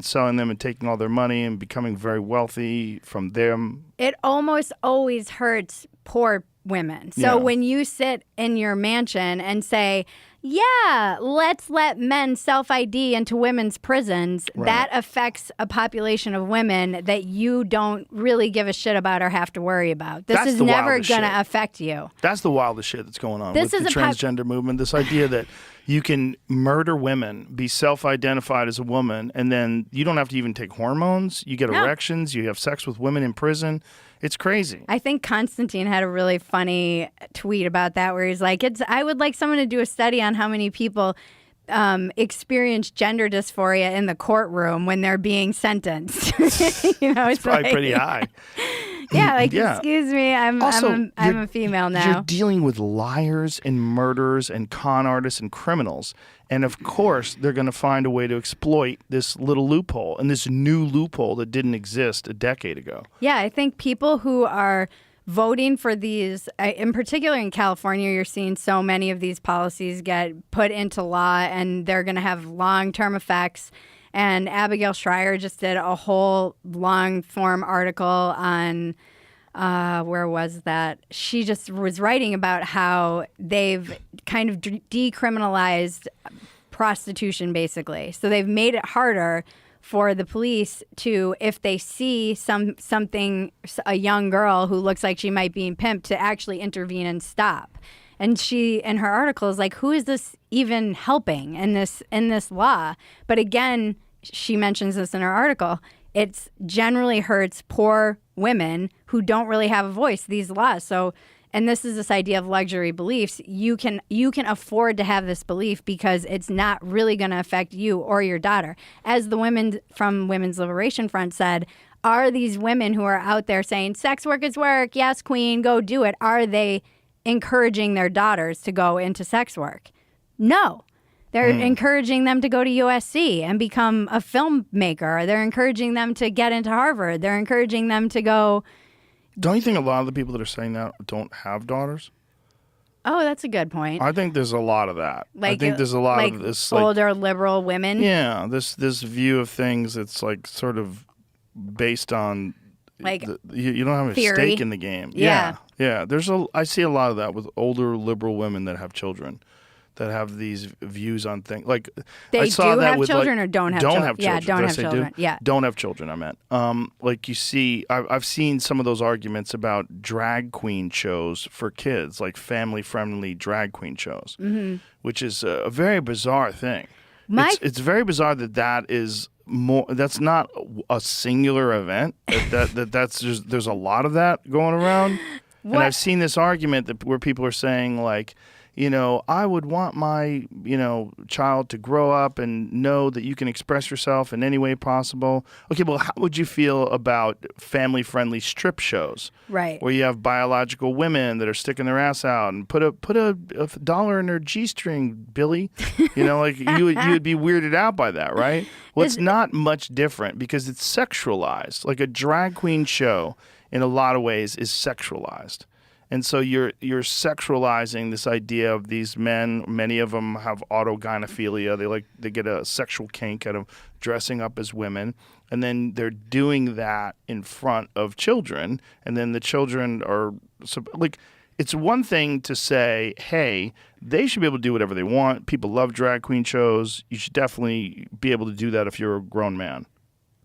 and selling them and taking all their money and becoming very wealthy from them. It almost always hurts poor women. So when you sit in your mansion and say, yeah, let's let men self-ID into women's prisons, that affects a population of women that you don't really give a shit about or have to worry about. This is never going to affect you. That's the wildest shit that's going on with the transgender movement. This idea that you can murder women, be self-identified as a woman, and then you don't have to even take hormones. You get erections. You have sex with women in prison. It's crazy. I think Constantine had a really funny tweet about that where he's like, I would like someone to do a study on how many people experience gender dysphoria in the courtroom when they're being sentenced. It's probably pretty high. Yeah, excuse me, I'm a female now. You're dealing with liars and murderers and con artists and criminals. And of course, they're going to find a way to exploit this little loophole and this new loophole that didn't exist a decade ago. Yeah, I think people who are voting for these, in particular in California, you're seeing so many of these policies get put into law and they're going to have long-term effects. And Abigail Schreier just did a whole long-form article on, where was that? She just was writing about how they've kind of decriminalized prostitution, basically. So they've made it harder for the police to, if they see a young girl who looks like she might be pimped, to actually intervene and stop. And she, in her article, is like, who is this even helping in this law? But again, she mentions this in her article. It generally hurts poor women who don't really have a voice, these laws. So, and this is this idea of luxury beliefs. You can afford to have this belief because it's not really going to affect you or your daughter. As the women from Women's Liberation Front said, are these women who are out there saying, sex work is work, yes, queen, go do it, are they encouraging their daughters to go into sex work? No. They're encouraging them to go to USC and become a filmmaker. They're encouraging them to get into Harvard. They're encouraging them to go. Don't you think a lot of the people that are saying that don't have daughters? Oh, that's a good point. I think there's a lot of that. I think there's a lot of this older liberal women. Yeah, this view of things that's like sort of based on you don't have a theory. stake in the game. Yeah. I see a lot of that with older liberal women that have children, that have these views on things. Like they saw do that have with children or don't have children. Don't have children. Yeah, don't have children. Yeah, don't have children. I meant like you see, I've seen some of those arguments about drag queen shows for kids, like family-friendly drag queen shows, which is a very bizarre thing. It's very bizarre that is more. That's not a singular event. That's just, there's a lot of that going around. And I've seen this argument where people are saying like, I would want my, child to grow up and know that you can express yourself in any way possible. Okay, well, how would you feel about family-friendly strip shows? Right. Where you have biological women that are sticking their ass out and put a dollar in their G-string, Billy. Like you would be weirded out by that, right? Well, it's not much different because it's sexualized. Like a drag queen show, in a lot of ways, is sexualized. And so you're sexualizing this idea of these men. Many of them have autogynephilia. They get a sexual kink out of dressing up as women, and then they're doing that in front of children. And then the children are like, it's one thing to say, hey, they should be able to do whatever they want. People love drag queen shows. You should definitely be able to do that if you're a grown man.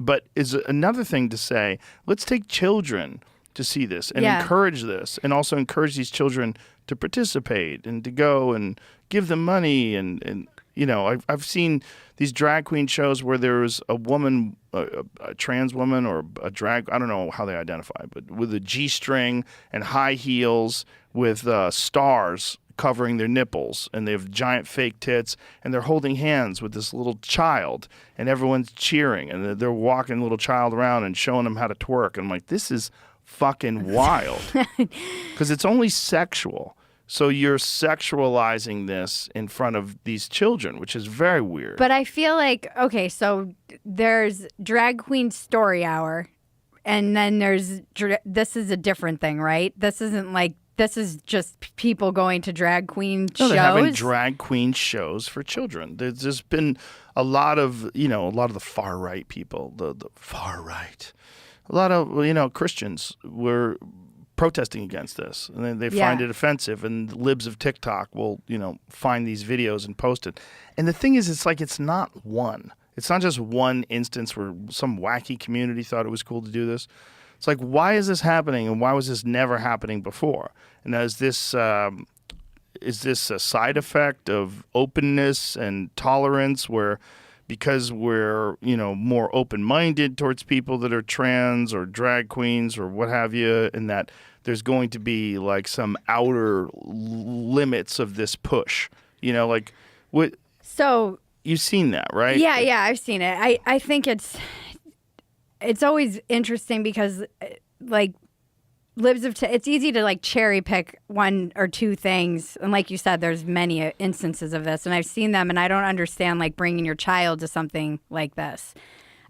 But it's another thing to say, let's take children to see this and encourage this, and also encourage these children to participate and to go and give them money. And I've seen these drag queen shows where there was a woman, a trans woman or a drag, I don't know how they identify, but with a G-string and high heels with stars covering their nipples, and they have giant fake tits, and they're holding hands with this little child, and everyone's cheering, and they're walking the little child around and showing them how to twerk. And I'm like, this is fucking wild, because it's only sexual. So you're sexualizing this in front of these children, which is very weird. But I feel like, okay, so there's Drag Queen Story Hour, and then this is a different thing, right? This isn't like, this is just people going to drag queen shows. They're having drag queen shows for children. There's just been a lot of the far right people, the far right, a lot of Christians were protesting against this, and then they find it offensive, and the libs of TikTok will find these videos and post it. And the thing is, it's not one. It's not just one instance where some wacky community thought it was cool to do this. It's like, why is this happening, and why was this never happening before? And is this a side effect of openness and tolerance, where because we're more open-minded towards people that are trans or drag queens or what have you, and that there's going to be like some outer limits of this push? Like what? So you've seen that, right? Yeah, I've seen it. I think it's always interesting because, like, it's easy to, like, cherry pick one or two things. And like you said, there's many instances of this. And I've seen them, and I don't understand, like, bringing your child to something like this.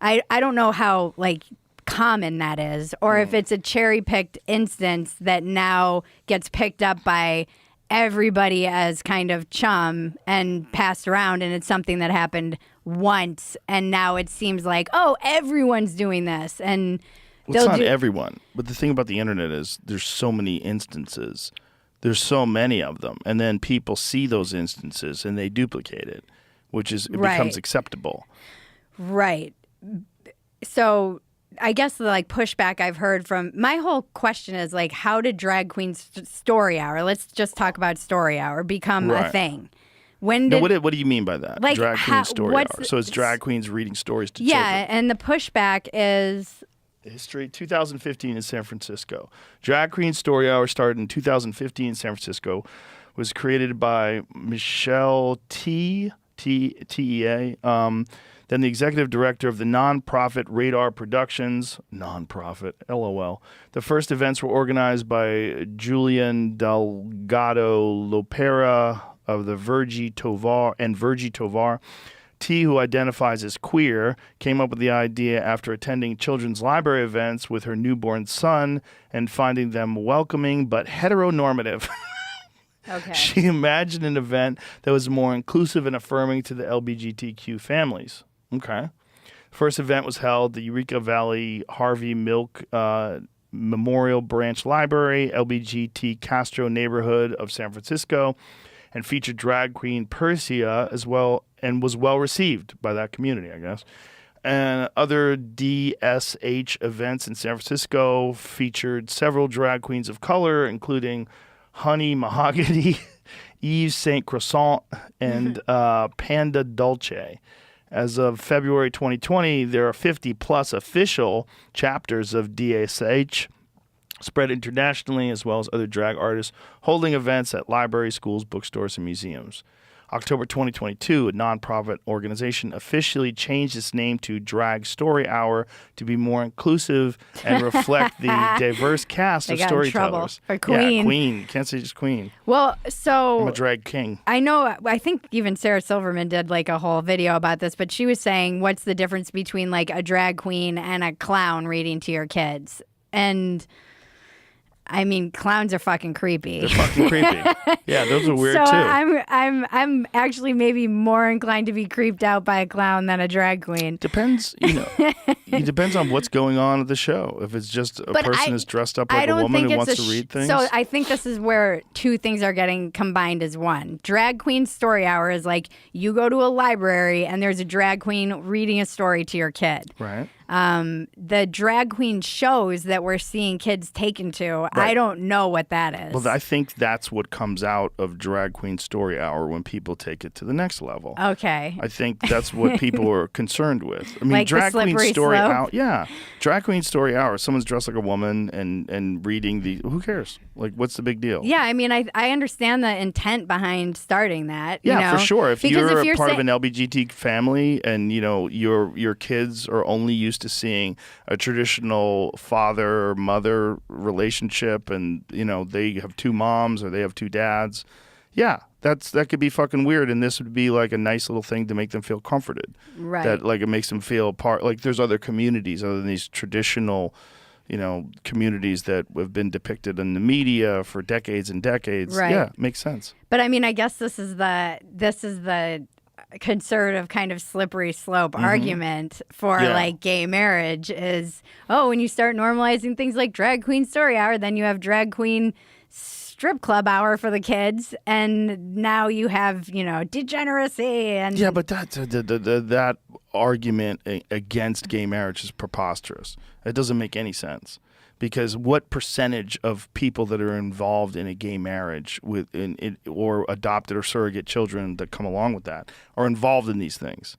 I don't know how, like, common that is, or if it's a cherry-picked instance that now gets picked up by everybody as kind of chum and passed around, and it's something that happened once, and now it seems like, oh, everyone's doing this. And it's not everyone, but the thing about the internet is there's so many instances, there's so many of them, and then people see those instances and they duplicate it, which is becomes acceptable. Right. So I guess the, like, pushback I've heard from, my whole question is, like, how did Drag Queen's Story Hour, let's just talk about Story Hour, become a thing? When did, what do you mean by that? Like, Drag Queen Story Hour. So it's drag queens reading stories to children. Yeah, and the pushback is history. 2015 in San Francisco. Drag Queen Story Hour started in 2015 in San Francisco. Was created by Michelle Tea. Then the executive director of the nonprofit Radar Productions. Nonprofit, LOL. The first events were organized by Julian Delgado Lopera of the Virgie Tovar. T, who identifies as queer, came up with the idea after attending children's library events with her newborn son and finding them welcoming but heteronormative. okay. She imagined an event that was more inclusive and affirming to the LGBTQ families. Okay. First event was held at the Eureka Valley Harvey Milk Memorial Branch Library, LBGT Castro neighborhood of San Francisco, and featured drag queen Persia as well, and was well received by that community, I guess. And other DSH events in San Francisco featured several drag queens of color, including Honey Mahogany, Eve St. Croissant, and Panda Dolce. As of February 2020, there are 50-plus official chapters of DSH spread internationally, as well as other drag artists holding events at libraries, schools, bookstores, and museums. October 2022, a nonprofit organization officially changed its name to Drag Story Hour to be more inclusive and reflect the diverse cast of storytellers. For Queen. Yeah, Queen. Can't say just Queen. Well, so I'm a drag king. I know. I think even Sarah Silverman did like a whole video about this, but she was saying, what's the difference between like a drag queen and a clown reading to your kids? And I mean, clowns are fucking creepy. They're fucking creepy. Yeah, those are weird so too. I'm actually maybe more inclined to be creeped out by a clown than a drag queen. Depends, it depends on what's going on at the show. If it's just a person is dressed up like a woman and wants to read things. So I think this is where two things are getting combined as one. Drag Queen Story Hour is like you go to a library and there's a drag queen reading a story to your kid. Right. The drag queen shows that we're seeing kids taken to, right. I don't know what that is. Well, I think that's what comes out of Drag Queen Story Hour when people take it to the next level. Okay. I think that's what people are concerned with. I mean, like Drag the Queen Story slope? Hour. Yeah. Drag Queen Story Hour. Someone's dressed like a woman and reading the. Who cares? Like, what's the big deal? Yeah, I mean, I understand the intent behind starting that. Yeah, for sure. If you're a part of an LGBT family and your kids are only used to seeing a traditional father or mother relationship, and they have two moms or they have two dads, yeah, that could be fucking weird, and this would be like a nice little thing to make them feel comforted. Right. That like it makes them feel part. Like there's other communities other than these traditional, communities that have been depicted in the media for decades and decades. Right. Yeah, makes sense. But I mean, I guess this is the conservative kind of slippery slope argument for Yeah. like gay marriage is, oh, when you start normalizing things like drag queen story hour, then you have drag queen strip club hour for the kids, and now you have, you know, degeneracy and Yeah, but that argument against gay marriage is preposterous. It doesn't make any sense. Because what percentage of people that are involved in a gay marriage or adopted or surrogate children that come along with that are involved in these things?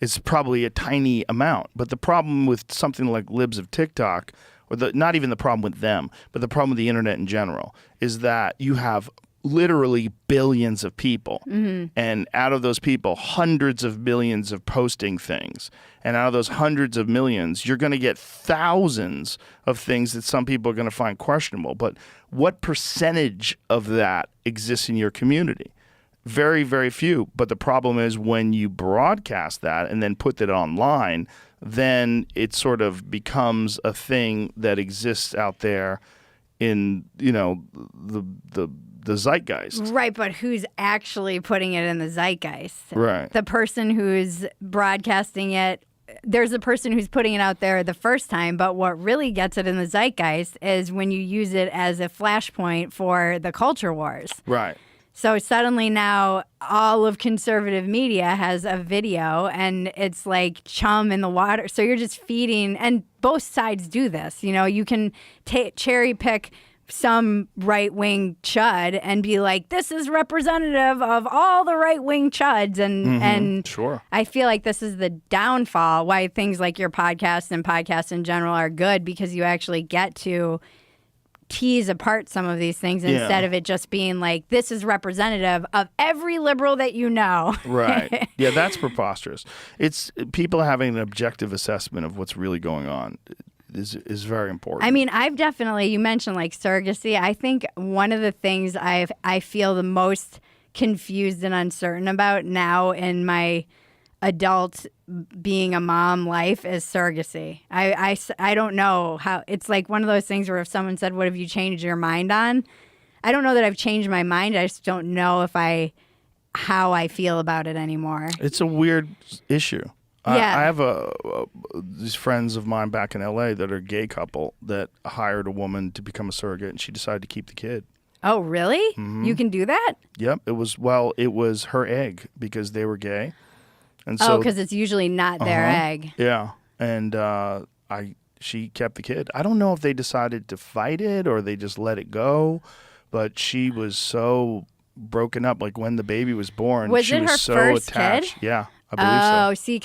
It's probably a tiny amount. But the problem with something like Libs of TikTok, or not even the problem with them, but the problem with the internet in general, is that you have literally billions of people. And out of those people, hundreds of millions of posting things. And out of those hundreds of millions, you're going to get thousands of things that some people are going to find questionable. But what percentage of that exists in your community? Very, very few. But the problem is when you broadcast that and then put that online, then it sort of becomes a thing that exists out there in, you know, the zeitgeist. right, but who's actually putting it in the zeitgeist? Right. The person who's broadcasting it, there's a person who's putting it out there the first time, but what really gets it in the zeitgeist is when you use it as a flashpoint for the culture wars. Right. So suddenly now all of conservative media has a video and it's like chum in the water. So you're just feeding, and both sides do this. You know, you can cherry pick some right-wing chud and be like, this is representative of all the right-wing chuds. And Sure. I feel like this is the downfall, why things like your podcast and podcasts in general are good, because you actually get to tease apart some of these things instead of it just being like, this is representative of every liberal that you know. Right. Yeah, that's preposterous. It's people having an objective assessment of what's really going on is very important. I mean, I've definitely, you mentioned like surrogacy. I think one of the things I feel the most confused and uncertain about now in my adult being a mom life is surrogacy. I don't know how, it's like one of those things where if someone said, what have you changed your mind on? I don't know that I've changed my mind. I just don't know how I feel about it anymore. It's a weird issue. Yeah. I have these friends of mine back in LA that are a gay couple that hired a woman to become a surrogate, and she decided to keep the kid. Oh, really? You can do that? Yep. It was her egg because they were gay. And so, because it's usually not their egg. Yeah. And she kept the kid. I don't know if they decided to fight it or they just let it go, but she was so broken up. Like when the baby was born, Was she it was her so first attached. kid? Yeah, I believe so. Oh, see,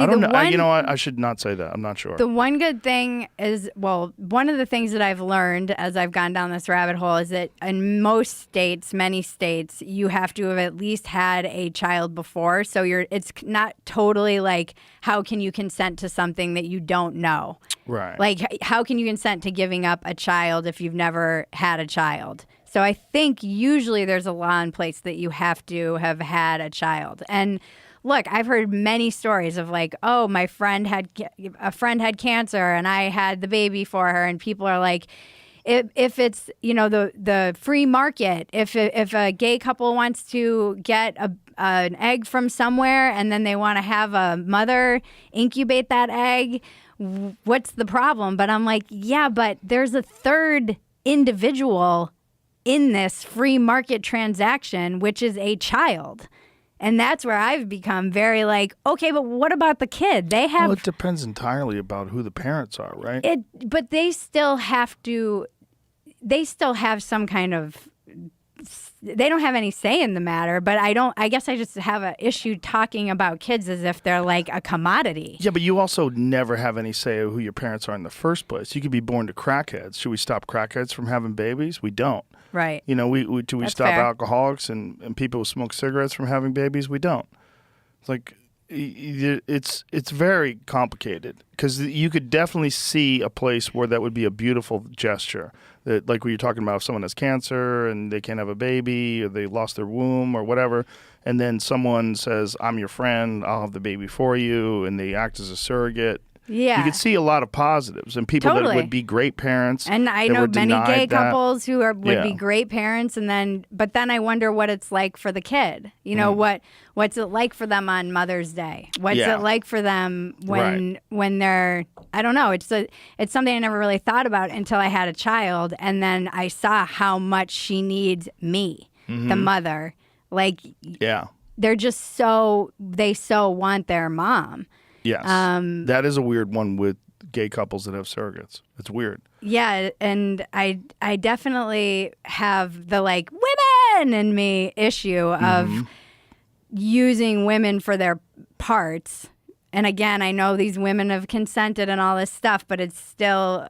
I don't the know. one, You know what? I should not say that. I'm not sure. the one good thing is, well, one of the things that I've learned as I've gone down this rabbit hole is that in most states, many states, you have to have at least had a child before. So it's not totally like, how can you consent to something that you don't know? Right. Like, how can you consent to giving up a child if you've never had a child? So I think usually there's a law in place that you have to have had a child. And look, I've heard many stories of like, oh, my friend had cancer and I had the baby for her, and people are like, if it's, you know, the free market, if a gay couple wants to get an egg from somewhere and then they want to have a mother incubate that egg, what's the problem? But I'm like, yeah, but there's a third individual in this free market transaction, which is a child. And that's where I've become very like, okay, but what about the kid? They have... Well, it depends entirely about who the parents are, right? But they still have some kind of... They don't have any say in the matter, but I guess I just have an issue talking about kids as if they're like a commodity. Yeah, but you also never have any say of who your parents are in the first place. You could be born to crackheads. Should we stop crackheads from having babies? We don't. Right. You know, do we That's stop fair. alcoholics and people who smoke cigarettes from having babies? We don't. It's like it's very complicated because you could definitely see a place where that would be a beautiful gesture. That, like when you're talking about if someone has cancer and they can't have a baby or they lost their womb or whatever, and then someone says, "I'm your friend, I'll have the baby for you," and they act as a surrogate. Yeah. You could see a lot of positives and people that Totally. would be great parents. And I that know were many denied gay that. couples who would be Yeah. great parents, but then I wonder what it's like for the kid. You know, what's it like for them on Mother's Day? What's Yeah. it like for them when they're, I don't know. It's something I never really thought about until I had a child, and then I saw how much she needs me, the mother. Like, Yeah. they're just they so want their mom. Yes. That is a weird one with gay couples that have surrogates. It's weird. Yeah, and I definitely have the like women in me issue of using women for their parts. And again, I know these women have consented and all this stuff, but it's still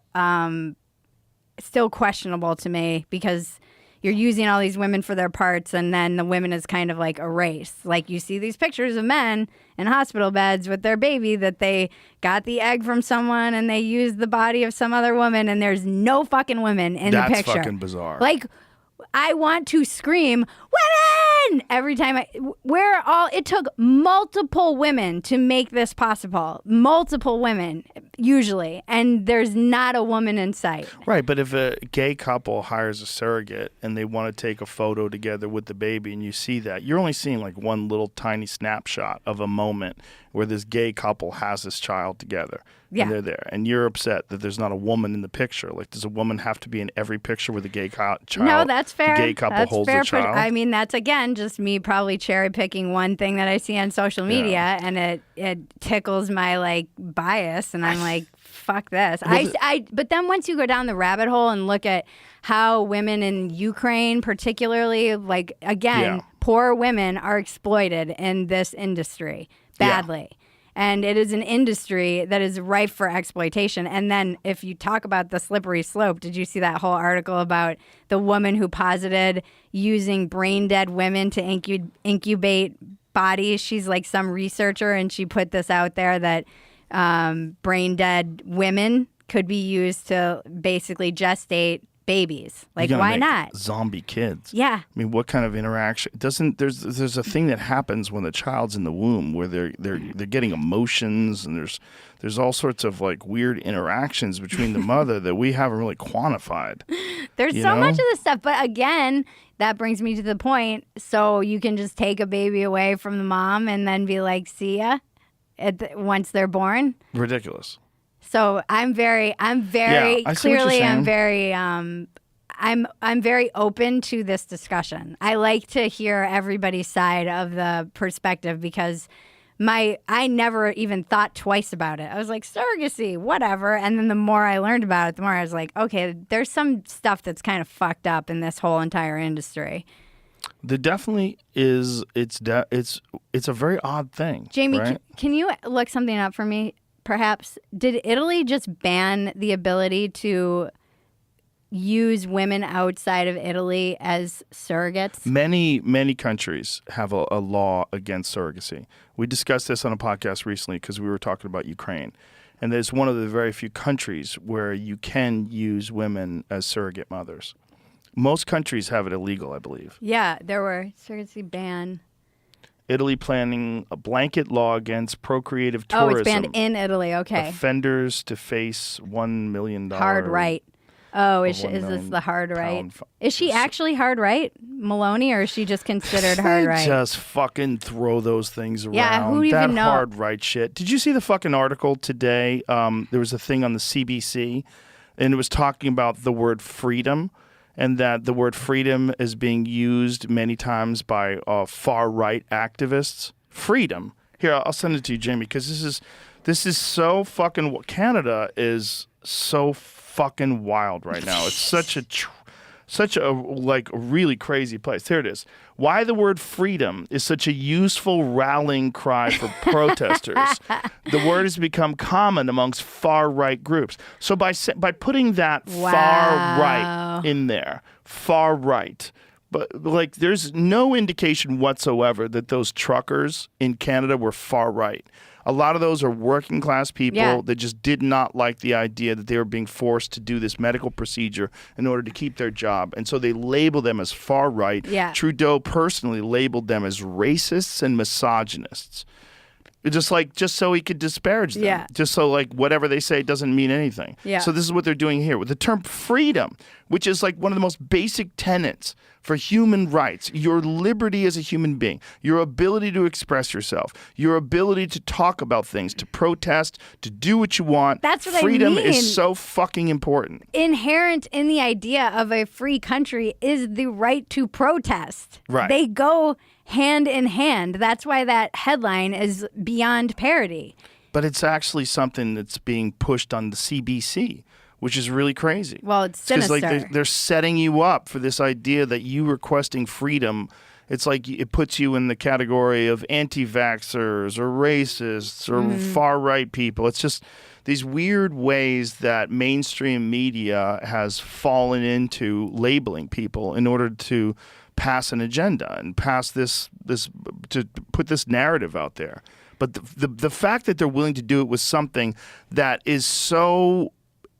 questionable to me because you're using all these women for their parts, and then the women is kind of like erased. Like, you see these pictures of men in hospital beds with their baby that they got the egg from someone and they used the body of some other woman, and there's no fucking women in the picture. That's fucking bizarre. Like, I want to scream, women! Every time it took multiple women to make this possible. Multiple women, usually. And there's not a woman in sight. Right, but if a gay couple hires a surrogate and they want to take a photo together with the baby and you see that, you're only seeing like one little tiny snapshot of a moment where this gay couple has this child together. Yeah. And they're there. And you're upset that there's not a woman in the picture. Like, does a woman have to be in every picture with a gay child? No, that's fair. The gay couple that's holds fair. the child? I mean, that's, again, just me probably cherry picking one thing that I see on social media, and it tickles my, like, bias, and I'm like, fuck this. But then once you go down the rabbit hole and look at how women in Ukraine particularly, like, again, poor women are exploited in this industry badly. And it is an industry that is rife for exploitation. And then if you talk about the slippery slope, did you see that whole article about the woman who posited using brain dead women to incubate bodies? She's like some researcher, and she put this out there that brain dead women could be used to basically gestate babies. Like, why not? Zombie kids. Yeah. I mean, what kind of interaction? There's a thing that happens when the child's in the womb where they're getting emotions, and there's all sorts of like weird interactions between the mother that we haven't really quantified. There's so much of this stuff, but again, that brings me to the point. So you can just take a baby away from the mom and then be like, "See ya," once they're born. Ridiculous. So I'm very I see what you're saying. I'm very open to this discussion. I like to hear everybody's side of the perspective because I never even thought twice about it. I was like, surrogacy, whatever. And then the more I learned about it, the more I was like, okay, there's some stuff that's kind of fucked up in this whole entire industry. There definitely is. It's a very odd thing. Jamie, right? can you look something up for me? Perhaps, did Italy just ban the ability to use women outside of Italy as surrogates? Many countries have a law against surrogacy. We discussed this on a podcast recently because we were talking about Ukraine. And there's one of the very few countries where you can use women as surrogate mothers. Most countries have it illegal, I believe. Yeah, there were surrogacy ban. Italy planning a blanket law against procreative tourism. Oh, it's banned in Italy. Okay. Offenders to face $1 million. Hard right. Oh, is this the hard right? Is she actually hard right, Maloney, or is she just considered hard right? Just fucking throw those things around. Yeah, who even know? That hard right shit. Did you see the fucking article today? There was a thing on the CBC, and it was talking about the word freedom, and that the word freedom is being used many times by far-right activists. Freedom. Here, I'll send it to you, Jamie, because this is so fucking... Canada is so fucking wild right now. It's such a like really crazy place. Here it is. Why the word freedom is such a useful rallying cry for protesters. The word has become common amongst far-right groups. So by putting that far right in there, far right, but like there's no indication whatsoever that those truckers in Canada were far right. A lot of those are working class people that just did not like the idea that they were being forced to do this medical procedure in order to keep their job. And so they label them as far right. Yeah. Trudeau personally labeled them as racists and misogynists. Just so he could disparage them. Yeah. Just so like whatever they say doesn't mean anything. Yeah. So this is what they're doing here with the term freedom, which is like one of the most basic tenets for human rights. Your liberty as a human being, your ability to express yourself, your ability to talk about things, to protest, to do what you want. That's what freedom I mean. is so fucking important. Inherent in the idea of a free country is the right to protest. Right. They go hand in hand. That's why that headline is beyond parody. But it's actually something that's being pushed on the CBC, which is really crazy. Well, it's sinister. Because like they're setting you up for this idea that you requesting freedom, it's like it puts you in the category of anti-vaxxers or racists or far-right people. It's just these weird ways that mainstream media has fallen into labeling people in order to pass an agenda and pass this to put this narrative out there. But the fact that they're willing to do it with something that is so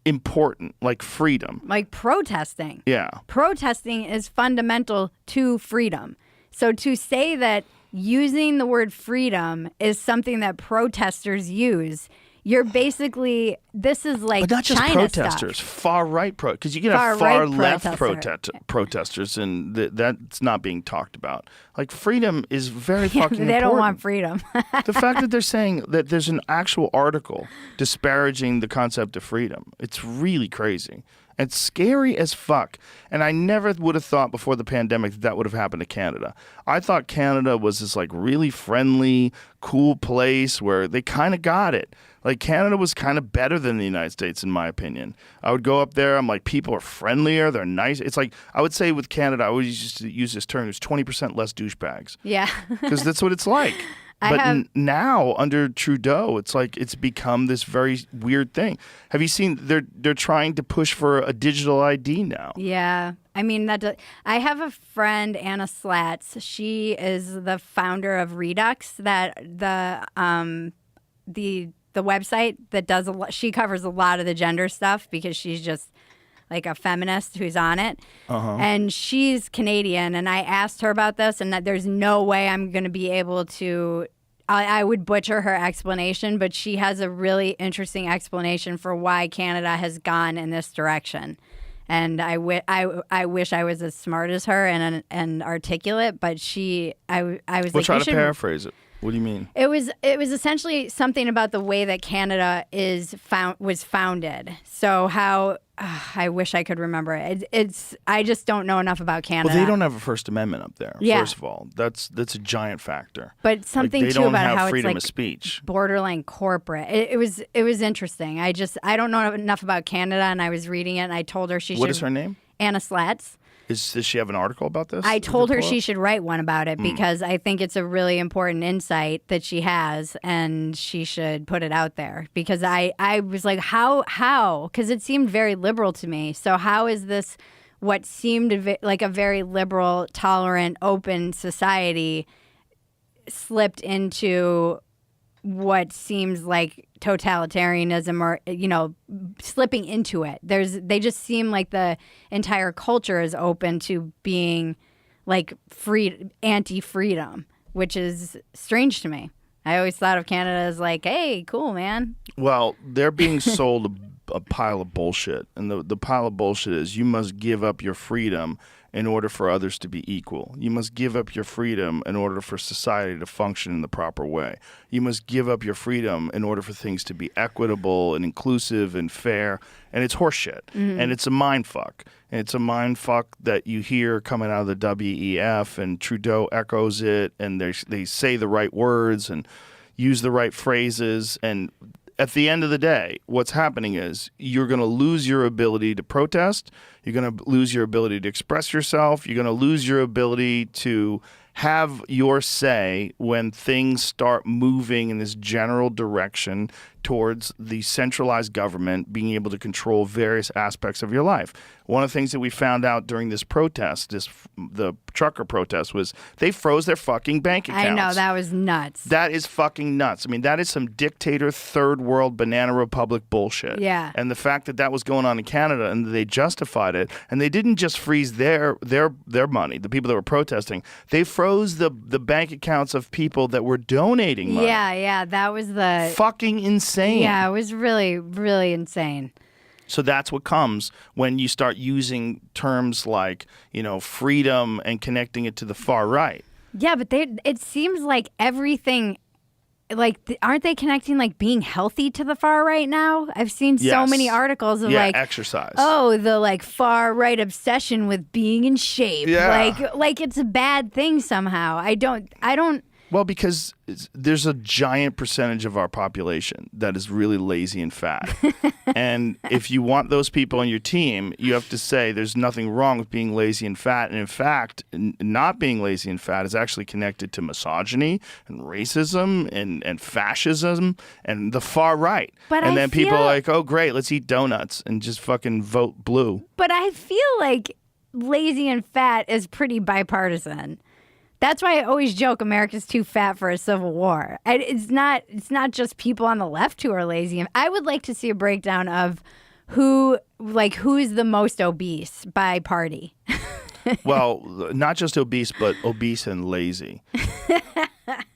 important, like freedom. Like protesting. Yeah. Protesting is fundamental to freedom. So to say that using the word freedom is something that protesters use, you're basically, this is like But not just China protesters, stuff. far-right because you can have Far-right far-left protester. protesters, and that's not being talked about. Like, freedom is very fucking important. They don't want freedom. The fact that they're saying that there's an actual article disparaging the concept of freedom, it's really crazy. It's scary as fuck. And I never would have thought before the pandemic that would have happened to Canada. I thought Canada was this like really friendly, cool place where they kind of got it. Like Canada was kind of better than the United States, in my opinion. I would go up there. I'm like, people are friendlier. They're nice. It's like, I would say with Canada, I always used to use this term, there's 20% less douchebags. Yeah. Because that's what it's like. But now under Trudeau, it's like it's become this very weird thing. Have you seen they're trying to push for a digital ID now? Yeah. I mean, I have a friend, Anna Slatz. She is the founder of Redux, that the website that does a lot. She covers a lot of the gender stuff because she's just like a feminist who's on it. And she's Canadian, and I asked her about this, and that there's no way I'm going to be able to, I would butcher her explanation, but she has a really interesting explanation for why Canada has gone in this direction. And I wish I was as smart as her and articulate, but I was We'll like, try to paraphrase it. What do you mean? It was essentially something about the way that Canada was founded. So how I wish I could remember it. I just don't know enough about Canada. Well, they don't have a First Amendment up there. Yeah. First of all, that's a giant factor. But something like, too about how it's freedom like of speech. borderline corporate. It was interesting. I don't know enough about Canada, and I was reading it, and I told her she should. What is her name? Anna Slatz. Does she have an article about this? I told her she should write one about it because I think it's a really important insight that she has, and she should put it out there. Because I was like, how? Because it seemed very liberal to me. So how is this what seemed like a very liberal, tolerant, open society slipped into what seems like totalitarianism, or slipping into it? They just seem like the entire culture is open to being like anti-freedom, which is strange to me. I always thought of Canada as like, hey, cool, man. Well, they're being sold a pile of bullshit, and the pile of bullshit is you must give up your freedom in order for others to be equal. You must give up your freedom in order for society to function in the proper way. You must give up your freedom in order for things to be equitable and inclusive and fair. And it's horseshit. And it's a mind fuck. And it's a mind fuck that you hear coming out of the WEF, and Trudeau echoes it, and they say the right words and use the right phrases. And at the end of the day, what's happening is you're going to lose your ability to protest. You're going to lose your ability to express yourself. You're going to lose your ability to have your say when things start moving in this general direction towards the centralized government being able to control various aspects of your life. One of the things that we found out during this protest, the trucker protest, was they froze their fucking bank accounts. I know, that was nuts. That is fucking nuts. I mean, that is some dictator, third world, banana republic bullshit. Yeah. And the fact that that was going on in Canada and they justified it, and they didn't just freeze their money, the people that were protesting, they froze the bank accounts of people that were donating money. Yeah, that was the... Fucking insane. Yeah, it was really, really insane. So that's what comes when you start using terms like, freedom and connecting it to the far right. Yeah, but it seems like everything, aren't they connecting being healthy to the far right now? I've seen so many articles of exercise. Oh, the far right obsession with being in shape. Yeah. Like it's a bad thing somehow. I don't. Well, because there's a giant percentage of our population that is really lazy and fat. And if you want those people on your team, you have to say there's nothing wrong with being lazy and fat. And in fact, not being lazy and fat is actually connected to misogyny and racism and fascism and the far right. And then people are like, oh, great, let's eat donuts and just fucking vote blue. But I feel like lazy and fat is pretty bipartisan. That's why I always joke America's too fat for a civil war. It's not just people on the left who are lazy. I would like to see a breakdown of who's the most obese by party. Well, not just obese, but obese and lazy.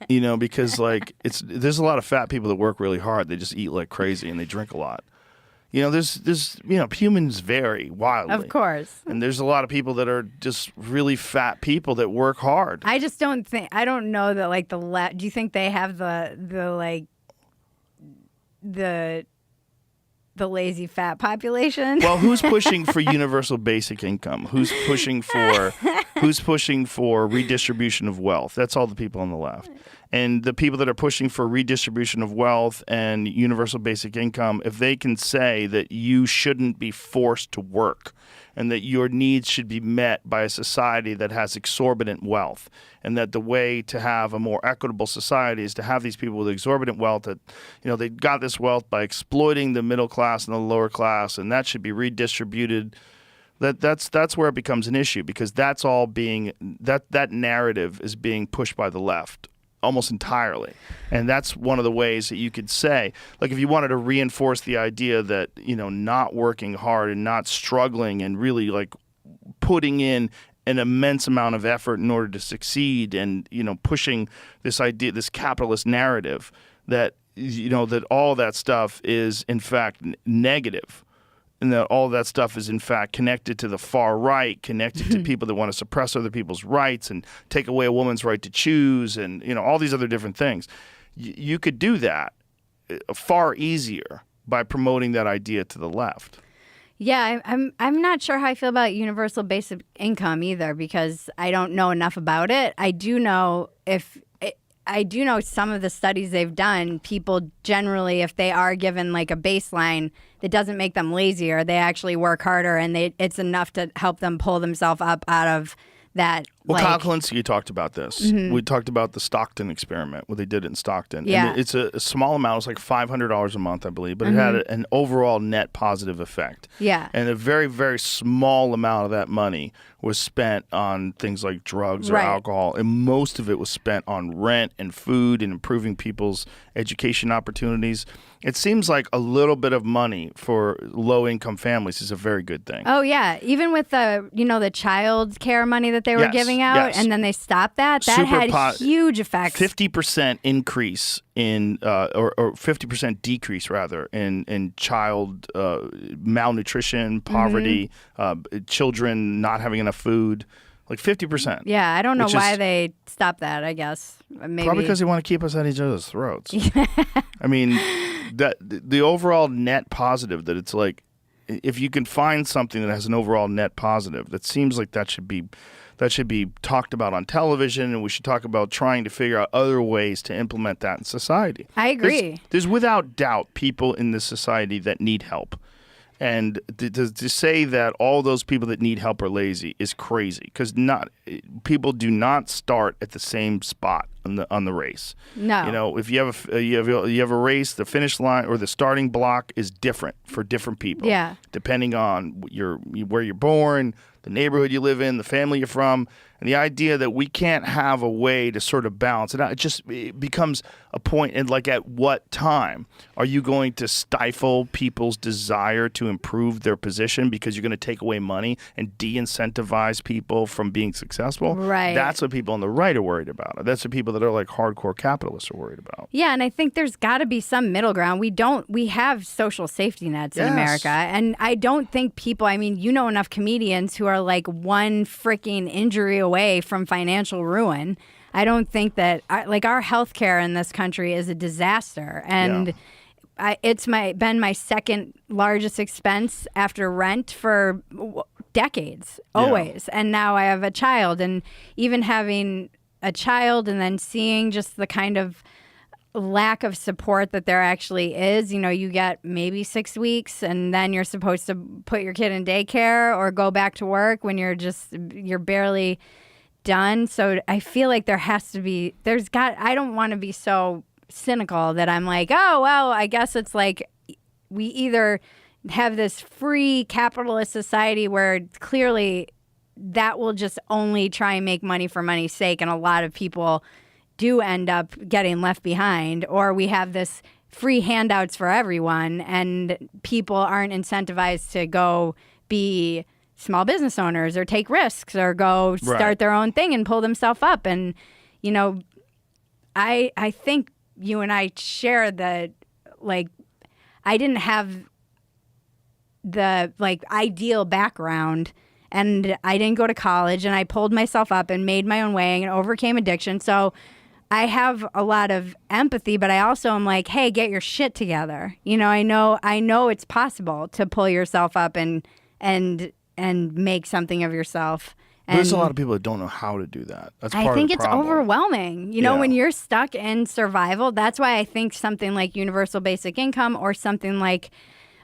Because there's a lot of fat people that work really hard. They just eat like crazy and they drink a lot. There's humans vary wildly. Of course. And there's a lot of people that are just really fat people that work hard. I don't know that the left, do you think they have the lazy fat population? Well, who's pushing for universal basic income? Who's pushing for redistribution of wealth? That's all the people on the left. And the people that are pushing for redistribution of wealth and universal basic income, if they can say that you shouldn't be forced to work and that your needs should be met by a society that has exorbitant wealth, and that the way to have a more equitable society is to have these people with exorbitant wealth that, they got this wealth by exploiting the middle class and the lower class, and that should be redistributed. That's where it becomes an issue, because that's all that narrative is being pushed by the left almost entirely. And that's one of the ways that you could say, if you wanted to reinforce the idea that, not working hard and not struggling and really putting in an immense amount of effort in order to succeed and, pushing this idea, this capitalist narrative that, that all that stuff is in fact negative. And that all that stuff is, in fact, connected to the far right, connected to people that want to suppress other people's rights and take away a woman's right to choose and, all these other different things. You could do that far easier by promoting that idea to the left. Yeah, I'm not sure how I feel about universal basic income either, because I don't know enough about it. I do know some of the studies they've done, people generally, if they are given a baseline that doesn't make them lazier, they actually work harder, and it's enough to help them pull themselves up out of that. Well, Kyle Kalinske talked about this. Mm-hmm. We talked about the Stockton experiment, what they did in Stockton. Yeah. And it's a small amount. It was $500 a month, I believe, but it had an overall net positive effect. Yeah. And a very, very small amount of that money was spent on things like drugs or alcohol, and most of it was spent on rent and food and improving people's education opportunities. It seems like a little bit of money for low-income families is a very good thing. Oh, yeah. Even with the child care money that they were giving out, and then they stopped that. That had huge effects. 50% increase in, or 50% decrease, rather, in child malnutrition, poverty, children not having enough food. 50%. Yeah, I don't know why they stopped that, I guess. Maybe. Probably because they want to keep us at each other's throats. I mean, the overall net positive, that it's if you can find something that has an overall net positive, that seems like that should be talked about on television, and we should talk about trying to figure out other ways to implement that in society. I agree. There's without doubt people in this society that need help. And to say that all those people that need help are lazy is crazy, because people do not start at the same spot on the race. No. You know, if you have a race, the finish line or the starting block is different for different people. Yeah. Depending on where you're born, the neighborhood you live in, the family you're from, and the idea that we can't have a way to sort of balance it out. It becomes a point, and like, at what time are you going to stifle people's desire to improve their position because you're going to take away money and de-incentivize people from being successful? Right. That's what people on the right are worried about. That's what people that are like hardcore capitalists are worried about. Yeah, and I think there's got to be some middle ground. We have social safety nets in America, and I don't think people, I mean, you know enough comedians who are like one freaking injury away from financial ruin. I don't think that, like, our healthcare in this country is a disaster, and it's been my second largest expense after rent for decades, always. And now I have a child, and even having a child and then seeing just the kind of lack of support that there actually is. You know, you get maybe 6 weeks, and then you're supposed to put your kid in daycare or go back to work when you're barely done. So I feel like I don't want to be so cynical that I'm like, oh, well, I guess it's like we either have this free capitalist society where clearly that will just only try and make money for money's sake, and a lot of people do end up getting left behind, or we have this free handouts for everyone and people aren't incentivized to go be small business owners or take risks or go start their own thing and pull themselves up. And, you know, I think you and I share that, like, I didn't have the, like, ideal background, and I didn't go to college, and I pulled myself up and made my own way and overcame addiction. So I have a lot of empathy, but I also am like, hey, get your shit together. You know, I know it's possible to pull yourself up and make something of yourself. And there's a lot of people that don't know how to do that. That's part I think of the it's problem. overwhelming. You know, when you're stuck in survival, that's why I think something like universal basic income or something like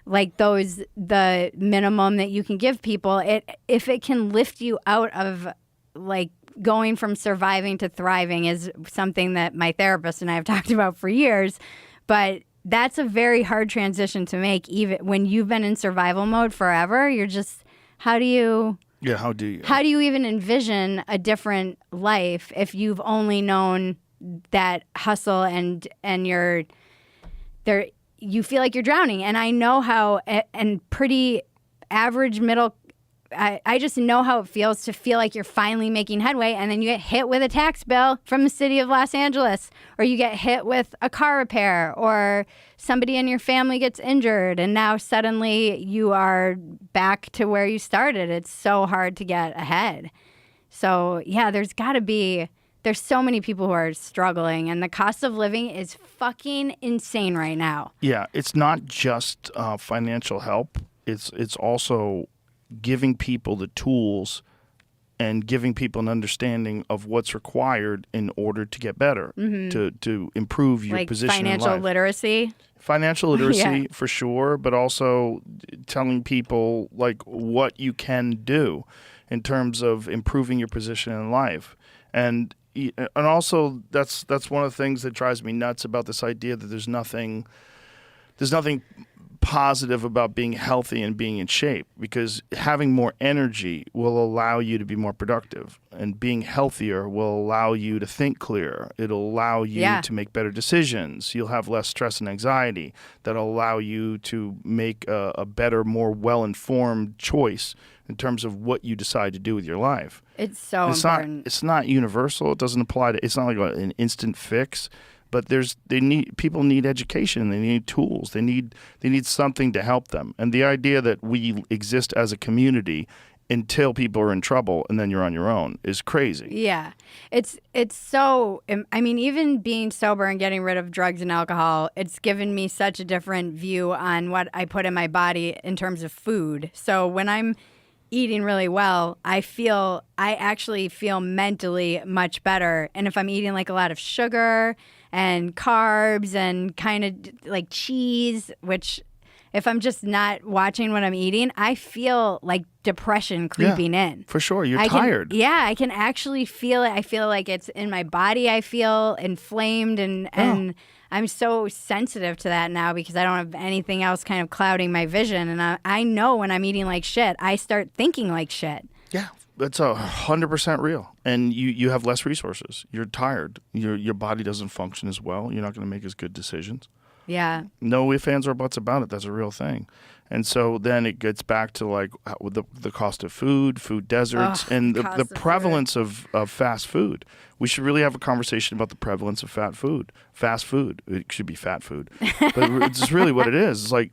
the minimum that you can give people, if it can lift you out of, like, going from surviving to thriving, is something that my therapist and I have talked about for years. But that's a very hard transition to make, even when you've been in survival mode forever. You're just, how do you even envision a different life if you've only known that hustle and you're there, you feel like you're drowning. And I know how, and pretty average middle, I just know how it feels to feel like you're finally making headway, and then you get hit with a tax bill from the city of Los Angeles, or you get hit with a car repair, or somebody in your family gets injured, and now suddenly you are back to where you started. It's so hard to get ahead. So yeah, there's so many people who are struggling, and the cost of living is fucking insane right now. Yeah, it's not just financial help. It's also giving people the tools and giving people an understanding of what's required in order to get better, to improve your position in life. Financial literacy? Financial literacy, for sure, but also telling people, like, what you can do in terms of improving your position in life. And also, that's one of the things that drives me nuts about this idea that there's nothing positive about being healthy and being in shape, because having more energy will allow you to be more productive, and being healthier will allow you to think clearer. It'll allow you to make better decisions. You'll have less stress and anxiety that'll allow you to make a better, more well-informed choice in terms of what you decide to do with your life. It's so important. It's not universal. It doesn't apply to, it's not like an instant fix. But people need education. They need tools. They need something to help them. And the idea that we exist as a community until people are in trouble and then you're on your own is crazy. Yeah, it's so. I mean, even being sober and getting rid of drugs and alcohol, it's given me such a different view on what I put in my body in terms of food. So when I'm eating really well, I actually feel mentally much better. And if I'm eating like a lot of sugar and carbs and kind of like cheese, which if I'm just not watching what I'm eating, I feel like depression creeping in. For sure. You're tired. I can actually feel it. I feel like it's in my body. I feel inflamed and I'm so sensitive to that now because I don't have anything else kind of clouding my vision. And I know when I'm eating like shit, I start thinking like shit. Yeah, that's 100% real. And you have less resources. You're tired. Your body doesn't function as well. You're not going to make as good decisions. Yeah. No ifs, ands, or buts about it. That's a real thing. And so then it gets back to like the cost of food deserts, and the prevalence of fast food. We should really have a conversation about the prevalence of fast food. It should be fat food. But it's really what it is. It's like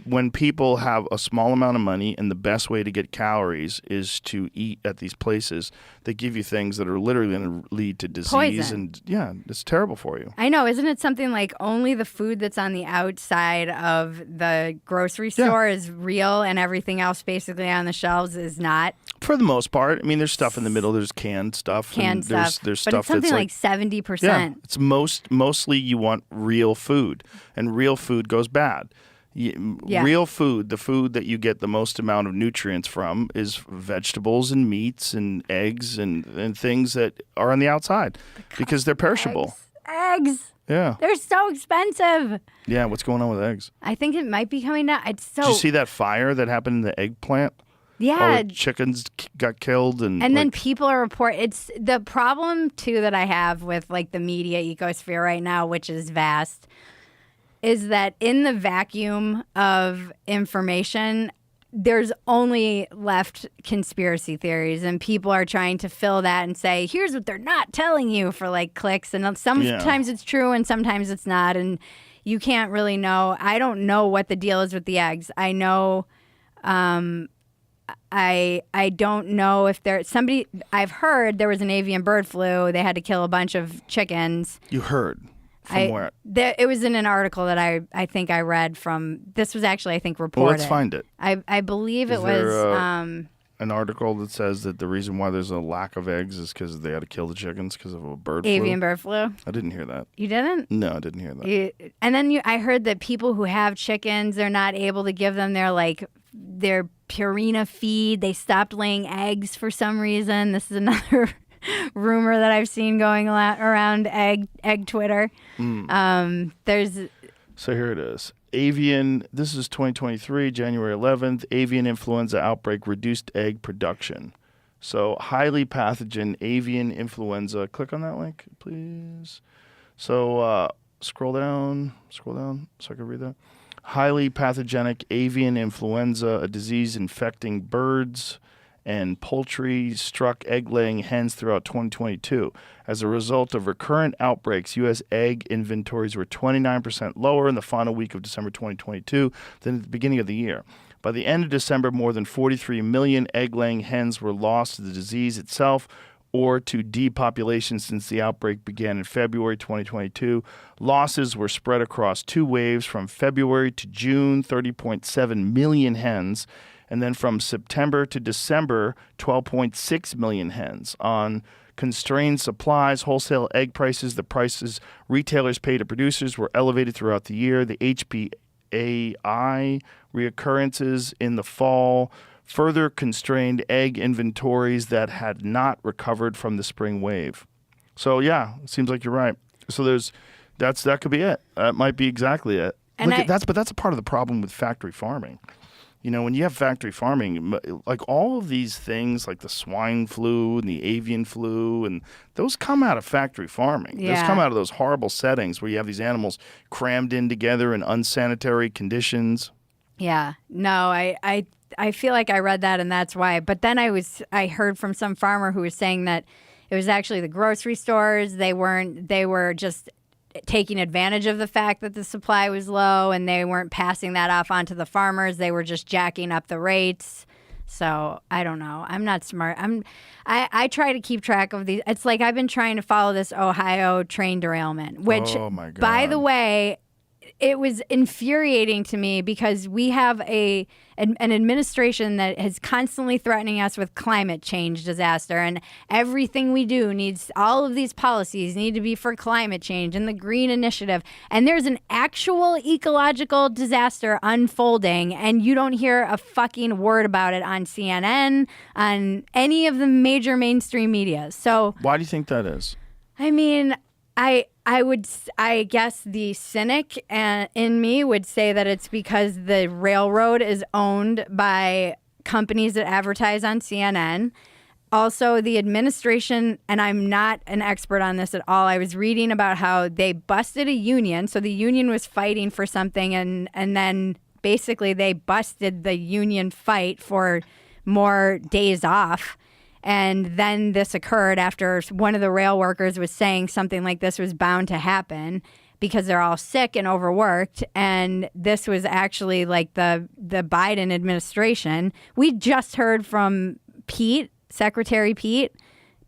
when people have a small amount of money and the best way to get calories is to eat at these places, they give you things that are literally going to lead to disease. Poison. And it's terrible for you. I know. Isn't it something like only the food that's on the outside of the grocery store is real and everything else basically on the shelves is not? For the most part. I mean, there's stuff in the middle. There's canned stuff. There's but stuff it's something like 70%. Yeah, it's mostly you want real food, and real food goes bad. Real food, the food that you get the most amount of nutrients from, is vegetables and meats and eggs and things that are on the outside because they're perishable. Eggs. Yeah. They're so expensive. Yeah, what's going on with eggs? I think it might be coming down. Did you see that fire that happened in the eggplant? Yeah. All the chickens got killed. And then people are reporting. It's the problem, too, that I have with like the media ecosphere right now, which is vast, is that in the vacuum of information, there's only left conspiracy theories, and people are trying to fill that and say, here's what they're not telling you for like clicks. And sometimes it's true and sometimes it's not. And you can't really know. I don't know what the deal is with the eggs. I know, I don't know if I've heard there was an avian bird flu. They had to kill a bunch of chickens. You heard? From where? It was in an article that I think I read from. This was actually, I think, reported. Well, let's find it. I believe it was an article that says that the reason why there's a lack of eggs is because they had to kill the chickens because of a bird flu. Avian bird flu. I didn't hear that. You didn't? No, I didn't hear that. And then I heard that people who have chickens, they're not able to give them their Purina feed. They stopped laying eggs for some reason. This is another rumor that I've seen going around egg Twitter. So here it is. This is 2023, January 11th. Avian influenza outbreak reduced egg production. So highly pathogen avian influenza. Click on that link, please. So scroll down so I can read that. Highly pathogenic avian influenza, a disease infecting birds and poultry, struck egg-laying hens throughout 2022. As a result of recurrent outbreaks, U.S. egg inventories were 29% lower in the final week of December 2022 than at the beginning of the year. By the end of December, more than 43 million egg-laying hens were lost to the disease itself or to depopulation since the outbreak began in February 2022. Losses were spread across two waves from February to June, 30.7 million hens, and then from September to December, 12.6 million hens. On constrained supplies, wholesale egg prices, the prices retailers pay to producers were elevated throughout the year. The HPAI reoccurrences in the fall further constrained egg inventories that had not recovered from the spring wave. So yeah, it seems like you're right. So that could be it. That might be exactly it. But that's a part of the problem with factory farming. You know, when you have factory farming, like all of these things, like the swine flu and the avian flu, and those come out of factory farming. Yeah. Those come out of those horrible settings where you have these animals crammed in together in unsanitary conditions. Yeah. No, I feel like I read that and that's why. But then I heard from some farmer who was saying that it was actually the grocery stores. They were just taking advantage of the fact that the supply was low and they weren't passing that off onto the farmers. They were just jacking up the rates. So I don't know. I'm not smart. I try to keep track of these. It's like I've been trying to follow this Ohio train derailment, which, oh my God, by the way, it was infuriating to me because we have an administration that is constantly threatening us with climate change disaster, and everything we do needs, all of these policies need to be for climate change and the green initiative. And there's an actual ecological disaster unfolding, and you don't hear a fucking word about it on CNN, on any of the major mainstream media. So why do you think that is? I mean, I guess the cynic in me would say that it's because the railroad is owned by companies that advertise on CNN. Also, the administration, and I'm not an expert on this at all, I was reading about how they busted a union. So the union was fighting for something, and then basically they busted the union fight for more days off. And then this occurred after one of the rail workers was saying something like this was bound to happen because they're all sick and overworked. And this was actually like the Biden administration. We just heard from Pete, Secretary Pete,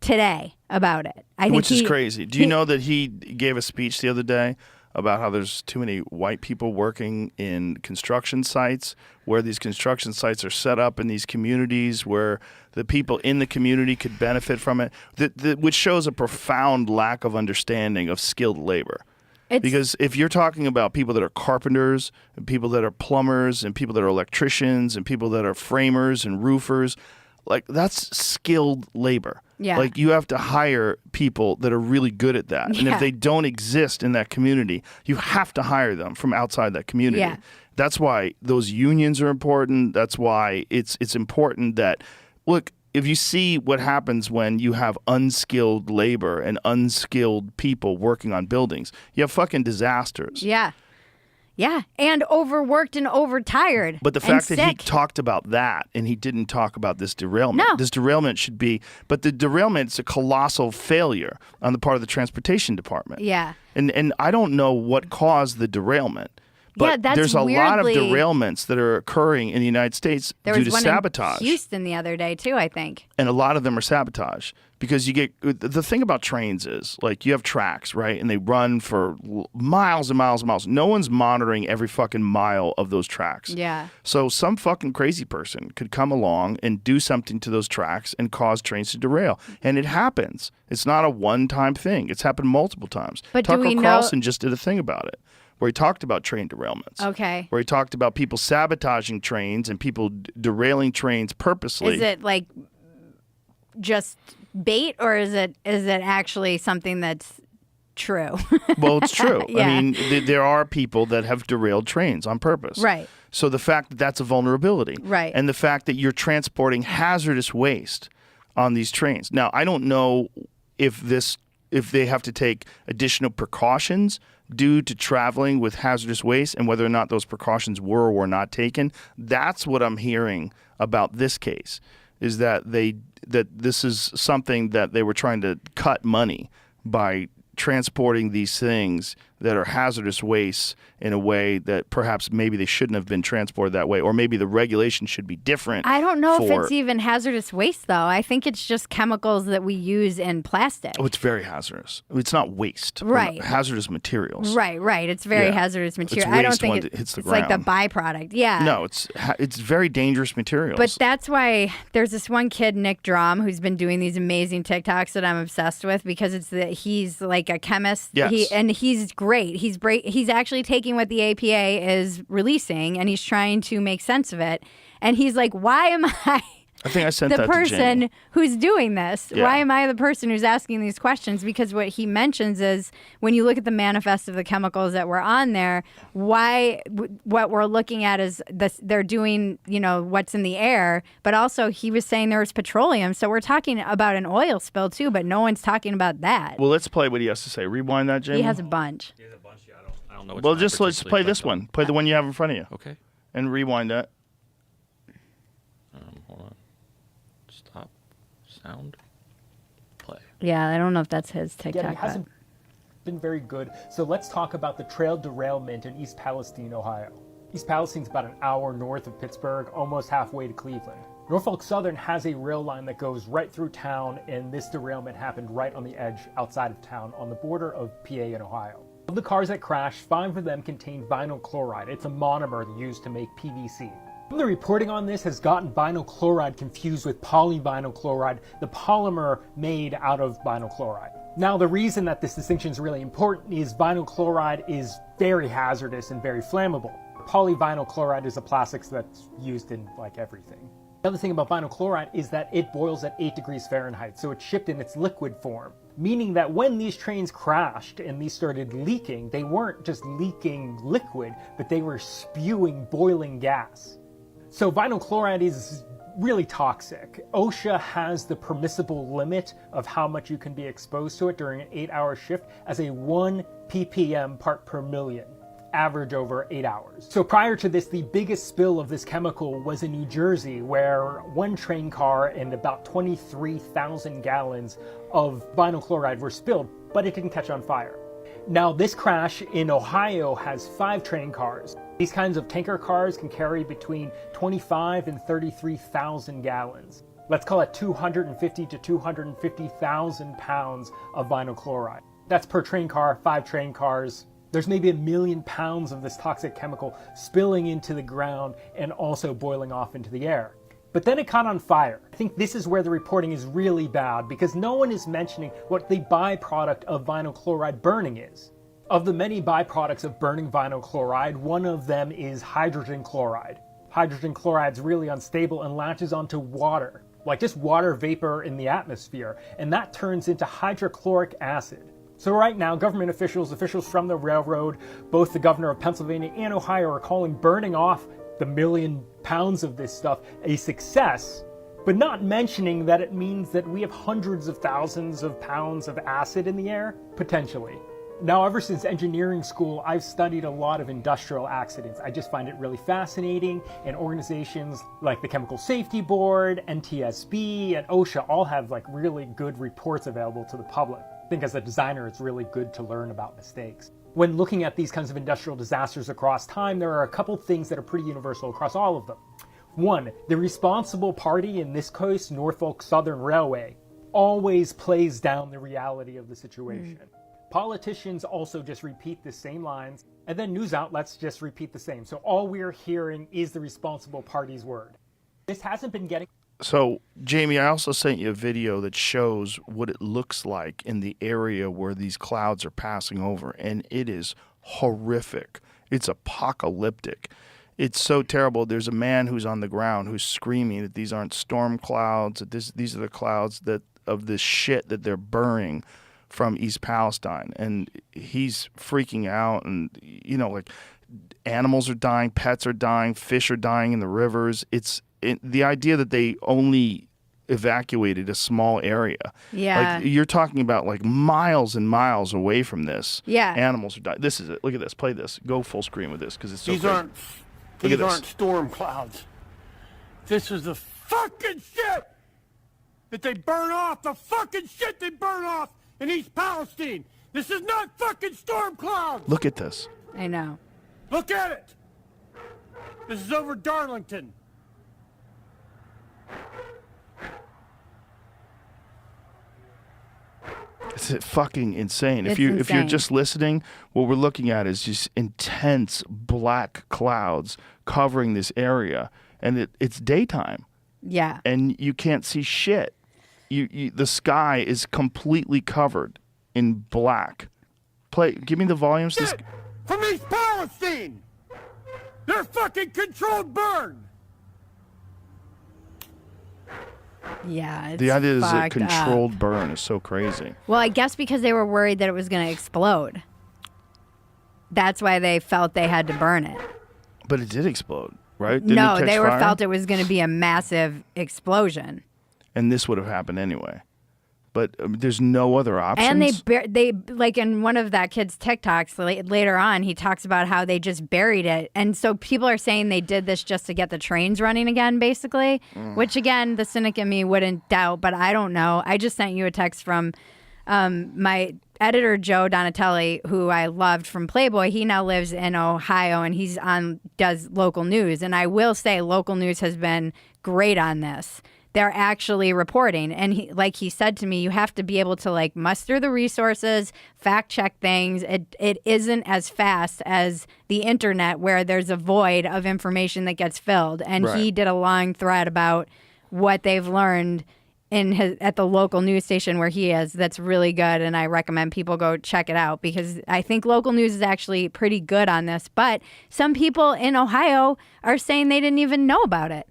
today about it. Which is crazy. Do you know that he gave a speech the other day about how there's too many white people working in construction sites, where these construction sites are set up in these communities where the people in the community could benefit from it, which shows a profound lack of understanding of skilled labor. Because if you're talking about people that are carpenters, and people that are plumbers, and people that are electricians, and people that are framers and roofers, like that's skilled labor. Yeah. Like you have to hire people that are really good at that. And if they don't exist in that community, you have to hire them from outside that community. Yeah. That's why those unions are important. That's why it's important that, look, if you see what happens when you have unskilled labor and unskilled people working on buildings, you have fucking disasters. Yeah. Yeah, and overworked and overtired. But the fact that he talked about that and he didn't talk about this derailment. No. This derailment should be, but the derailment is a colossal failure on the part of the transportation department. Yeah. And I don't know what caused the derailment. But there's a lot of derailments that are occurring in the United States due to sabotage. In Houston the other day too, I think. And a lot of them are sabotage because you get the thing about trains is like you have tracks, right? And they run for miles and miles and miles. No one's monitoring every fucking mile of those tracks. Yeah. So some fucking crazy person could come along and do something to those tracks and cause trains to derail. And it happens. It's not a one-time thing. It's happened multiple times. But Tucker Carlson just did a thing about it, where he talked about train derailments. Okay. Where he talked about people sabotaging trains and people derailing trains purposely. Is it like just bait, or is it actually something that's true? Well, it's true. Yeah. I mean, there are people that have derailed trains on purpose. Right. So the fact that that's a vulnerability. Right. And the fact that you're transporting hazardous waste on these trains. Now, I don't know if they have to take additional precautions due to traveling with hazardous waste and whether or not those precautions were or were not taken. That's what I'm hearing about this case, is that this is something that they were trying to cut money by transporting these things that are hazardous wastes in a way that perhaps maybe they shouldn't have been transported that way, or maybe the regulation should be different. I don't know if it's even hazardous waste, though. I think it's just chemicals that we use in plastic. Oh, it's very hazardous. It's not waste. Right. Hazardous materials. Right. It's very hazardous material. It's I don't think it hits the it's ground. like the byproduct. Yeah. No, it's very dangerous materials. But that's why there's this one kid, Nick Drum, who's been doing these amazing TikToks that I'm obsessed with because he's like a chemist. Yes. He's great. He's actually taking what the APA is releasing and he's trying to make sense of it. And he's like, why am I think I sent the that to person Jamie. Who's doing this? Yeah. Why am I the person who's asking these questions? Because what he mentions is when you look at the manifest of the chemicals that were on there, what we're looking at is this, they're doing, what's in the air, but also he was saying there was petroleum. So we're talking about an oil spill too, but no one's talking about that. Well, let's play what he has to say. Rewind that, Jamie. He has a bunch. Yeah, a bunch. Yeah, I don't know. Well, let's play this one. Play the one you have in front of you. Okay. And rewind that. Hold on. Stop. Sound. Play. Yeah, I don't know if that's his TikTok. Yeah, it hasn't been very good. So let's talk about the trail derailment in East Palestine, Ohio. East Palestine's about an hour north of Pittsburgh, almost halfway to Cleveland. Norfolk Southern has a rail line that goes right through town, and this derailment happened right on the edge outside of town on the border of PA and Ohio. Of the cars that crashed, 5 of them contained vinyl chloride. It's a monomer used to make PVC. The reporting on this has gotten vinyl chloride confused with polyvinyl chloride, the polymer made out of vinyl chloride. Now, the reason that this distinction is really important is vinyl chloride is very hazardous and very flammable. Polyvinyl chloride is a plastic that's used in like everything. The other thing about vinyl chloride is that it boils at 8 degrees Fahrenheit, so it's shipped in its liquid form. Meaning that when these trains crashed and these started leaking, they weren't just leaking liquid, but they were spewing boiling gas. So vinyl chloride is really toxic. OSHA has the permissible limit of how much you can be exposed to it during an 8-hour shift as a 1 ppm part per million. Average over 8 hours. So prior to this, the biggest spill of this chemical was in New Jersey, where one train car and about 23,000 gallons of vinyl chloride were spilled, but it didn't catch on fire. Now, this crash in Ohio has 5 train cars. These kinds of tanker cars can carry between 25 and 33,000 gallons. Let's call it 250 to 250,000 pounds of vinyl chloride. That's per train car, 5 train cars. There's maybe 1 million pounds of this toxic chemical spilling into the ground and also boiling off into the air. But then it caught on fire. I think this is where the reporting is really bad because no one is mentioning what the byproduct of vinyl chloride burning is. Of the many byproducts of burning vinyl chloride, one of them is hydrogen chloride. Hydrogen chloride is really unstable and latches onto water, like just water vapor in the atmosphere, and that turns into hydrochloric acid. So right now, government officials from the railroad, both the governor of Pennsylvania and Ohio are calling burning off the 1 million pounds of this stuff a success, but not mentioning that it means that we have hundreds of thousands of pounds of acid in the air, potentially. Now, ever since engineering school, I've studied a lot of industrial accidents. I just find it really fascinating, and organizations like the Chemical Safety Board, NTSB, and OSHA all have like really good reports available to the public. I think as a designer, it's really good to learn about mistakes. When looking at these kinds of industrial disasters across time, there are a couple things that are pretty universal across all of them. One, the responsible party, in this case, Norfolk Southern Railway, always plays down the reality of the situation. Politicians also just repeat the same lines, and then news outlets just repeat the same. So all we're hearing is the responsible party's word. This hasn't been getting... So, Jamie, I also sent you a video that shows what it looks like in the area where these clouds are passing over, and it is horrific. It's apocalyptic. It's so terrible. There's a man who's on the ground who's screaming that these aren't storm clouds, that these are the clouds that of this shit that they're burning from East Palestine. And he's freaking out, and, you know, like, animals are dying, pets are dying, fish are dying in the rivers. The idea that they only evacuated a small area. Yeah. Like, you're talking about like miles and miles away from this. Yeah. Animals are dying. This is it. Look at this. Play this. Go full screen with this because it's so These crazy. These aren't storm clouds. This is the fucking shit that they burn off. The fucking shit they burn off in East Palestine. This is not fucking storm clouds. Look at this. I know. Look at it. This is over Darlington. It's fucking insane. It's If you're insane. just listening, what we're looking at is just intense black clouds covering this area, and it's daytime, Yeah. and you can't see shit. The sky is completely covered in black. Give me the volumes. Shit from East Palestine. They're fucking controlled burn. Yeah. It's The idea is a fucked up. controlled burn is so crazy. Well, I guess because they were worried that it was going to explode. That's why they felt they had to burn it. But it did explode, right? Didn't No, it catch they fire? felt it was going to be a massive explosion. And this would have happened anyway. But there's no other options. And they like in one of that kid's TikToks later on, he talks about how they just buried it. And so people are saying they did this just to get the trains running again, basically, which again, the cynic in me wouldn't doubt, but I don't know. I just sent you a text from my editor, Joe Donatelli, who I loved from Playboy. He now lives in Ohio and does local news. And I will say local news has been great on this. they're actually reporting. And like he said to me, you have to be able to like muster the resources, fact check things. It isn't as fast as the internet where there's a void of information that gets filled. And he Right. did a long thread about what they've learned at the local news station where he is. That's really good, and I recommend people go check it out because I think local news is actually pretty good on this. But some people in Ohio are saying they didn't even know about it.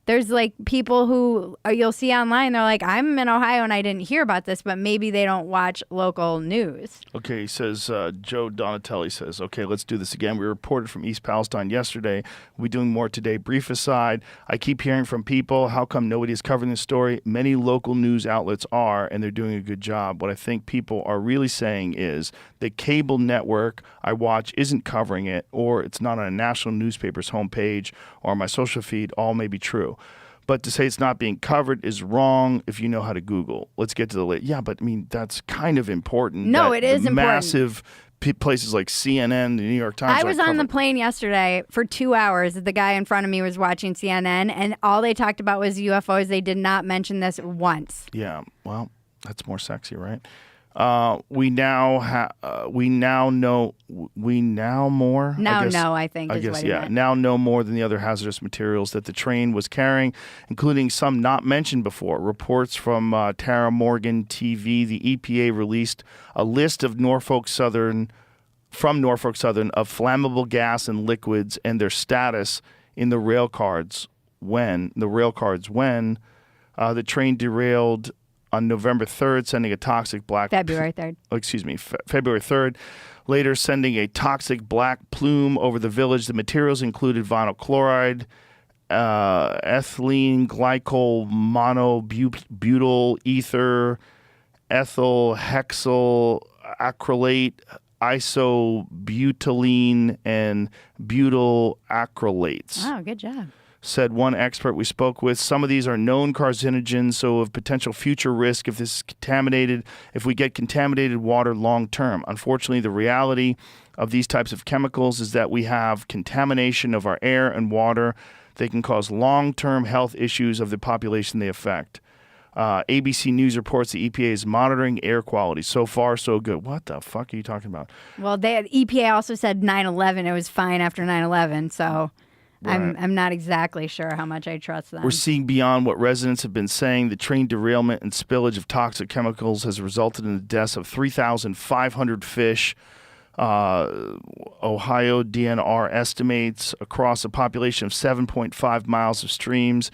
There's like people who you'll see online, they're like, I'm in Ohio and I didn't hear about this, but maybe they don't watch local news. Okay, he says, Joe Donatelli says, okay, let's do this again. We reported from East Palestine yesterday. We're doing more today. Brief aside, I keep hearing from people, how come nobody is covering this story? Many local news outlets are, and they're doing a good job. What I think people are really saying is the cable network I watch isn't covering it, or it's not on a national newspaper's homepage or my social feed. All may be true. But to say it's not being covered is wrong if you know how to Google. Let's get to the list. Yeah, but I mean, that's kind of important. No, that it is the important. Massive places like CNN, the New York Times. I was on the plane yesterday for 2 hours. The guy in front of me was watching CNN, and all they talked about was UFOs. They did not mention this once. Yeah, well, that's more sexy, right? We now know more. I think is guess, what he yeah. meant. Now know more than the other hazardous materials that the train was carrying, including some not mentioned before. Reports from Tara Morgan TV. The EPA released a list of Norfolk Southern of flammable gas and liquids and their status in the rail cards when the train derailed on November 3rd, sending a toxic black... February 3rd. February 3rd. Later, sending a toxic black plume over the village. The materials included vinyl chloride, ethylene glycol, monobutyl ether, ethyl hexyl acrylate, isobutylene, and butyl acrylates. Oh, good job. Said one expert we spoke with. Some of these are known carcinogens, so of potential future risk if we get contaminated water long term. Unfortunately, the reality of these types of chemicals is that we have contamination of our air and water. They can cause long-term health issues of the population they affect. ABC News reports the EPA is monitoring air quality. So far, so good. What the fuck are you talking about? Well, EPA also said 9/11. It was fine after 9/11, so... Right. I'm not exactly sure how much I trust them. We're seeing beyond what residents have been saying. The train derailment and spillage of toxic chemicals has resulted in the deaths of 3,500 fish. Ohio DNR estimates across a population of 7.5 miles of streams.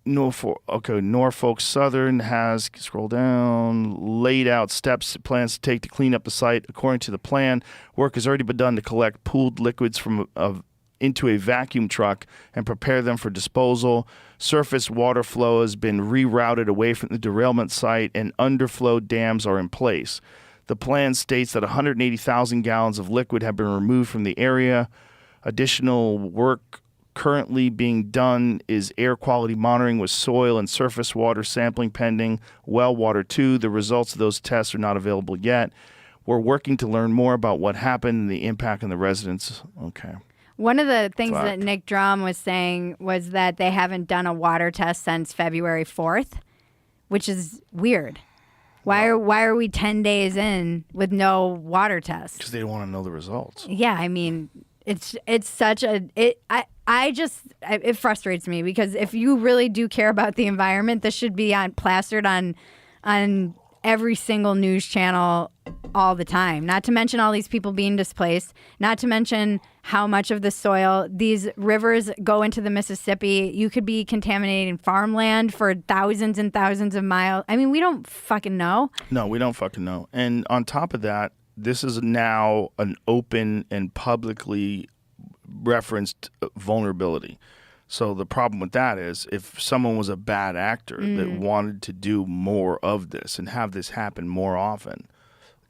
Norfolk Southern has, scroll down, laid out steps it plans to take to clean up the site. According to the plan, work has already been done to collect pooled liquids into a vacuum truck and prepare them for disposal. Surface water flow has been rerouted away from the derailment site and underflow dams are in place. The plan states that 180,000 gallons of liquid have been removed from the area. Additional work currently being done is air quality monitoring with soil and surface water sampling pending. Well water too. The results of those tests are not available yet. We're working to learn more about what happened and the impact on the residents. Okay. One of the things that Nick Drum was saying was that they haven't done a water test since February 4th, which is weird. Why are we 10 days in with no water test? Because they don't want to know the results. Yeah, I mean, it's such a it frustrates me because if you really do care about the environment, this should be plastered on every single news channel all the time. Not to mention all these people being displaced, not to mention how much of the soil, these rivers go into the Mississippi. You could be contaminating farmland for thousands and thousands of miles. I mean, we don't fucking know. No, we don't fucking know. And on top of that, this is now an open and publicly referenced vulnerability. So the problem with that is if someone was a bad actor that wanted to do more of this and have this happen more often,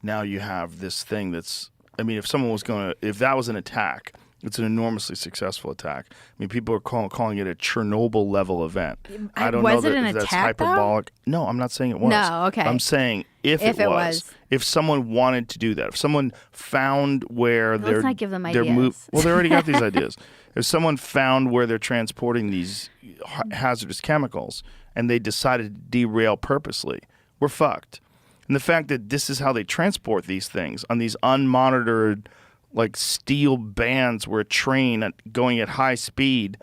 now you have this thing that's, I mean, if that was an attack, it's an enormously successful attack. I mean, people are calling it a Chernobyl level event. I don't know an if that's attack, hyperbolic. No, I'm not saying it was. No, okay. I'm saying if it was, if someone wanted to do that, if someone found where Let's not give them their ideas. well, they already got these ideas. If someone found where they're transporting these hazardous chemicals and they decided to derail purposely, we're fucked. And the fact that this is how they transport these things on these unmonitored, like steel bands where a train going at high speed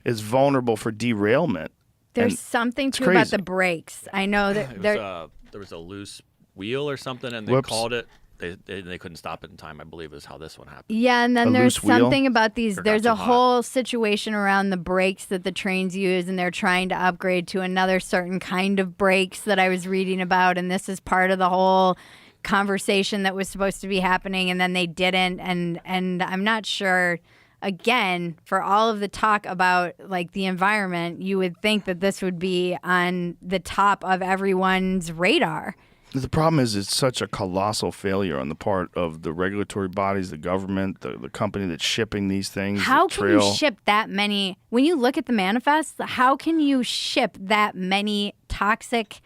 is vulnerable for derailment. There's And something it's too about crazy. the brakes. I know that There was a loose wheel or something, and they Whoops. called it. They couldn't stop it in time, I believe, is how this one happened. Yeah, and then A there's loose wheel? something about these. Or got There's too a hot. whole situation around the brakes that the trains use, and they're trying to upgrade to another certain kind of brakes that I was reading about. And this is part of the whole conversation that was supposed to be happening, and then they didn't. And I'm not sure. Again, for all of the talk about like the environment, you would think that this would be on the top of everyone's radar. The problem is it's such a colossal failure on the part of the regulatory bodies, the government, the company that's shipping these things. How the can you trail. ship that many? When you look at the manifest, how can you ship that many toxic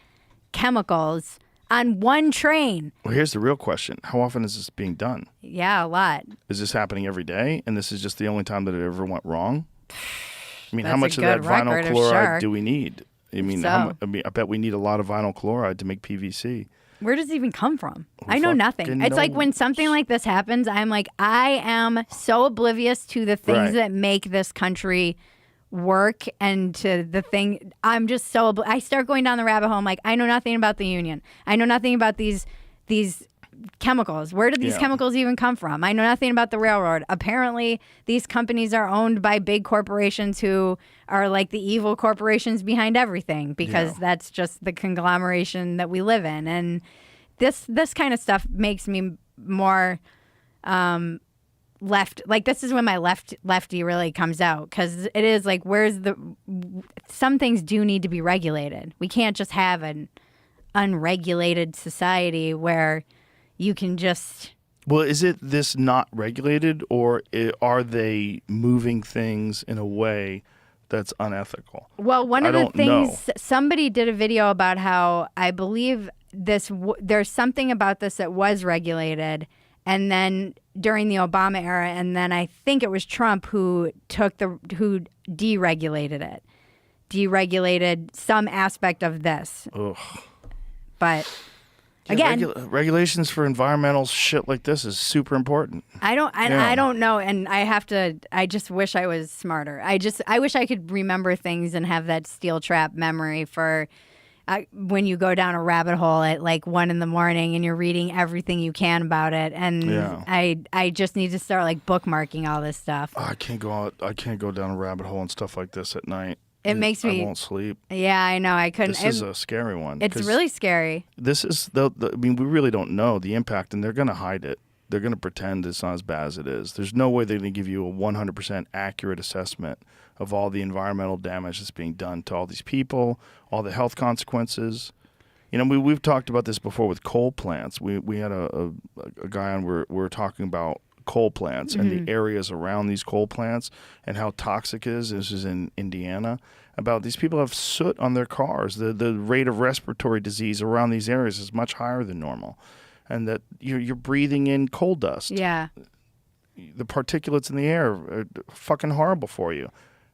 chemicals on one train? Well, here's the real question. How often is this being done? Yeah, a lot. Is this happening every day? And this is just the only time that it ever went wrong? I mean, how That's a much of that good vinyl record, I'm chloride sure. do we need? I mean, So. I bet we need a lot of vinyl chloride to make PVC. Where does it even come from? I know fucking nothing. It's like when something like this happens, I'm like, I am so oblivious to the things Right. that make this country work and to the thing. I'm just so, I start going down the rabbit hole. I'm like, I know nothing about the union. I know nothing about these chemicals. Where do these Yeah. chemicals even come from? I know nothing about the railroad. Apparently, these companies are owned by big corporations who are like the evil corporations behind everything because Yeah. that's just the conglomeration that we live in. And this kind of stuff makes me more left. Like this is when my lefty really comes out because it is like, some things do need to be regulated. We can't just have an unregulated society where you can just. Well, is it this not regulated, or are they moving things in a way that's unethical? Well, one I of the don't things know. somebody did a video about how I believe there's something about this that was regulated, and then during the Obama era, and then I think it was Trump who deregulated it, deregulated some aspect of this. Ugh. But Yeah, again, regulations for environmental shit like this is super important. I don't know, and I just wish I was smarter. I wish I could remember things and have that steel trap memory for when you go down a rabbit hole at like 1 a.m. and you're reading everything you can about it. And Yeah. I just need to start like bookmarking all this stuff. I can't go down a rabbit hole and stuff like this at night. It makes me. I won't sleep. Yeah, I know. I couldn't. This is a scary one. It's 'cause really scary. This is I mean, we really don't know the impact, and they're going to hide it. They're going to pretend it's not as bad as it is. There's no way they're going to give you a 100% accurate assessment of all the environmental damage that's being done to all these people, all the health consequences. You know, we've talked about this before with coal plants. We had a guy on where we were talking about coal plants and the areas around these coal plants and how toxic it is. This is in Indiana. About these people have soot on their cars. The rate of respiratory disease around these areas is much higher than normal, and that you're breathing in coal dust. Yeah. The particulates in the air are fucking horrible for you,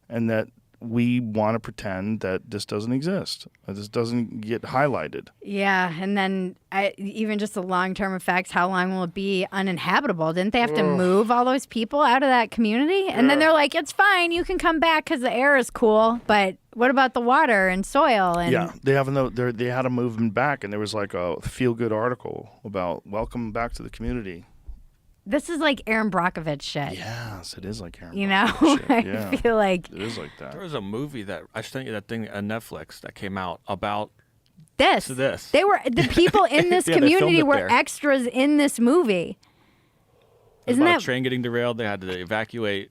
and that we want to pretend that this doesn't exist. That this doesn't get highlighted. Yeah, and then even just the long-term effects, how long will it be uninhabitable? Didn't they have to move all those people out of that community? And then they're like, it's fine, you can come back because the air is cool, but what about the water and soil? And Yeah, they had to move them back, and there was like a feel-good article about welcome back to the community. this is like Aaron Brockovich shit. Yes, it is like Aaron. You know, Brockovich shit. I Yeah, feel like it is like that. There was a movie that I sent you that thing on Netflix that came out about this. this. They were the people in this Yeah, they filmed community it were there. extras in this movie. It was Isn't about that a train getting derailed. They had to evacuate.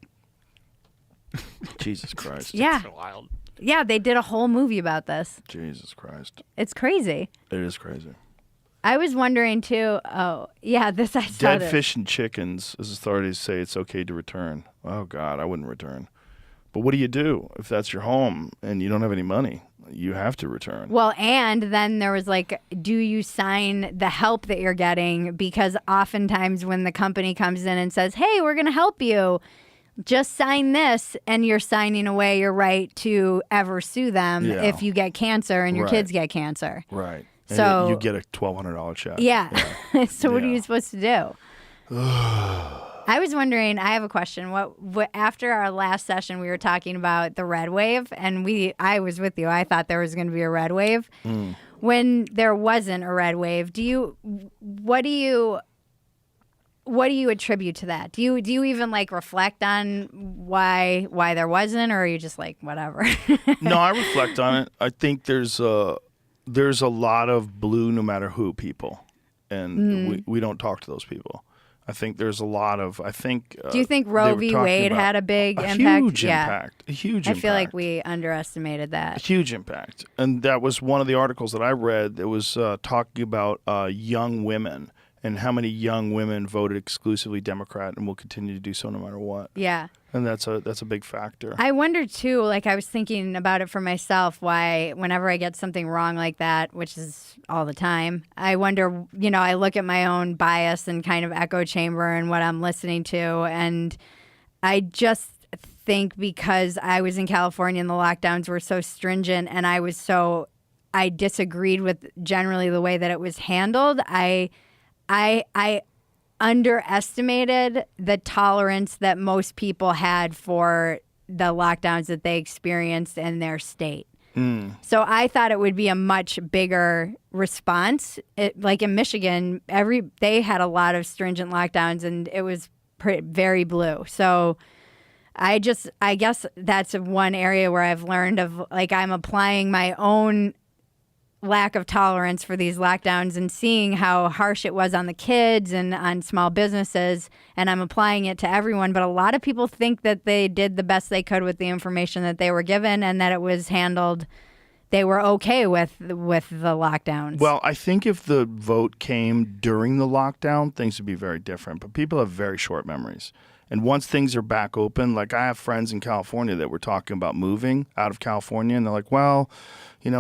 Jesus Christ. Yeah. It's wild. Yeah, they did a whole movie about this. Jesus Christ. It's crazy. It is crazy. I was wondering too. Oh, yeah, this I saw. Dead this. fish and chickens, as authorities say, it's okay to return. Oh, God, I wouldn't return. But what do you do if that's your home and you don't have any money? You have to return. Well, and then there was like, do you sign the help that you're getting? Because oftentimes when the company comes in and says, hey, we're going to help you, just sign this and you're signing away your right to ever sue them Yeah. if you get cancer and your Right. kids get cancer. Right. And So- you get a $1,200 check. Yeah. So what are Yeah. you supposed to do? I was wondering, I have a question. What after our last session we were talking about the red wave and I was with you. I thought there was going to be a red wave. When there wasn't a red wave, what do you attribute to that? Do you even like reflect on why there wasn't, or are you just like whatever? No, I reflect on it. I think there's a lot of blue no matter who people, and we don't talk to those people. I think there's a lot of. Do you think they Roe were v. talking Wade about had a big a impact? Huge impact. A huge I impact. feel like we underestimated A that. huge impact. And that was one of the articles that I read that was talking about young women and how many young women voted exclusively Democrat and will continue to do so no matter what. Yeah. And that's a big factor. I wonder too, like I was thinking about it for myself, why whenever I get something wrong like that, which is all the time, I wonder, I look at my own bias and kind of echo chamber and what I'm listening to. And I just think because I was in California and the lockdowns were so stringent and I disagreed with generally the way that it was handled. I underestimated the tolerance that most people had for the lockdowns that they experienced in their state. So I thought it would be a much bigger response. Like in Michigan, they had a lot of stringent lockdowns and it was very blue. So I guess that's one area where I've learned of like I'm applying my own lack of tolerance for these lockdowns and seeing how harsh it was on the kids and on small businesses, and I'm applying it to everyone. But a lot of people think that they did the best they could with the information that they were given and that it was handled, they were okay with the lockdowns. Well, I think if the vote came during the lockdown, things would be very different. But people have very short memories. And once things are back open, like I have friends in California that were talking about moving out of California, and they're like, well,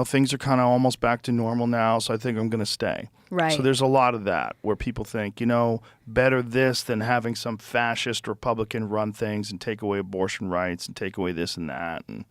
things are kind of almost back to normal now, so I think I'm going to stay. Right. So there's a lot of that where people think, better this than having some fascist Republican run things and take away abortion rights and take away this and that. And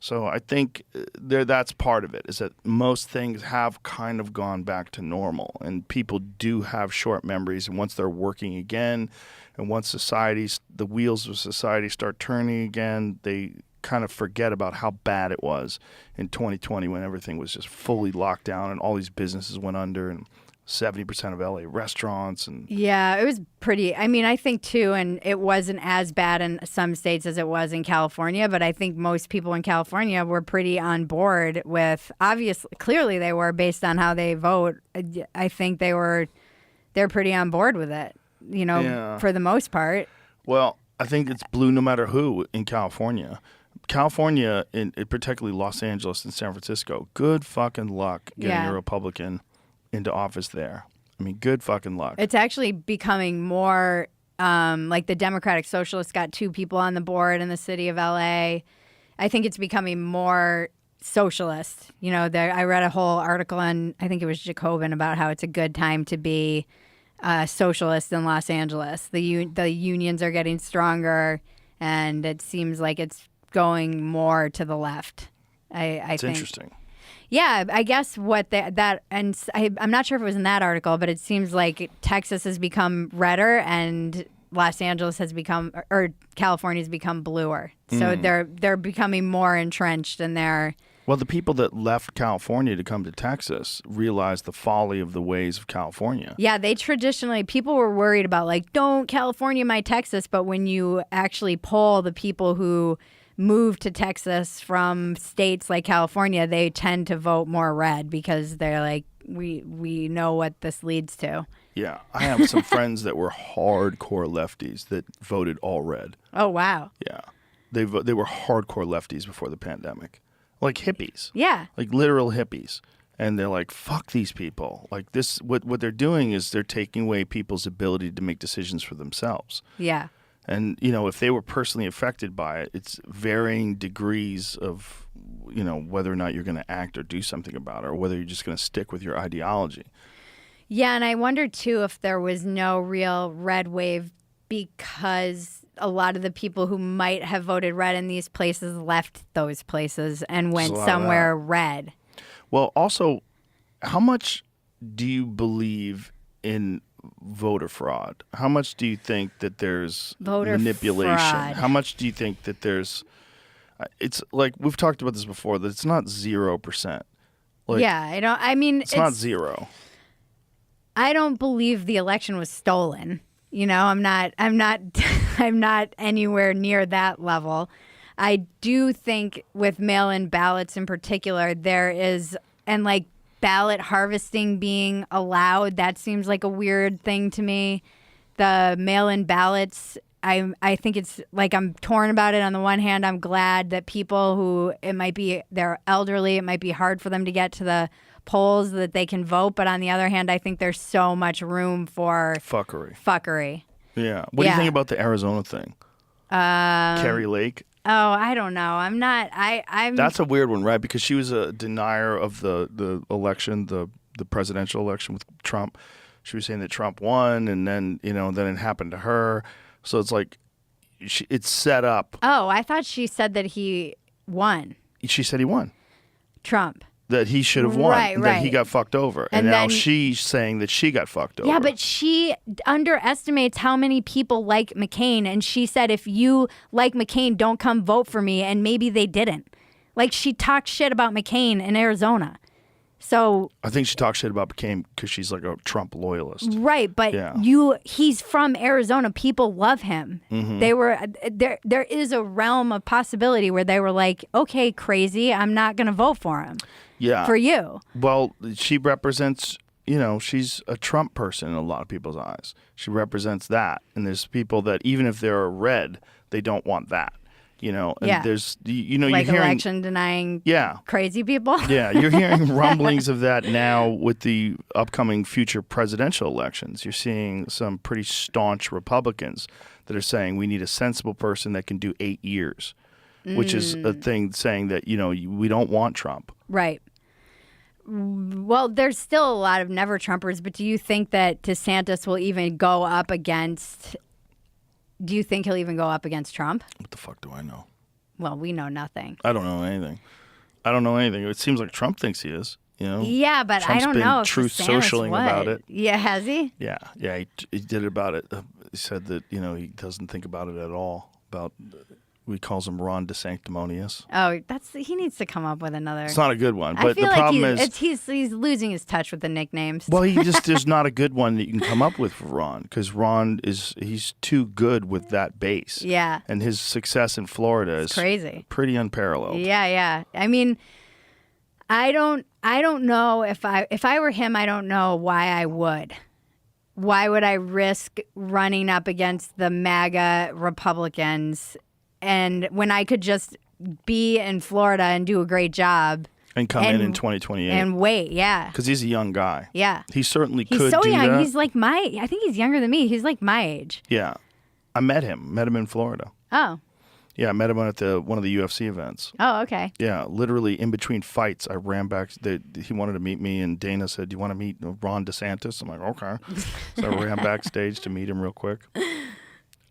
so I think that's part of it, is that most things have kind of gone back to normal, and people do have short memories. And once they're working again, and once the wheels of society start turning again, they kind of forget about how bad it was in 2020 when everything was just fully locked down and all these businesses went under and 70% of LA restaurants and yeah, it was pretty. I mean, I think too, and it wasn't as bad in some states as it was in California, but I think most people in California were pretty on board with, clearly they were based on how they vote. I think they're pretty on board with it, Yeah. for the most part. Well, I think it's blue no matter who in California. California, particularly Los Angeles and San Francisco, good fucking luck getting Yeah. a Republican into office there. I mean, good fucking luck. It's actually becoming more like the Democratic Socialists got 2 people on the board in the city of LA. I think it's becoming more socialist. I read a whole article on, I think it was Jacobin, about how it's a good time to be socialist in Los Angeles. The unions are getting stronger, and it seems like it's going more to the left. I think. Interesting. Yeah, I guess I'm not sure if it was in that article, but it seems like Texas has become redder and Los Angeles has become, or California's become bluer. So they're becoming more entrenched in their. Well, the people that left California to come to Texas realized the folly of the ways of California. Yeah, people were worried about like, don't California my Texas, but when you actually poll the people who moved to Texas from states like California, they tend to vote more red because they're like, we know what this leads to. Yeah, I have some friends that were hardcore lefties that voted all red. Oh, wow. Yeah, they were hardcore lefties before the pandemic, like hippies. Yeah. Like literal hippies. And they're like, fuck these people. Like this, what they're doing is they're taking away people's ability to make decisions for themselves. Yeah. And, if they were personally affected by it, it's varying degrees of, whether or not you're going to act or do something about it, or whether you're just going to stick with your ideology. Yeah, and I wonder, too, if there was no real red wave because a lot of the people who might have voted red in these places left those places and went a lot of somewhere red. Well, also, how much do you believe in voter fraud? How much do you think that there's Voter manipulation? fraud. How much do you think that there's? It's like we've talked about this before. That it's not 0%. Like, Yeah, I don't. I mean, it's not zero. I don't believe the election was stolen. You know, I'm not I'm not anywhere near that level. I do think with mail-in ballots in particular, there is, and like ballot harvesting being allowed, that seems like a weird thing to me. The mail-in ballots, I think it's like I'm torn about it. On the one hand, I'm glad that people who they're elderly, it might be hard for them to get to the polls that they can vote. But on the other hand, I think there's so much room for Fuckery. Yeah. What do you think about the Arizona thing? Carrie Lake. Oh, I don't know. I'm not. I'm. That's a weird one, right? Because she was a denier of the election, the presidential election with Trump. She was saying that Trump won, and then then it happened to her. So it's like it's set up. Oh, I thought she said that he won. She said he won. Trump. That he should have won. Right, that he right. got fucked over. And now she's saying that she got fucked over. Yeah, but she underestimates how many people like McCain. And she said, if you like McCain, don't come vote for me. And maybe they didn't. Like, she talked shit about McCain in Arizona. So I think she talks shit about McCain because she's like a Trump loyalist. right, but Yeah. he's from Arizona. People love him. Mm-hmm. They were there is a realm of possibility where they were like, okay, crazy, I'm not going to vote for him. Yeah. For you. Well, she represents, she's a Trump person in a lot of people's eyes. She represents that. And there's people that even if they're red, they don't want that. And Yeah. there's, Like you're hearing election denying crazy people. Yeah, you're hearing rumblings of that now with the upcoming future presidential elections. You're seeing some pretty staunch Republicans that are saying we need a sensible person that can do 8 years, which is a thing saying that, we don't want Trump. Right. Well, there's still a lot of never Trumpers, but do you think that DeSantis will even go up against? Do you think he'll even go up against Trump? What the fuck do I know? Well, we know nothing. I don't know anything. It seems like Trump thinks he is. Yeah, but Trump's I don't been know if truth DeSantis socialing would. about it. Yeah, has he? Yeah, he did it about it. He said that he doesn't think about it at all. He calls him Ron DeSanctimonious. Oh, he needs to come up with another. It's not a good one, I but feel the like problem is he's losing his touch with the nicknames. well, there's not a good one that you can come up with for Ron because he's too good with that base. Yeah. And his success in Florida is crazy, pretty unparalleled. Yeah. I mean, I don't know if I were him. I don't know why I would. Why would I risk running up against the MAGA Republicans? And when I could just be in Florida and do a great job. And come in 2028. And wait, yeah. Because he's a young guy. Yeah. He certainly He's could so do young. that. He's like I think he's younger than me. He's like my age. Yeah. I met him in Florida. Oh. Yeah, I met him at one of the UFC events. Oh, okay. Yeah, literally in between fights, I ran back. He wanted to meet me, and Dana said, "Do you want to meet Ron DeSantis?" I'm like, "Okay." So I ran backstage to meet him real quick.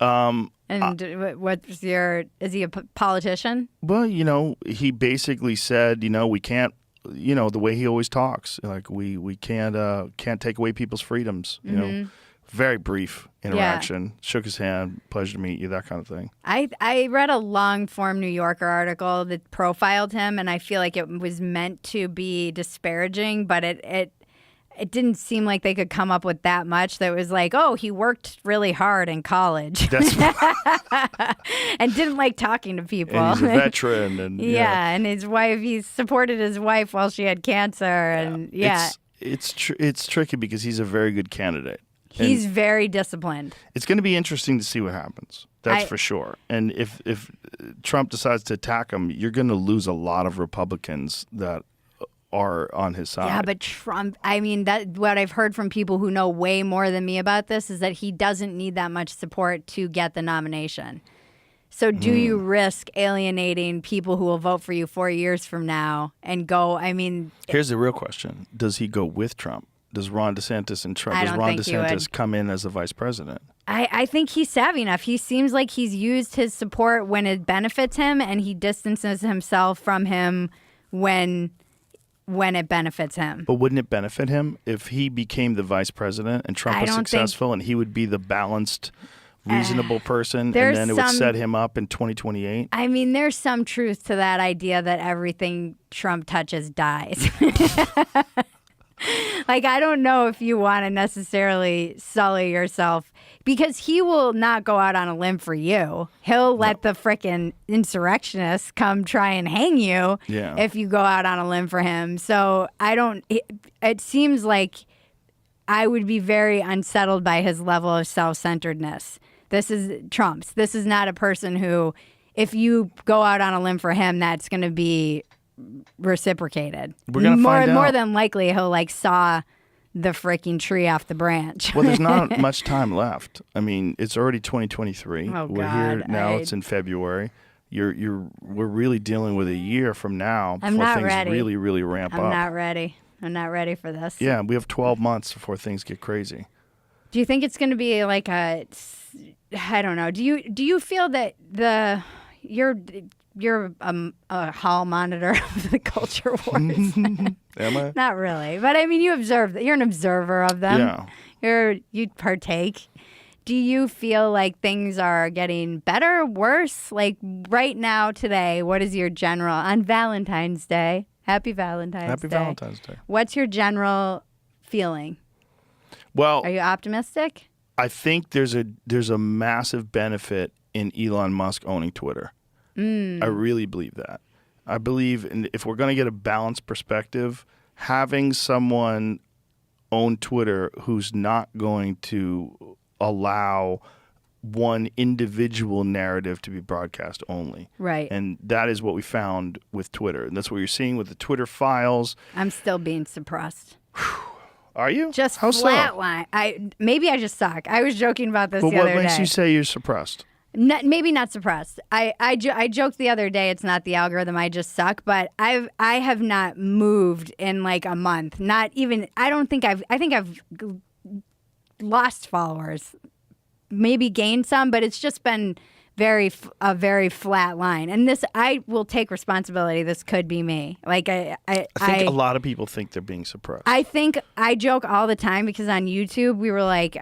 And is he a politician? Well, he basically said, we can't, the way he always talks, like we can't take away people's freedoms. Very brief interaction. Yeah. Shook his hand, pleasure to meet you, that kind of thing. I read a long form New Yorker article that profiled him, and I feel like it was meant to be disparaging, but it didn't seem like they could come up with that much. That was like, oh, he worked really hard in college. That's and didn't like talking to people. And he's a veteran. And yeah, and his wife, he supported his wife while she had cancer. And It's tricky because he's a very good candidate. He's very disciplined. It's going to be interesting to see what happens. That's for sure. And if Trump decides to attack him, you're going to lose a lot of Republicans that are on his side. Yeah, but Trump, I mean, what I've heard from people who know way more than me about this is that he doesn't need that much support to get the nomination. So do you risk alienating people who will vote for you 4 years from now and go, Here's the real question. Does he go with Trump? Does Ron DeSantis and Trump, I does don't Ron think he DeSantis would. come in as the vice president? I think he's savvy enough. He seems like he's used his support when it benefits him, and he distances himself from him when it benefits him. But wouldn't it benefit him if he became the vice president and Trump I was don't think- successful and he would be the balanced, reasonable person, and there's then it would some- set him up in 2028? I mean, there's some truth to that idea that everything Trump touches dies. Like, I don't know if you want to necessarily sully yourself, because he will not go out on a limb for you. He'll let the frickin' insurrectionists come try and hang you Yeah. if you go out on a limb for him. So it seems like I would be very unsettled by his level of self-centeredness. This is Trump's. This is not a person who, if you go out on a limb for him, that's going to be reciprocated. We're gonna find out. More than likely, he'll like saw the freaking tree off the branch. Well, there's not much time left. I mean, it's already 2023. Oh, We're here God, now. It's in February. We're really dealing with a year from now I'm before not things really really ramp I'm up. not ready. I'm not ready for this. Yeah, we have 12 months before things get crazy. Do you think it's going to be like I don't know. Do you feel that you're a hall monitor of the culture wars? Am I? Not really, but I mean, you observe that. You're an observer of them. Yeah. You partake. Do you feel like things are getting better, worse? Like right now, today, what is your general on Valentine's Day? Happy Valentine's Happy Day. Valentine's Day. What's your general feeling? Well, Are you optimistic? I think there's a massive benefit in Elon Musk owning Twitter. I really believe that. I believe if we're going to get a balanced perspective, having someone own Twitter who's not going to allow one individual narrative to be broadcast only. Right. And that is what we found with Twitter. And that's what you're seeing with the Twitter files. I'm still being suppressed. Are you? Just How so? flatline. Maybe I just suck. I was joking about this But the what other makes day. you say you're suppressed? Maybe not suppressed. I joked the other day. It's not the algorithm. I just suck. But I have not moved in like a month. Not even. I think I've lost followers. Maybe gained some, but it's just been a very flat line. And this, I will take responsibility. This could be me. Like I think a lot of people think they're being suppressed. I think I joke all the time because on YouTube we were like,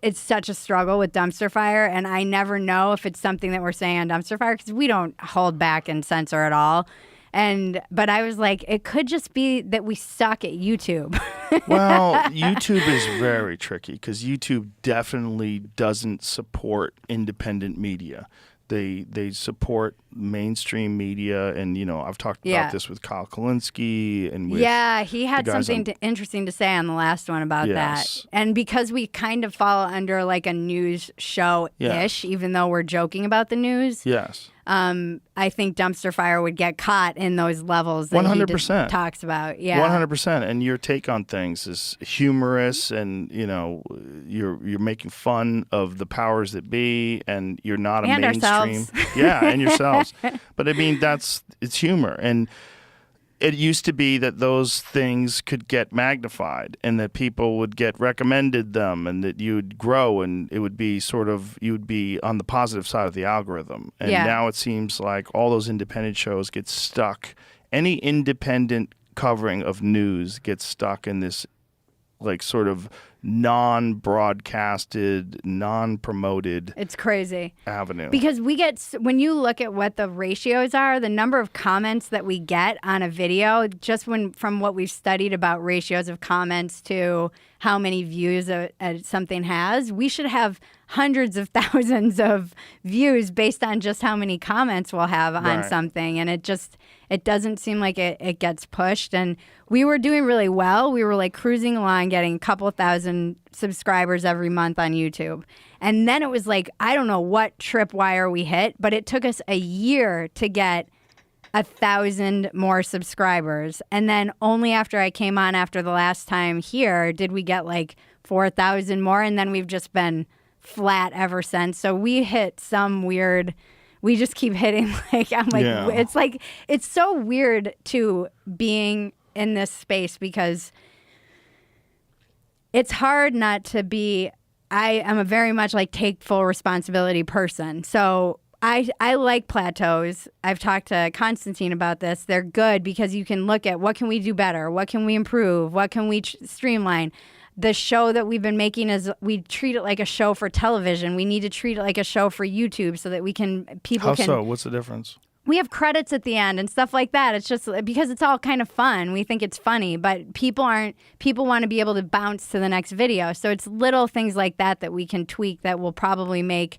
it's such a struggle with Dumpster Fire, and I never know if it's something that we're saying on Dumpster Fire because we don't hold back and censor at all. But I was like, it could just be that we suck at YouTube. Well, YouTube is very tricky because YouTube definitely doesn't support independent media. They support mainstream media, and I've talked about this with Kyle Kalinske and with he had the guys something interesting to say on the last one about Yes. that. And because we kind of fall under like a news show-ish, even though we're joking about the news. Yes. I think Dumpster Fire would get caught in those levels that 100%. he talks about. Yeah, 100%. And your take on things is humorous, and you're making fun of the powers that be, and you're not a And mainstream. ourselves. Yeah, and yourselves. But I mean, it's humor, and it used to be that those things could get magnified and that people would get recommended them and that you would grow and it would be you would be on the positive side of the algorithm. And now it seems like all those independent shows get stuck. Any independent covering of news gets stuck in this like sort of non-broadcasted, non-promoted it's crazy. avenue. Because when you look at what the ratios are, the number of comments that we get on a video, from what we've studied about ratios of comments to how many views something has, we should have hundreds of thousands of views based on just how many comments we'll have on something. And it doesn't seem like it gets pushed. And we were doing really well. We were like cruising along, getting a couple thousand subscribers every month on YouTube. And then it was like, I don't know what tripwire we hit, but it took us a year to get 1,000 more subscribers. And then only after I came on after the last time here did we get like 4,000 more. And then we've just been flat ever since. So we hit some weird, we just keep hitting it's so weird to being in this space because it's hard not to be I am a very much like take full responsibility person. So I like plateaus. I've talked to Constantine about this. They're good because you can look at what can we do better? What can we improve? What can we streamline? The show that we've been making is we treat it like a show for television. We need to treat it like a show for YouTube so that people How can. so? What's the difference? We have credits at the end and stuff like that. It's just because it's all kind of fun. We think it's funny, but people want to be able to bounce to the next video. So it's little things like that that we can tweak that will probably make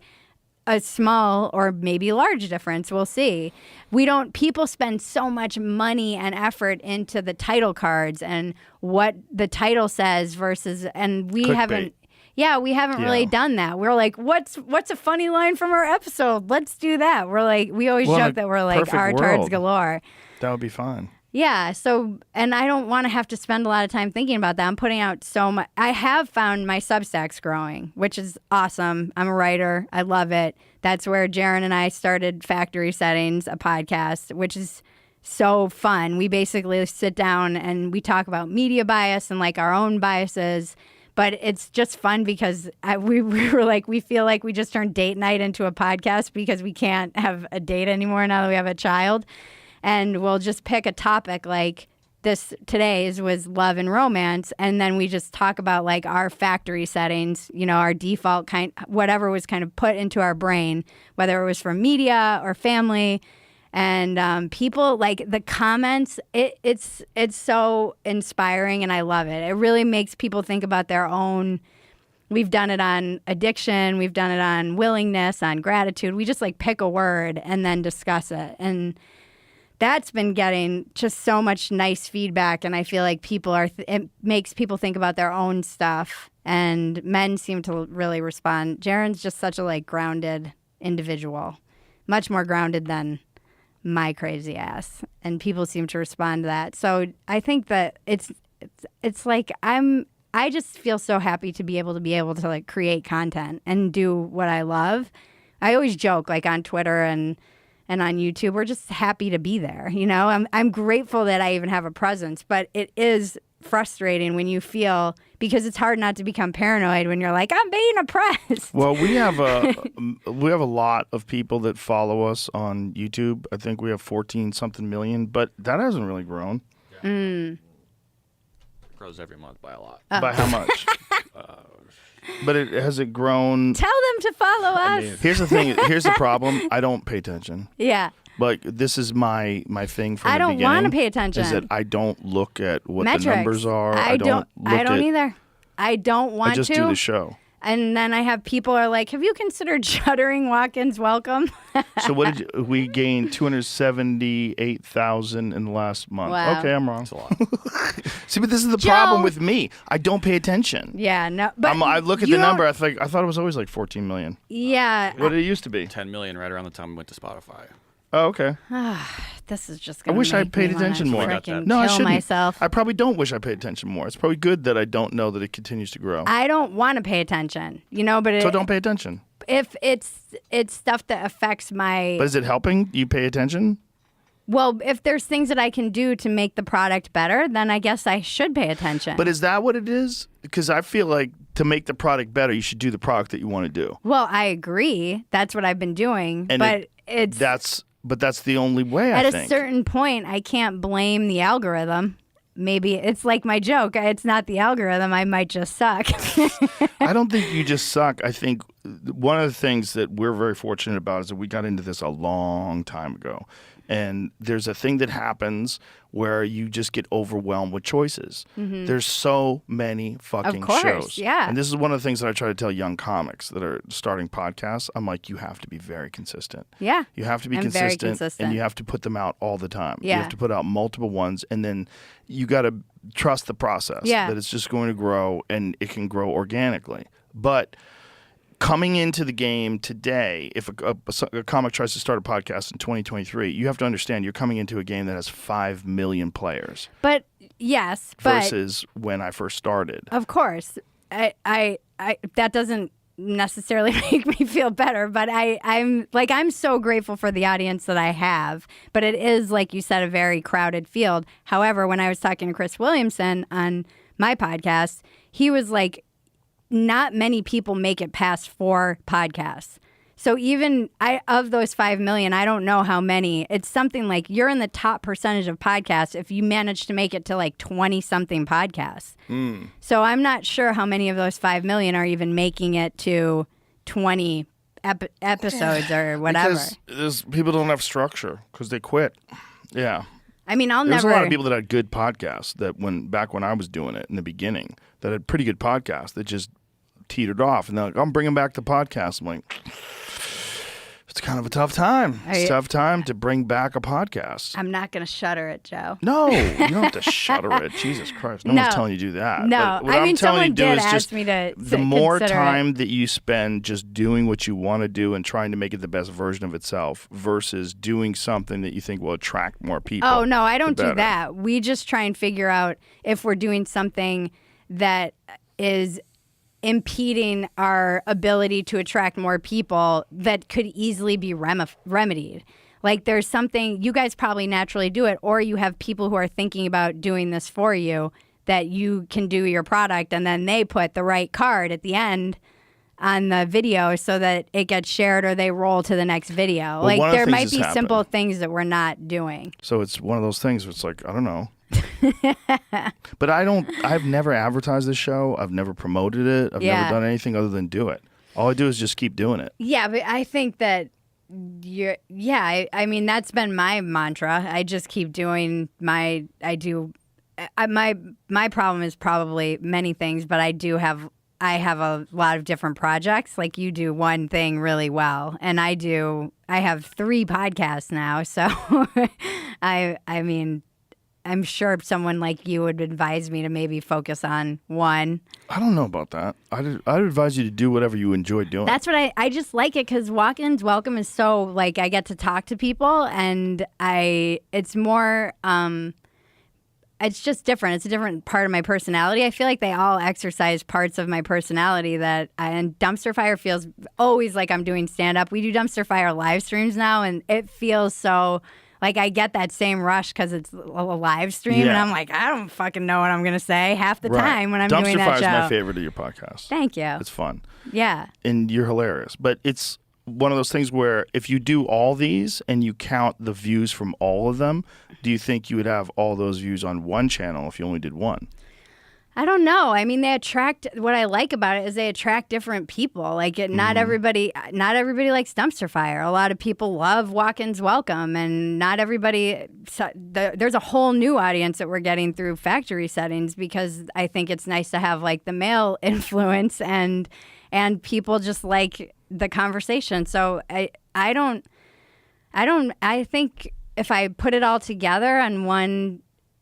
a small or maybe large difference. We'll see. People spend so much money and effort into the title cards and what the title says versus, and we Clickbait. haven't. Yeah, we haven't really done that. We're like, what's a funny line from our episode? Let's do that. We're like, we always Well, in joke a that we're like perfect turds world. galore. That would be fine. Yeah, so, and I don't want to have to spend a lot of time thinking about that. I'm putting out so much. I have found my Substacks growing, which is awesome. I'm a writer. I love it. That's where Jaron and I started Factory Settings, a podcast, which is so fun. We basically sit down and we talk about media bias and like our own biases. But it's just fun because we were like, we feel like we just turned date night into a podcast because we can't have a date anymore now that we have a child. And we'll just pick a topic like this today's was love and romance. And then we just talk about like our factory settings, our default whatever was kind of put into our brain, whether it was from media or family. And people like the comments, it's so inspiring and I love it. It really makes people think about their own. We've done it on addiction. We've done it on willingness, on gratitude. We just like pick a word and then discuss it. And that's been getting just so much nice feedback. And I feel like it makes people think about their own stuff. And men seem to really respond. Jaron's just such a like grounded individual, much more grounded than my crazy ass, and people seem to respond to that. So I think that it's like I just feel so happy to be able to like create content and do what I love. I always joke like on Twitter and on YouTube, we're just happy to be there. I'm grateful that I even have a presence, but it is frustrating when you feel, because it's hard not to become paranoid when you're like, I'm being oppressed. Well, we have a lot of people that follow us on YouTube. I think we have 14 something million, but that hasn't really grown. It grows every month by a lot. By how much? But has it grown? Tell them to follow us. Here's the thing. Here's the problem. I don't pay attention. Yeah. Like this is my thing from the beginning. I don't want to pay attention. Is that I don't look at what Metrics. the numbers are. I don't either. I don't want to. I just do the show. And then I have people are like, have you considered shuttering walk-ins welcome? So we gained 278,000 in the last month. Wow. Okay, I'm wrong. That's a lot. See, but this is the Joe. problem with me. I don't pay attention. Yeah, no. But I look at you the number. don't- I thought it was always like 14 million. Yeah. What did it used to be? 10 million right around the time we went to Spotify. Oh, okay. This is just I going to wish I paid attention more. No, I shouldn't. myself. I probably don't wish I paid attention more. It's probably good that I don't know that it continues to grow. I don't want to pay attention, but So don't pay attention. if it's stuff that affects my But is it helping you pay attention? well, if there's things that I can do to make the product better, then I guess I should pay attention. But is that what it is? Because I feel like to make the product better, you should do the product that you want to do. Well, I agree. That's what I've been doing, And but that's the only way, I at think. a certain point, I can't blame the algorithm. Maybe it's like my joke. It's not the algorithm. I might just suck. I don't think you just suck. I think one of the things that we're very fortunate about is that we got into this a long time ago. And there's a thing that happens where you just get overwhelmed with choices. Mm-hmm. There's so many fucking Of course, shows. yeah. And this is one of the things that I try to tell young comics that are starting podcasts. I'm like, you have to be very consistent. Yeah. You have to be I'm very consistent, consistent. and you have to put them out all the time. Yeah. You have to put out multiple ones, and then you got to trust the process. Yeah. That it's just going to grow, and it can grow organically. But coming into the game today, if a comic tries to start a podcast in 2023, you have to understand you're coming into a game that has 5 million players But yes, but versus when I first started. of course, I that doesn't necessarily make me feel better, but I'm so grateful for the audience that I have. But it is, like you said, a very crowded field. However, when I was talking to Chris Williamson on my podcast, he was like, not many people make it past 4 podcasts. So even of those 5 million, I don't know how many. It's something like you're in the top percentage of podcasts if you manage to make it to like 20 something podcasts. So I'm not sure how many of those 5 million are even making it to 20 episodes or whatever. Because people don't have structure because they quit. Yeah. I mean, There's a lot of people that had good podcasts that back when I was doing it in the beginning, that had pretty good podcasts that just teetered off. And they're like, I'm bringing back the podcast. I'm like, it's kind of a tough time. It's a tough time to bring back a podcast. I'm not going to shutter it, Joe. No, you don't have to shutter it. Jesus Christ. No one's telling you to do that. No, But what I'm telling someone you to do did is ask just me to the more consider time that you spend just doing what you want to do and trying to make it the best version of itself versus doing something that you think will attract more people. Oh, no, I don't do better. that. We just try and figure out if we're doing something that is impeding our ability to attract more people that could easily be remedied. Like there's something, you guys probably naturally do it, or you have people who are thinking about doing this for you that you can do your product and then they put the right card at the end on the video so that it gets shared or they roll to the next video. Well, like one of the there things might that's be happened. simple things that we're not doing. So it's one of those things where it's like, I don't know. But I've never advertised this show. I've never promoted it. I've never done anything other than do it. All I do is just keep doing it. Yeah, but I think that I mean, that's been my mantra. I just keep doing my problem is probably many things, but I have a lot of different projects. Like you do one thing really well, and I have 3 podcasts now. So I mean, I'm sure someone like you would advise me to maybe focus on one. I don't know about that. I'd advise you to do whatever you enjoy doing. That's what I just like it because Walk-Ins Welcome is so like I get to talk to people and it's more it's just different. It's a different part of my personality. I feel like they all exercise parts of my personality and Dumpster Fire feels always like I'm doing stand-up. We do Dumpster Fire live streams now and it feels so like I get that same rush because it's a live stream and I'm like, I don't fucking know what I'm going to say half the time when I'm doing that show. Dumpster Fire is my favorite of your podcast. Thank you. It's fun. Yeah. And you're hilarious. But it's one of those things where if you do all these and you count the views from all of them, do you think you would have all those views on one channel if you only did one? I don't know. I mean, what I like about it is they attract different people. Like not everybody likes Dumpster Fire. A lot of people love Walk-Ins Welcome and not everybody, there's a whole new audience that we're getting through Factory Settings because I think it's nice to have like the male influence and people just like the conversation. So I think if I put it all together on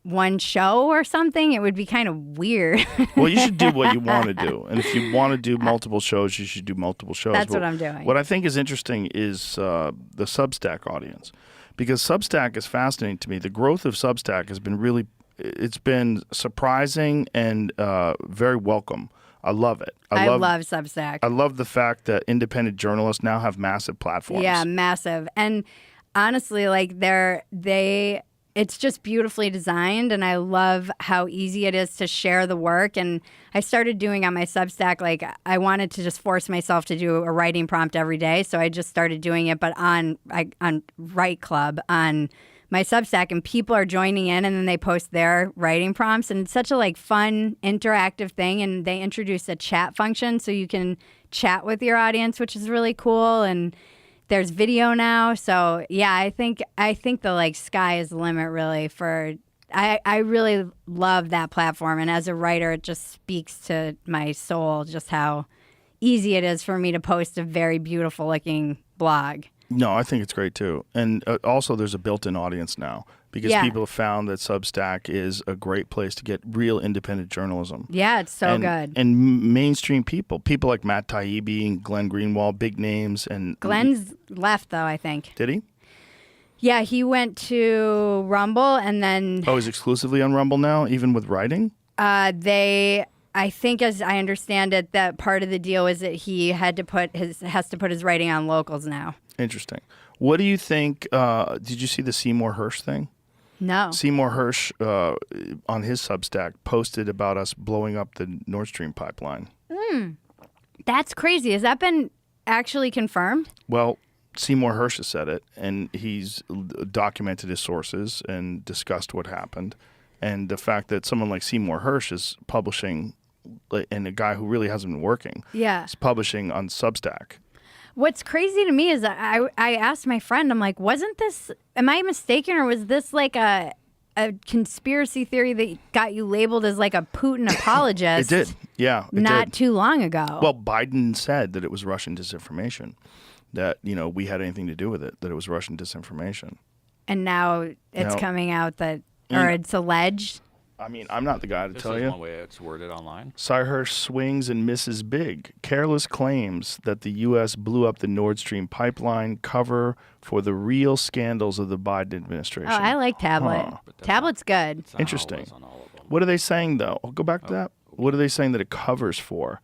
one show or something, it would be kind of weird. Well, you should do what you want to do. And if you want to do multiple shows, you should do multiple shows. That's what I'm doing. What I think is interesting is the Substack audience. Because Substack is fascinating to me. The growth of Substack has been it's been surprising and very welcome. I love it. I love Substack. I love the fact that independent journalists now have massive platforms. Yeah, massive. And honestly, like it's just beautifully designed, and I love how easy it is to share the work. And I started doing on my Substack, like I wanted to just force myself to do a writing prompt every day, so I just started doing it, but on Write Club on my Substack, and people are joining in, and then they post their writing prompts, and it's such a like fun, interactive thing. And they introduced a chat function, so you can chat with your audience, which is really cool. And there's video now, so yeah, I think the like sky is the limit really for. I really love that platform, and as a writer, it just speaks to my soul just how easy it is for me to post a very beautiful looking blog. No, I think it's great too, and also there's a built-in audience now because people have found that Substack is a great place to get real independent journalism. Yeah, it's so good. And mainstream people like Matt Taibbi and Glenn Greenwald, big names. And Glenn's left though, I think. Did he? Yeah, he went to Rumble and then. Oh, he's exclusively on Rumble now, even with writing? I think, as I understand it, that part of the deal is that he has to put his writing on Locals now. Interesting. What do you think? Did you see the Seymour Hersh thing? No. Seymour Hersh on his Substack posted about us blowing up the Nord Stream pipeline. That's crazy. Has that been actually confirmed? Well, Seymour Hersh has said it, and he's documented his sources and discussed what happened. And the fact that someone like Seymour Hersh is publishing, and a guy who really hasn't been working, is publishing on Substack. What's crazy to me is I asked my friend, I'm like, wasn't this, am I mistaken, or was this like a conspiracy theory that got you labeled as like a Putin apologist? It did, yeah. Not too long ago. Well, Biden said that it was Russian disinformation, that, we had anything to do with it, that it was Russian disinformation. And now it's coming out that, or it's alleged. I mean, I'm not the guy to tell you. This is one way it's worded online. Hirsch swings and misses big. Careless claims that the U.S. blew up the Nord Stream pipeline cover for the real scandals of the Biden administration. Oh, I like Tablet. Huh. Tablet's good. Interesting. What are they saying, though? I'll go back to that. What are they saying that it covers for?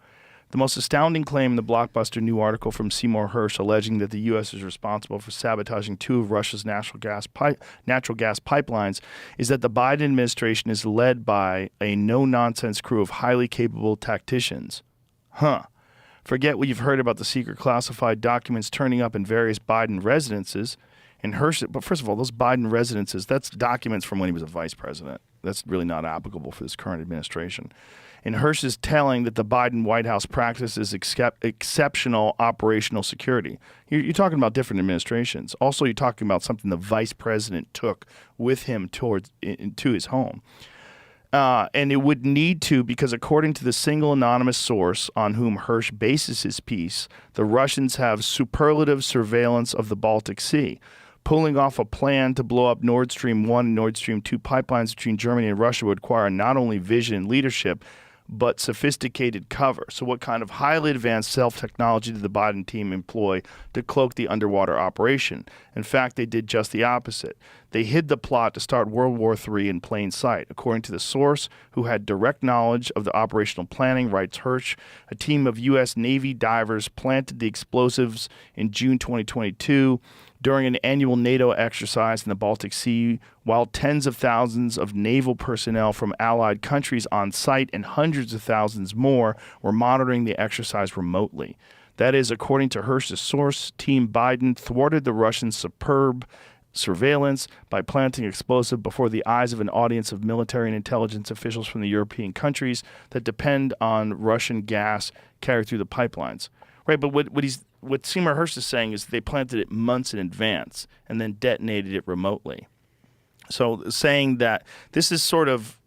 The most astounding claim in the blockbuster new article from Seymour Hersh alleging that the U.S. is responsible for sabotaging 2 of Russia's natural gas pipelines is that the Biden administration is led by a no-nonsense crew of highly capable tacticians. Forget what you've heard about the secret classified documents turning up in various Biden residences. And Hersh, but first of all, those Biden residences, that's documents from when he was a vice president. That's really not applicable for this current administration. And Hersh is telling that the Biden White House practices exceptional operational security. You're talking about different administrations. Also, you're talking about something the vice president took with him to his home. And it would need to, because according to the single anonymous source on whom Hersh bases his piece, the Russians have superlative surveillance of the Baltic Sea, pulling off a plan to blow up Nord Stream 1 and Nord Stream 2 pipelines between Germany and Russia would require not only vision and leadership, but sophisticated cover. So what kind of highly advanced self-technology did the Biden team employ to cloak the underwater operation? In fact, they did just the opposite. They hid the plot to start World War III in plain sight. According to the source, who had direct knowledge of the operational planning, writes Hersh, a team of U.S. Navy divers planted the explosives in June 2022 during an annual NATO exercise in the Baltic Sea, while tens of thousands of naval personnel from allied countries on site and hundreds of thousands more were monitoring the exercise remotely. That is, according to Hersh's source, Team Biden thwarted the Russian superb surveillance by planting explosive before the eyes of an audience of military and intelligence officials from the European countries that depend on Russian gas carried through the pipelines. Right, but what Seymour Hersh is saying is they planted it months in advance and then detonated it remotely. So saying that this is sort of,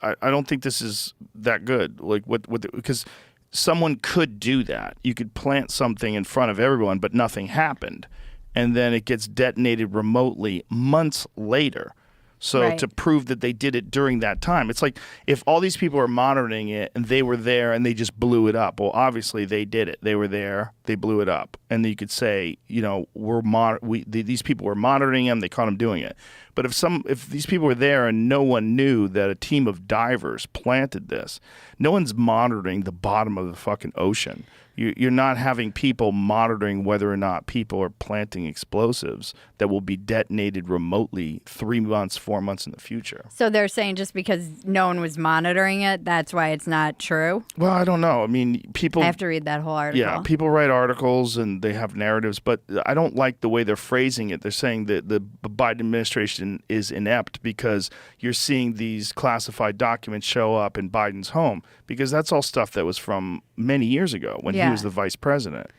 I don't think this is that good. Like because someone could do that. You could plant something in front of everyone, but nothing happened, and then it gets detonated remotely months later. So to prove that they did it during that time, it's like if all these people are monitoring it and they were there and they just blew it up. Well, obviously they did it. They were there. They blew it up. And then you could say, these people were monitoring them. They caught them doing it. But if these people were there and no one knew that a team of divers planted this, no one's monitoring the bottom of the fucking ocean. You're not having people monitoring whether or not people are planting explosives that will be detonated remotely 3 months, 4 months in the future. So they're saying just because no one was monitoring it, that's why it's not true? Well, I don't know. I mean, people... I have to read that whole article. Yeah, people write articles and they have narratives, but I don't like the way they're phrasing it. They're saying that the Biden administration is inept because you're seeing these classified documents show up in Biden's home, because that's all stuff that was from many years ago when he was the vice president.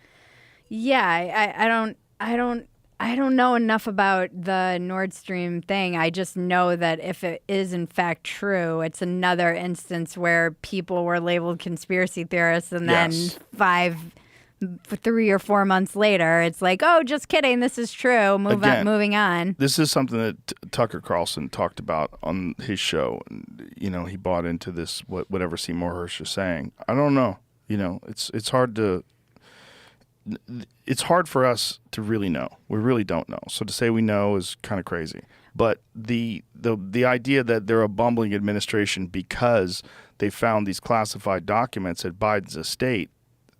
Yeah, I don't know enough about the Nord Stream thing. I just know that if it is in fact true, it's another instance where people were labeled conspiracy theorists, and then 3 or 4 months later, it's like, oh, just kidding, this is true. Moving on. This is something that Tucker Carlson talked about on his show. He bought into this, whatever Seymour Hersh is saying. I don't know. It's hard for us to really know. We really don't know. So to say we know is kind of crazy. But the idea that they're a bumbling administration because they found these classified documents at Biden's estate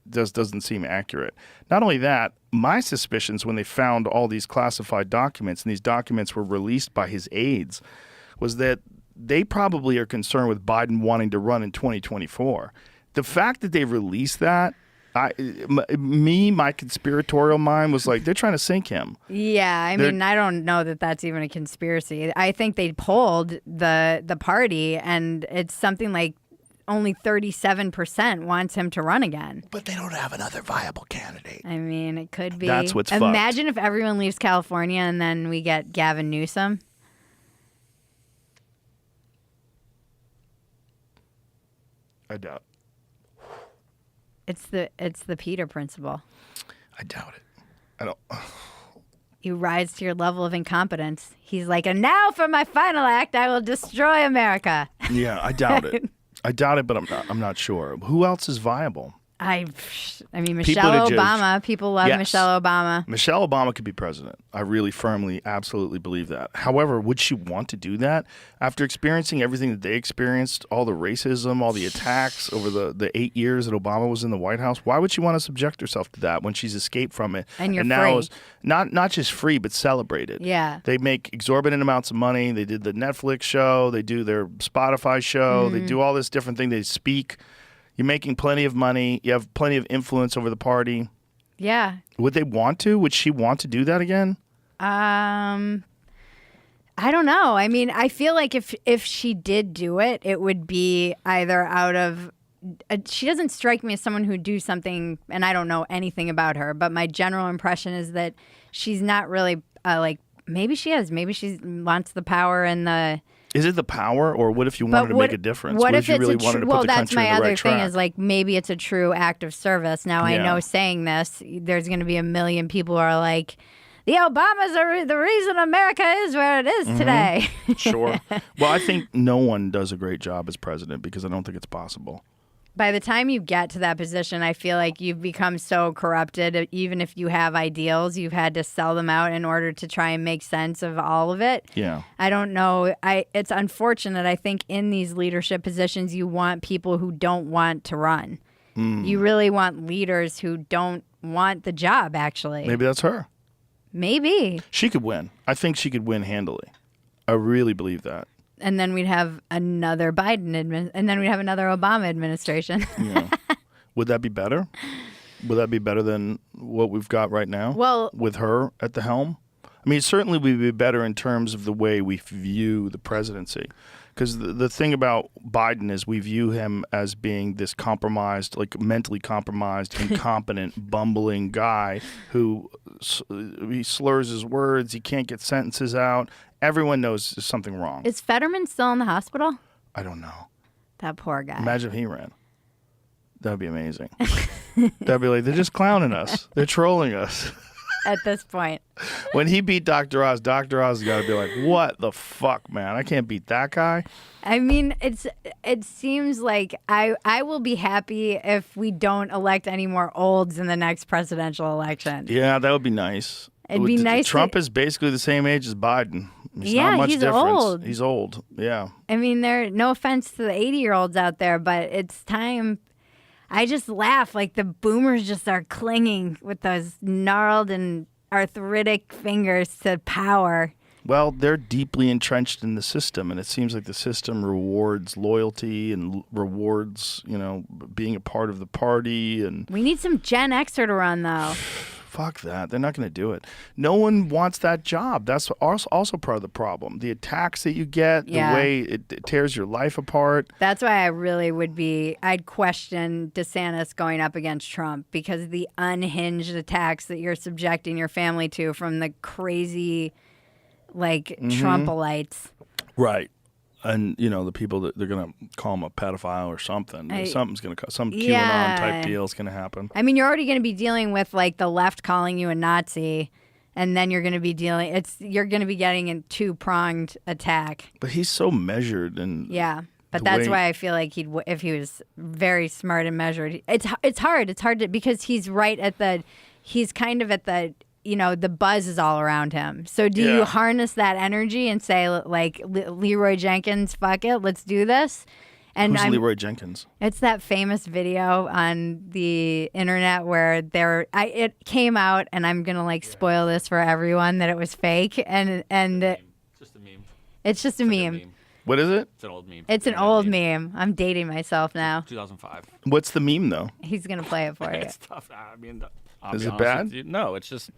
doesn't seem accurate. Not only that, my suspicions when they found all these classified documents, and these documents were released by his aides, was that they probably are concerned with Biden wanting to run in 2024. The fact that they released that, my conspiratorial mind was like, they're trying to sink him. Yeah, I mean, I don't know that that's even a conspiracy. I think they polled the party, and it's something like only 37% wants him to run again. But they don't have another viable candidate. I mean, it could be. That's what's Imagine if everyone leaves California and then we get Gavin Newsom. I doubt. It's the Peter principle. I doubt it. I don't. You rise to your level of incompetence. He's like, and now for my final act, I will destroy America. Yeah, I doubt it. I doubt it, but I'm not sure. Who else is viable? I mean, Michelle Obama. People love Yes. Michelle Obama. Michelle Obama could be president. I really firmly, absolutely believe that. However, would she want to do that after experiencing everything that they experienced, all the racism, all the attacks over the 8 years that Obama was in the White House? Why would she want to subject herself to that when she's escaped from it? And you're now free. is not just free, but celebrated. Yeah. They make exorbitant amounts of money. They did the Netflix show. They do their Spotify show. They do all this different thing. They speak. You're making plenty of money. You have plenty of influence over the party. Yeah. Would they want to? Would she want to do that again? I don't know. I mean, I feel like if she did do it, it would be either out of. She doesn't strike me as someone who'd do something, and I don't know anything about her. But my general impression is that she's not really like. Maybe she is. Maybe she wants the power and the. Is it the power, or what if you wanted to make a difference? What if if you it's really wanted to put well, the that's country my on the other right thing track? is like maybe it's a true act of service. Now I Yeah. know saying this, there's going to be a million people who are like, the Obamas are the reason America is where it is today. Sure. Well, I think no one does a great job as president because I don't think it's possible. By the time you get to that position, I feel like you've become so corrupted. Even if you have ideals, you've had to sell them out in order to try and make sense of all of it. Yeah. I don't know. It's unfortunate. I think in these leadership positions, you want people who don't want to run. You really want leaders who don't want the job, actually. Maybe that's her. Maybe. She could win. I think she could win handily. I really believe that. And then we'd have another and then we'd have another Obama administration. Yeah. Would that be better? Would that be better than what we've got right now? Well- with her at the helm? I mean, it certainly would be better in terms of the way we view the presidency. Because the thing about Biden is we view him as being this compromised, like mentally compromised, incompetent, bumbling guy who he slurs his words. He can't get sentences out. Everyone knows there's something wrong. Is Fetterman still in the hospital? I don't know. That poor guy. Imagine if he ran. That'd be amazing. That'd be like, they're just clowning us. They're trolling us. At this point. When he beat Dr. Oz has got to be like, what the fuck, man? I can't beat that guy. I mean, it seems like I will be happy if we don't elect any more olds in the next presidential election. Yeah, that would be nice. It'd be nice Trump is basically the same age as Biden. It's Yeah, not much he's difference. old. He's old. Yeah. I mean, no offense to the 80-year-olds out there, but it's time. I just laugh like the boomers just are clinging with those gnarled and arthritic fingers to power. Well, they're deeply entrenched in the system, and it seems like the system rewards loyalty and rewards, being a part of the party. And We need some Gen Xer to run, though. fuck that. They're not going to do it. No one wants that job. That's also part of the problem. The attacks that you get, Yeah. the way it tears your life apart. That's why I really I'd question DeSantis going up against Trump because the unhinged attacks that you're subjecting your family to from the crazy, Trumpalites. Right. And, the people that they're going to call him a pedophile or something. Something's going to some QAnon type deal is going to happen. I mean, you're already going to be dealing with the left calling you a Nazi, and then you're going to be you're going to be getting a two-pronged attack. But he's so measured and Yeah. But the that's way- why I feel like if he was very smart and measured, it's hard. It's hard because he's he's kind of at the buzz is all around him. So do you Yeah. harness that energy and say Leroy Jenkins, fuck it, let's do this? And who's Leroy Jenkins? it's that famous video on the internet where it came out, and I'm gonna spoil this for everyone that it was fake, and Just a meme. it's just a Like meme. What is it? It's an old meme. It's an old meme. I'm dating myself now. 2005. What's the meme though? He's gonna play it for you. It's tough. I mean, I'll Is be it honest bad? with you. No, it's just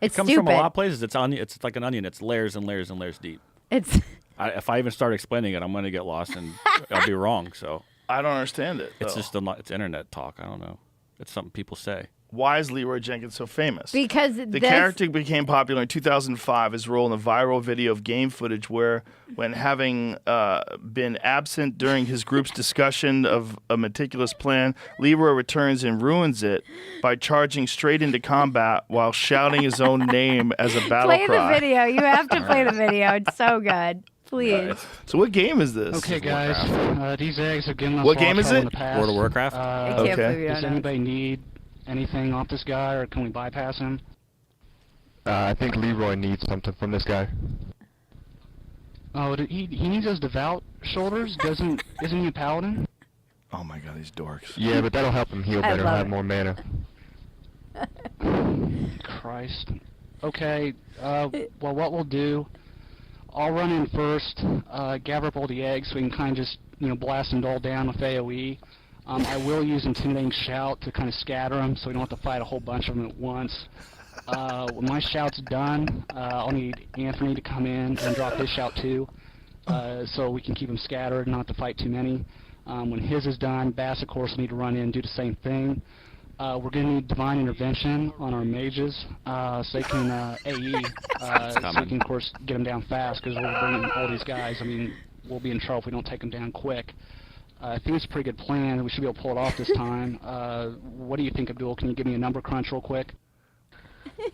It's it comes stupid. from a lot of places. It's like an onion. It's layers and layers and layers deep. It's If I even start explaining it, I'm going to get lost and I'll be wrong. So I don't understand it. it's though. just it's internet talk. I don't know. It's something people say. Why is Leroy Jenkins so famous? because The character became popular in 2005. His role in a viral video of game footage where, when having been absent during his group's discussion of a meticulous plan, Leroy returns and ruins it by charging straight into combat while shouting his own name as a battle play cry. the video. You have to play the video. It's so good. Please. So what game is this? Okay, guys. These eggs have given us What a lot game of is trouble it? in the past. World of Warcraft? I can't Okay. believe you Does don't know. anybody need anything off this guy, or can we bypass him? I think Leroy needs something from this guy. Oh, he needs those devout shoulders. Isn't he a paladin? Oh my god, these dorks. Yeah, but that'll help him heal I better, love have it. more mana. Christ. Okay. Well, what we'll do, I'll run in first, gather up all the eggs so we can kind of just blast them all down with AOE. I will use Intimidating Shout to kind of scatter them so we don't have to fight a whole bunch of them at once. When my shout's done, I'll need Anthony to come in and drop his shout too, so we can keep them scattered and not have to fight too many. When his is done, Bass, of course, will need to run in and do the same thing. We're going to need Divine Intervention on our mages, so they can AE, so we can, of course, get them down fast, because we're bringing all these guys. I mean, we'll be in trouble if we don't take them down quick. I think it's a pretty good plan. We should be able to pull it off this time. What do you think, Abdul? Can you give me a number crunch real quick?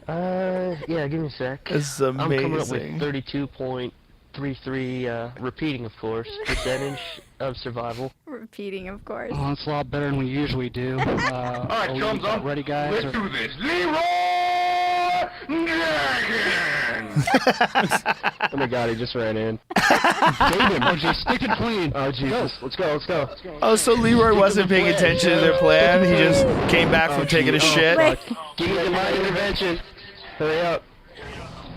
Yeah, give me a sec. This is I'm coming up amazing. with 32.33, repeating, of course, percentage of survival. Repeating, of course. Oh, it's a lot better than we usually do. All Alright, chums up. Ready, guys? Let's do this. Leroy Jenkins! Oh my god, he just ran in. Oh, just stick it clean. Oh Jesus, let's go. Oh, so Leroy wasn't paying attention to their plan. He just came back from taking a shit. Wait. Give me Divine Intervention. Hurry up.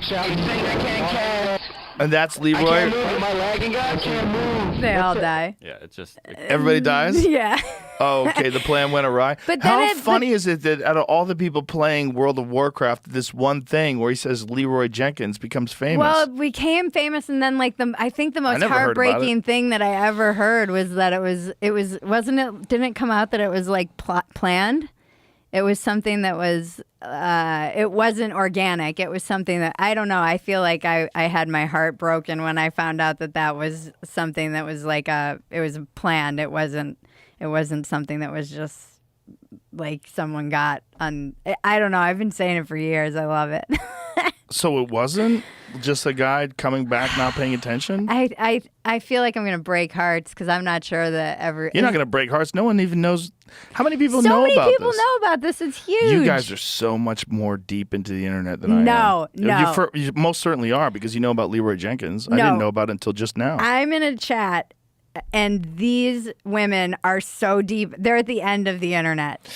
Shout. I can't cast. And that's I can't Leroy. move. Am I lagging, guys? I can't move. They all die. Yeah, it's just Everybody dies? Yeah. Oh, okay. The plan went awry. But then How funny is it that out of all the people playing World of Warcraft, this one thing where he says Leroy Jenkins becomes famous? Well, we became famous, and then I think the most never heard about heartbreaking thing that I ever heard was that didn't it come out that it was like planned? It was something that was, it wasn't organic. It was something that, I don't know, I feel like I had my heart broken when I found out that was something that was like it was planned. It wasn't something that was just like someone got on, I don't know, I've been saying it for years. I love it. So it wasn't just a guy coming back not paying attention? I feel like I'm going to break hearts because I'm not sure that You're not going to break hearts. No one even knows. How many people so know many about people this? know about this. It's huge. You guys are so much more deep into the internet than I am. No. You most certainly are because you know about Leroy Jenkins. I No. didn't know about it until just now. I'm in a chat, and these women are so deep. They're at the end of the internet.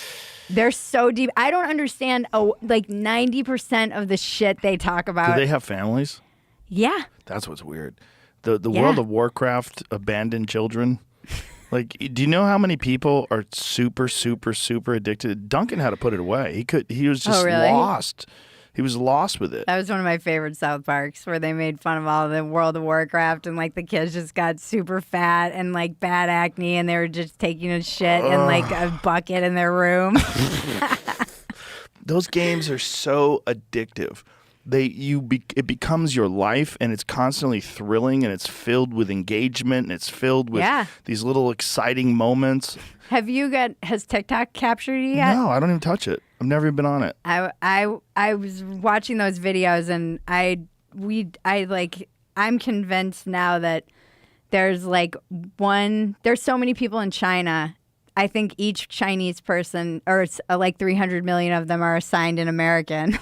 They're so deep. I don't understand. Like 90% of the shit they talk about. Do they have families? Yeah. That's what's weird. The Yeah. World of Warcraft abandoned children. Like, do you know how many people are super, super, super addicted? Duncan had to put it away. He was just really? lost. He was lost with it. That was one of my favorite South Parks where they made fun of all the World of Warcraft and like the kids just got super fat and like bad acne and they were just taking a shit in like a bucket in their room. Those games are so addictive. It becomes your life, and it's constantly thrilling, and it's filled with engagement, and it's filled with these little exciting moments. Has TikTok captured you yet? No, I don't even touch it. I've never even been on it. I was watching those videos and I'm convinced now that there's so many people in China I think each Chinese person, or like 300 million of them, are assigned an American.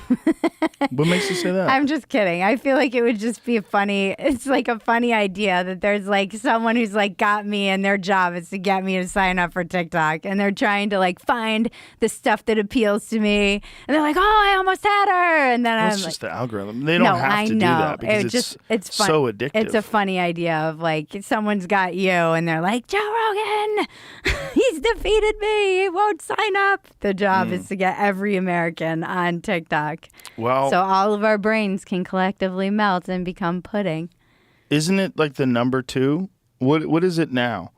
What makes you say that? I'm just kidding. I feel like it would just be it's like a funny idea that there's like someone who's like got me and their job is to get me to sign up for TikTok. And they're trying to like find the stuff that appeals to me. And they're like, oh, I almost had her. And then Well, I'm it's like, just the algorithm. They don't no, have I to know. do that because it's fun. so addictive. It's a funny idea of like someone's got you and they're like, Joe Rogan, he's defeated me. He won't sign up. The job is to get every American on TikTok. Well, So all of our brains can collectively melt and become pudding. isn't it like the number 2? What is it now?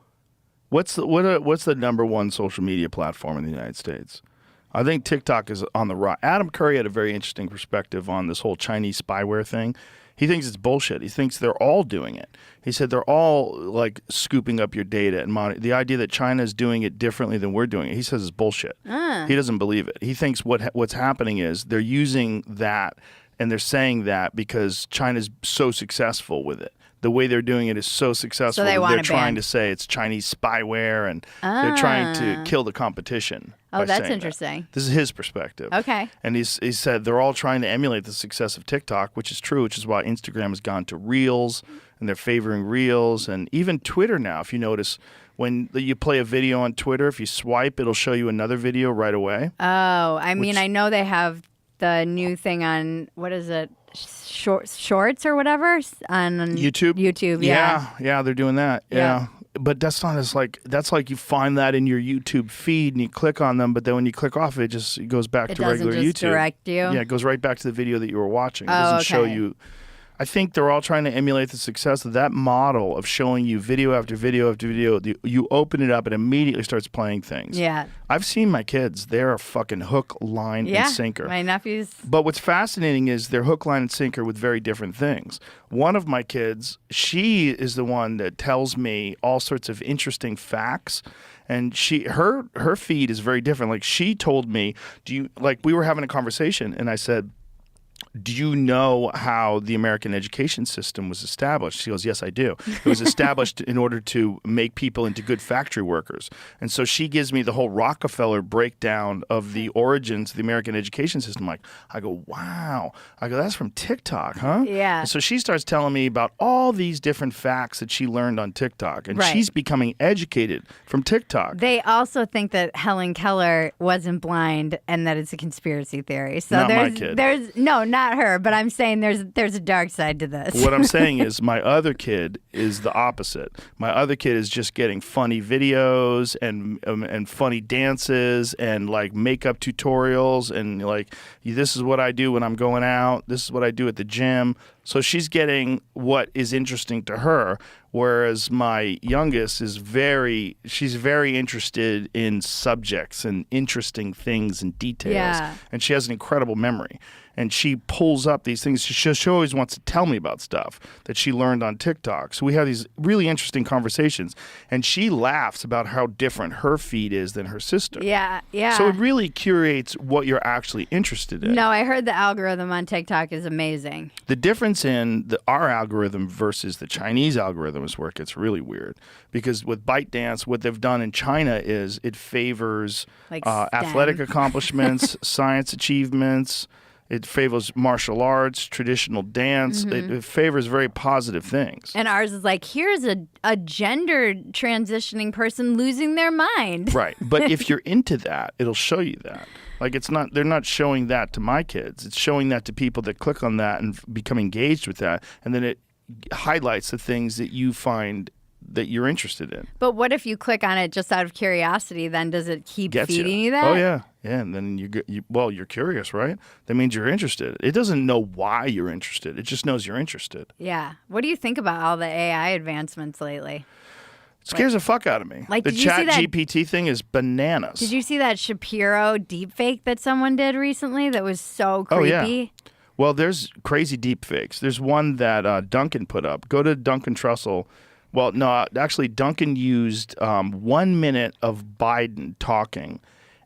What's the number 1 social media platform in the United States? I think TikTok is on the rise. Adam Curry had a very interesting perspective on this whole Chinese spyware thing. He thinks it's bullshit. He thinks they're all doing it. He said they're all like scooping up your data and the idea that China is doing it differently than we're doing it. He says it's bullshit. He doesn't believe it. He thinks what's happening is they're using that and they're saying that because China's so successful with it. The way they're doing it is so successful. So they that want they're to trying ban. to say it's Chinese spyware and they're trying to kill the competition. Oh, by that's saying that. interesting. This is his perspective. Okay. And he said they're all trying to emulate the success of TikTok, which is true, which is why Instagram has gone to Reels, and they're favoring Reels. And even Twitter now, if you notice, when you play a video on Twitter, if you swipe, it'll show you another video right away. Oh, I mean, I know they have the new thing on, what is it? Shorts or whatever on YouTube? YouTube, yeah. Yeah, they're doing that. Yeah. Yeah. But that's not as that's like you find that in your YouTube feed and you click on them, but then when you click off it just goes back It to doesn't regular just YouTube. direct you? Yeah, it goes right back to the video that you were watching. It Oh, doesn't show okay. you. I think they're all trying to emulate the success of that model of showing you video after video after video. You open it up, it immediately starts playing things. Yeah. I've seen my kids. They're a fucking hook, line, Yeah. and sinker. My nephews. But what's fascinating is they're hook, line, and sinker with very different things. One of my kids, she is the one that tells me all sorts of interesting facts. And her feed is very different. Like she told me, we were having a conversation and I said, do you know how the American education system was established? She goes, yes, I do. It was established in order to make people into good factory workers. And so she gives me the whole Rockefeller breakdown of the origins of the American education system. I go, wow. I go, that's from TikTok, huh? Yeah. And so she starts telling me about all these different facts that she learned on TikTok. And Right. she's becoming educated from TikTok. They also think that Helen Keller wasn't blind and that it's a conspiracy theory. So Not my there's kid. no, not her, but I'm saying there's a dark side to this. What I'm saying is my other kid is the opposite. My other kid is just getting funny videos and funny dances and like makeup tutorials and like this is what I do when I'm going out. This is what I do at the gym. So she's getting what is interesting to her, whereas my youngest she's very interested in subjects and interesting things and details. Yeah. And she has an incredible memory. And she pulls up these things. She always wants to tell me about stuff that she learned on TikTok. So we have these really interesting conversations. And she laughs about how different her feed is than her sister. Yeah, yeah. So it really curates what you're actually interested in. No, I heard the algorithm on TikTok is amazing. The difference in our algorithm versus the Chinese algorithm is where it gets really weird. Because with ByteDance, what they've done in China is it favors Like athletic STEM. accomplishments, science achievements. It favors martial arts, traditional dance. It favors very positive things. And ours is like, here's a gender transitioning person losing their mind. Right. But if you're into that, it'll show you that. Like they're not showing that to my kids. It's showing that to people that click on that and become engaged with that. And then it highlights the things that you find that you're interested in. But what if you click on it just out of curiosity? Then does it keep Gets feeding ya. you that? Oh, yeah. Yeah, and then you're curious, right? That means you're interested. It doesn't know why you're interested. It just knows you're interested. Yeah. What do you think about all the AI advancements lately? It scares the fuck out of me. Like, the did you see Chat that- GPT thing is bananas. Did you see that Shapiro deepfake that someone did recently that was so creepy? Oh, yeah. Well, there's crazy deep fakes. There's one that Duncan put up. Go to Duncan Trussell. Well, no, actually, Duncan used 1 minute of Biden talking,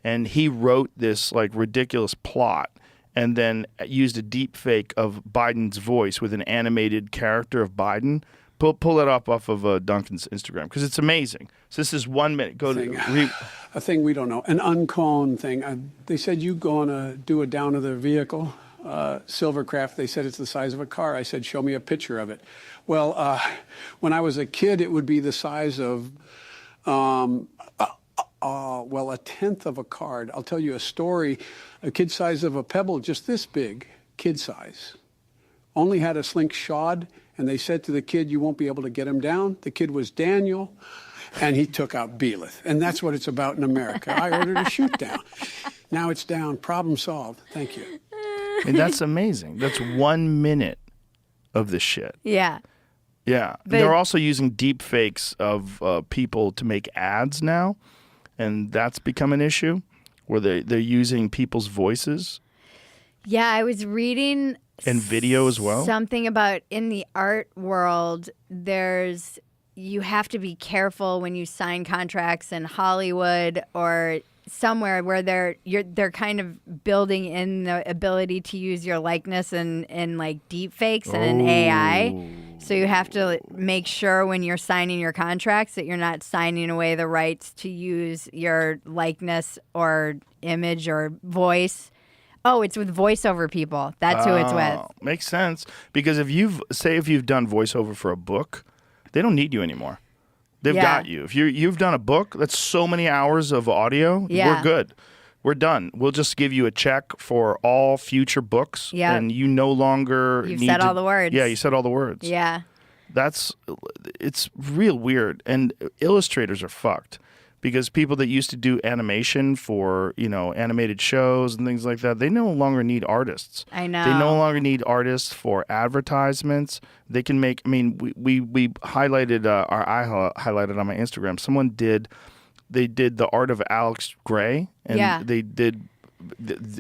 and he wrote this like ridiculous plot and then used a deep fake of Biden's voice with an animated character of Biden. Pull that up off of Duncan's Instagram because it's amazing. So this is 1 minute. Go to a thing we don't know, an unconed thing. They said you going to do it down to the vehicle, Silvercraft. They said it's the size of a car. I said, show me a picture of it. Well, when I was a kid, it would be the size of, a tenth of a card. I'll tell you a story. A kid size of a pebble, just this big, kid size. Only had a slingshot, and they said to the kid, you won't be able to get him down. The kid was Daniel, and he took out Belith. And that's what it's about in America. I ordered a shoot down. Now it's down. Problem solved. Thank you. And that's amazing. That's 1 minute of this shit. Yeah. Yeah. They're also using deep fakes of people to make ads now, and that's become an issue where they're using people's voices. Yeah, I was reading and video as well. Something about in the art world, you have to be careful when you sign contracts in Hollywood or somewhere where they're kind of building in the ability to use your likeness in like deep fakes and in AI. So you have to make sure when you're signing your contracts that you're not signing away the rights to use your likeness or image or voice. Oh, it's with voiceover people. That's who it's with. Makes sense. Because if you've done voiceover for a book, they don't need you anymore. They've got you. If you've done a book, that's so many hours of audio. Yeah. We're good. We're done. We'll just give you a check for all future books. Yeah. And you no longer You've need said all the words. Yeah, you said all the words. Yeah. It's real weird. And illustrators are fucked. Because people that used to do animation for, animated shows and things like that, they no longer need artists. I know. They no longer need artists for advertisements. They can make, we highlighted, I highlighted on my Instagram, they did the art of Alex Gray. And they did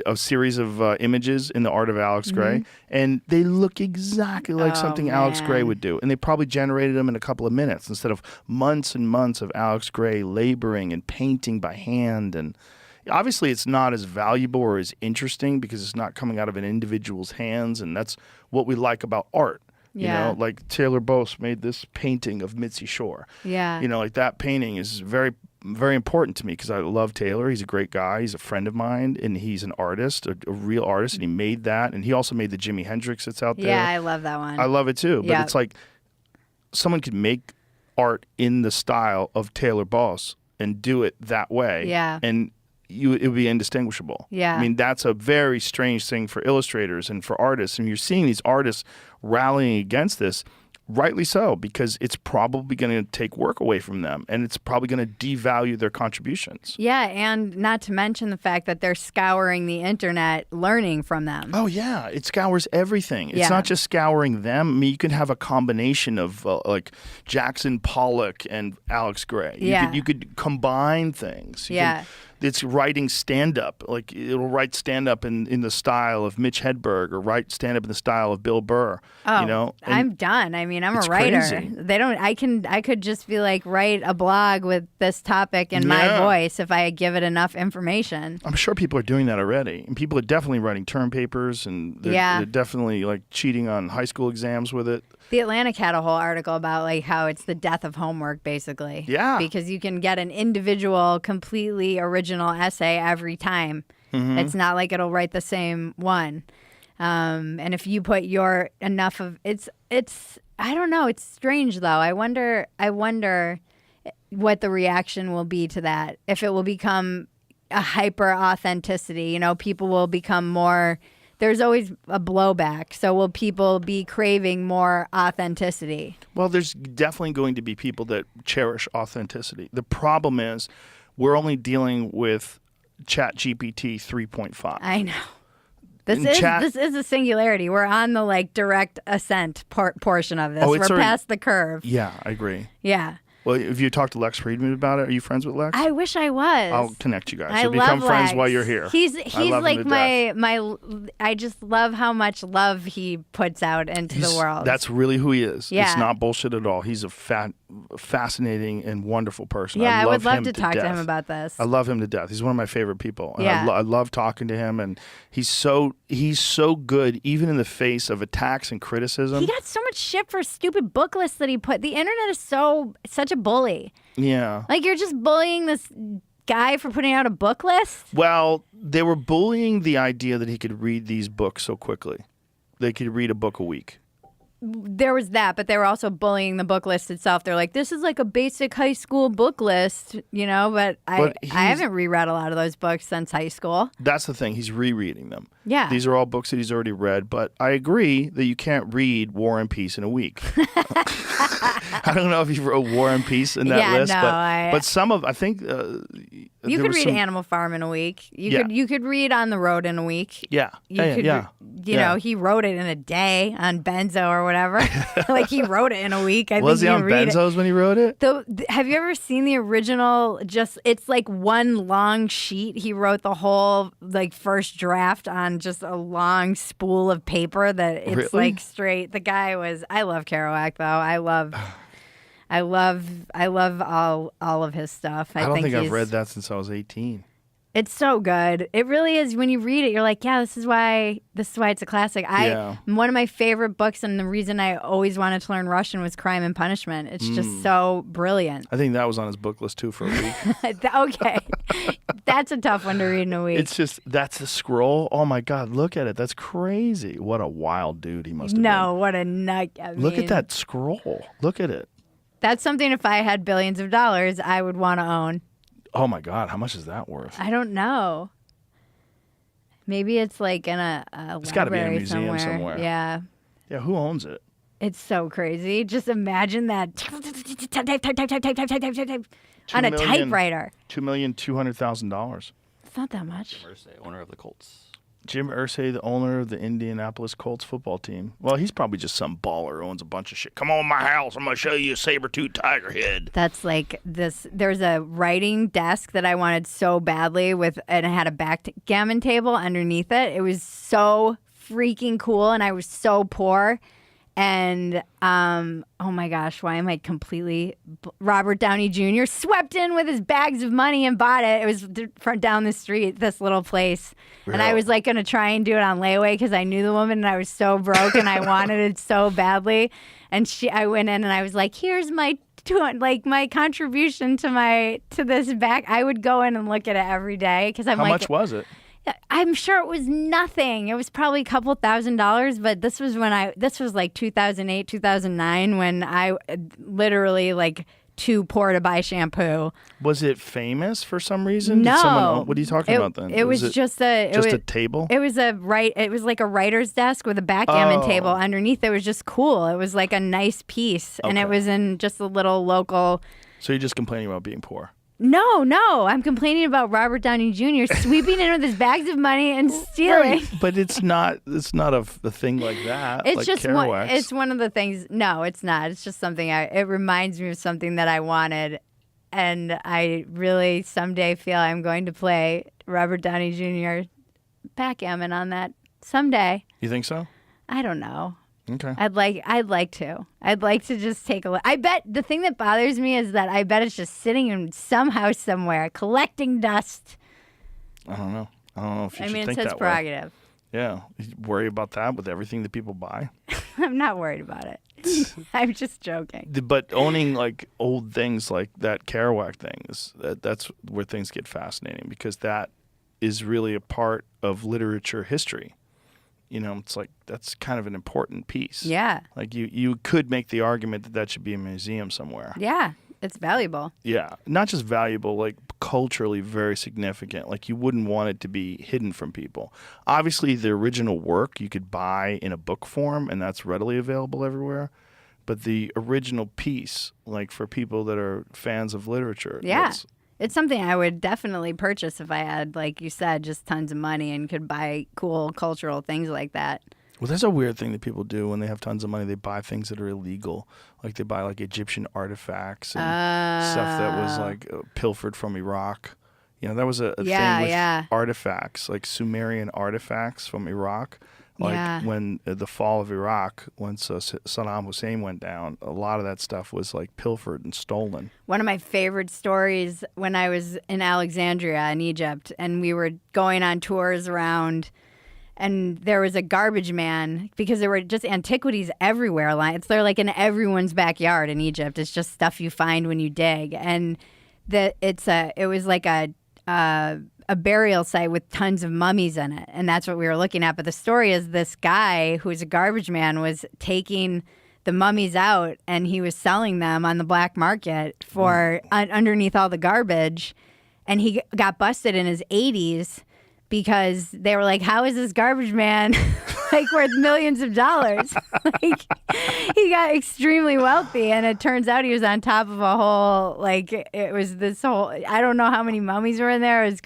a series of images in the art of Alex Gray, and they look exactly like something Alex Gray would do. And they probably generated them in a couple of minutes instead of months and months of Alex Gray laboring and painting by hand. And obviously it's not as valuable or as interesting because it's not coming out of an individual's hands, and that's what we like about art. Yeah. Like Taylor Bose made this painting of Mitzi Shore. Yeah. Like that painting is very, very important to me because I love Taylor. He's a great guy. He's a friend of mine, and he's an artist, a real artist, and he made that. And he also made the Jimi Hendrix that's out there. Yeah, I love that one. I love it too. But it's like someone could make art in the style of Taylor Bose and do it that way. Yeah. And it would be indistinguishable. Yeah. That's a very strange thing for illustrators and for artists. And you're seeing these artists rallying against this, rightly so, because it's probably going to take work away from them, and it's probably going to devalue their contributions. Yeah, and not to mention the fact that they're scouring the internet learning from them. Oh, yeah. It scours everything. It's not just scouring them. You can have a combination of like Jackson Pollock and Alex Gray. You could combine things. It's writing stand-up. Like, it'll write stand-up in the style of Mitch Hedberg or write stand-up in the style of Bill Burr. Oh, I'm done. I'm a writer. Crazy. I could just be like, write a blog with this topic in my voice if I give it enough information. I'm sure people are doing that already. And people are definitely writing term papers, and they're definitely like cheating on high school exams with it. The Atlantic had a whole article about like how it's the death of homework, basically. Yeah. Because you can get an individual, completely original essay every time. Mm-hmm. It's not like it'll write the same one. And if you put your enough of it's I don't know. It's strange though. I wonder what the reaction will be to that. If it will become a hyper authenticity. People will become more. There's always a blowback. So will people be craving more authenticity? Well, there's definitely going to be people that cherish authenticity. The problem is we're only dealing with ChatGPT 3.5. I know. This is a singularity. We're on the direct ascent portion of this. We're past the curve. Yeah, I agree. Yeah. Well, if you talk to Lex Friedman about it, are you friends with Lex? I wish I was. I'll connect you guys. I You'll love become friends Lex. while you're here. He's I love him like to death. I just love how much love he puts out into the world. That's really who he is. Yeah. It's not bullshit at all. He's a fascinating and wonderful person. Yeah, I would love him to talk to him death. about this. I love him to death. He's one of my favorite people. And Yeah. I love talking to him, and he's so good, even in the face of attacks and criticism. He got so much shit for stupid book lists that he put. The internet is such a bully. Yeah. Like, you're just bullying this guy for putting out a book list? Well, they were bullying the idea that he could read these books so quickly. They could read a book a week. There was that, but they were also bullying the book list itself. They're like, this is like a basic high school book list, but I haven't reread a lot of those books since high school. That's the thing. He's rereading them. Yeah. These are all books that he's already read, but I agree that you can't read War and Peace in a week. I don't know if you wrote War and Peace in that list, but some of, I think... you could read Animal Farm in a week. You could read On the Road in a week. Yeah. You know, he wrote it in a day on benzo or whatever. Like, he wrote it in a week. Was he on benzos when he wrote it? Have you ever seen the original? It's like one long sheet. He wrote the whole first draft on just a long spool of paper that it's Really? like straight. The guy was. I love Kerouac though. I love all of his stuff. I don't think I've read that since I was 18. It's so good. It really is. When you read it, you're like, yeah, this is why it's a classic. One of my favorite books, and the reason I always wanted to learn Russian was Crime and Punishment. It's just so brilliant. I think that was on his book list too for a week. Okay. That's a tough one to read in a week. It's just, that's a scroll. Oh my God, look at it. That's crazy. What a wild dude he must have been. What a nut. Look at that scroll. Look at it. That's something, if I had billions of dollars, I would want to own. Oh my God, how much is that worth? I don't know. Maybe it's like in a It's got to be in a library museum somewhere. Yeah. Yeah, who owns it? It's so crazy. Just imagine that on a typewriter. $2,200,000. It's not that much. Owner of the Colts. Jim Irsay, the owner of the Indianapolis Colts football team. Well, he's probably just some baller who owns a bunch of shit. Come on my house. I'm going to show you a saber-tooth tiger head. That's like this. There's a writing desk that I wanted so badly and it had a backgammon table underneath it. It was so freaking cool, and I was so poor. And oh my gosh, why am I completely... Robert Downey Jr. swept in with his bags of money and bought it. It was from down the street, this little place. And I was like going to try and do it on layaway because I knew the woman and I was so broke and I wanted it so badly. And I went in and I was like, here's my contribution to this back. I would go in and look at it every day because I'm How like... much was it? I'm sure it was nothing. It was probably a couple $1,000s, but this was like 2008, 2009 when I literally too poor to buy shampoo. Was it famous for some reason? No. What are you talking about then? It was just a table? It was it was like a writer's desk with a backgammon table underneath. It was just cool. It was like a nice piece, and it was in just a little local. So you're just complaining about being poor? No, I'm complaining about Robert Downey Jr. sweeping in with his bags of money and stealing. Right. But it's not a thing like that. It's like just Kerouac's. one of the things. No, it's not. It's just something. It reminds me of something that I wanted, and I really someday feel I'm going to play Robert Downey Jr. backgammon on that someday. You think so? I don't know. Okay. I'd like to just take a look. I bet the thing that bothers me is that I bet it's just sitting in some house somewhere collecting dust. I don't know if you should think it's his that way. prerogative. Yeah. You worry about that with everything that people buy? I'm not worried about it. I'm just joking. But owning old things like that Kerouac thing, that's where things get fascinating because that is really a part of literature history. It's like that's kind of an important piece. Yeah. Like you could make the argument that should be a museum somewhere. Yeah, it's valuable. Yeah, not just valuable, like culturally very significant. Like you wouldn't want it to be hidden from people. Obviously, the original work you could buy in a book form, and that's readily available everywhere. But the original piece, like for people that are fans of literature, yeah. It's something I would definitely purchase if I had, like you said, just tons of money and could buy cool cultural things like that. Well, that's a weird thing that people do when they have tons of money. They buy things that are illegal. Like they buy like Egyptian artifacts and stuff that was like pilfered from Iraq. You know, that was a thing with artifacts, like Sumerian artifacts from Iraq. Like when the fall of Iraq, once Saddam Hussein went down, a lot of that stuff was like pilfered and stolen. One of my favorite stories when I was in Alexandria in Egypt, and we were going on tours around, and there was a garbage man because there were just antiquities everywhere. They're like in everyone's backyard in Egypt. It's just stuff you find when you dig, and it was like a burial site with tons of mummies in it, and that's what we were looking at. But the story is this guy who's a garbage man was taking the mummies out, and he was selling them on the black market for underneath all the garbage, and he got busted in his 80s because they were like, how is this garbage man like worth millions of dollars? Like, he got extremely wealthy, and it turns out he was on top of a whole, like, it was this whole, I don't know how many mummies were in there. It's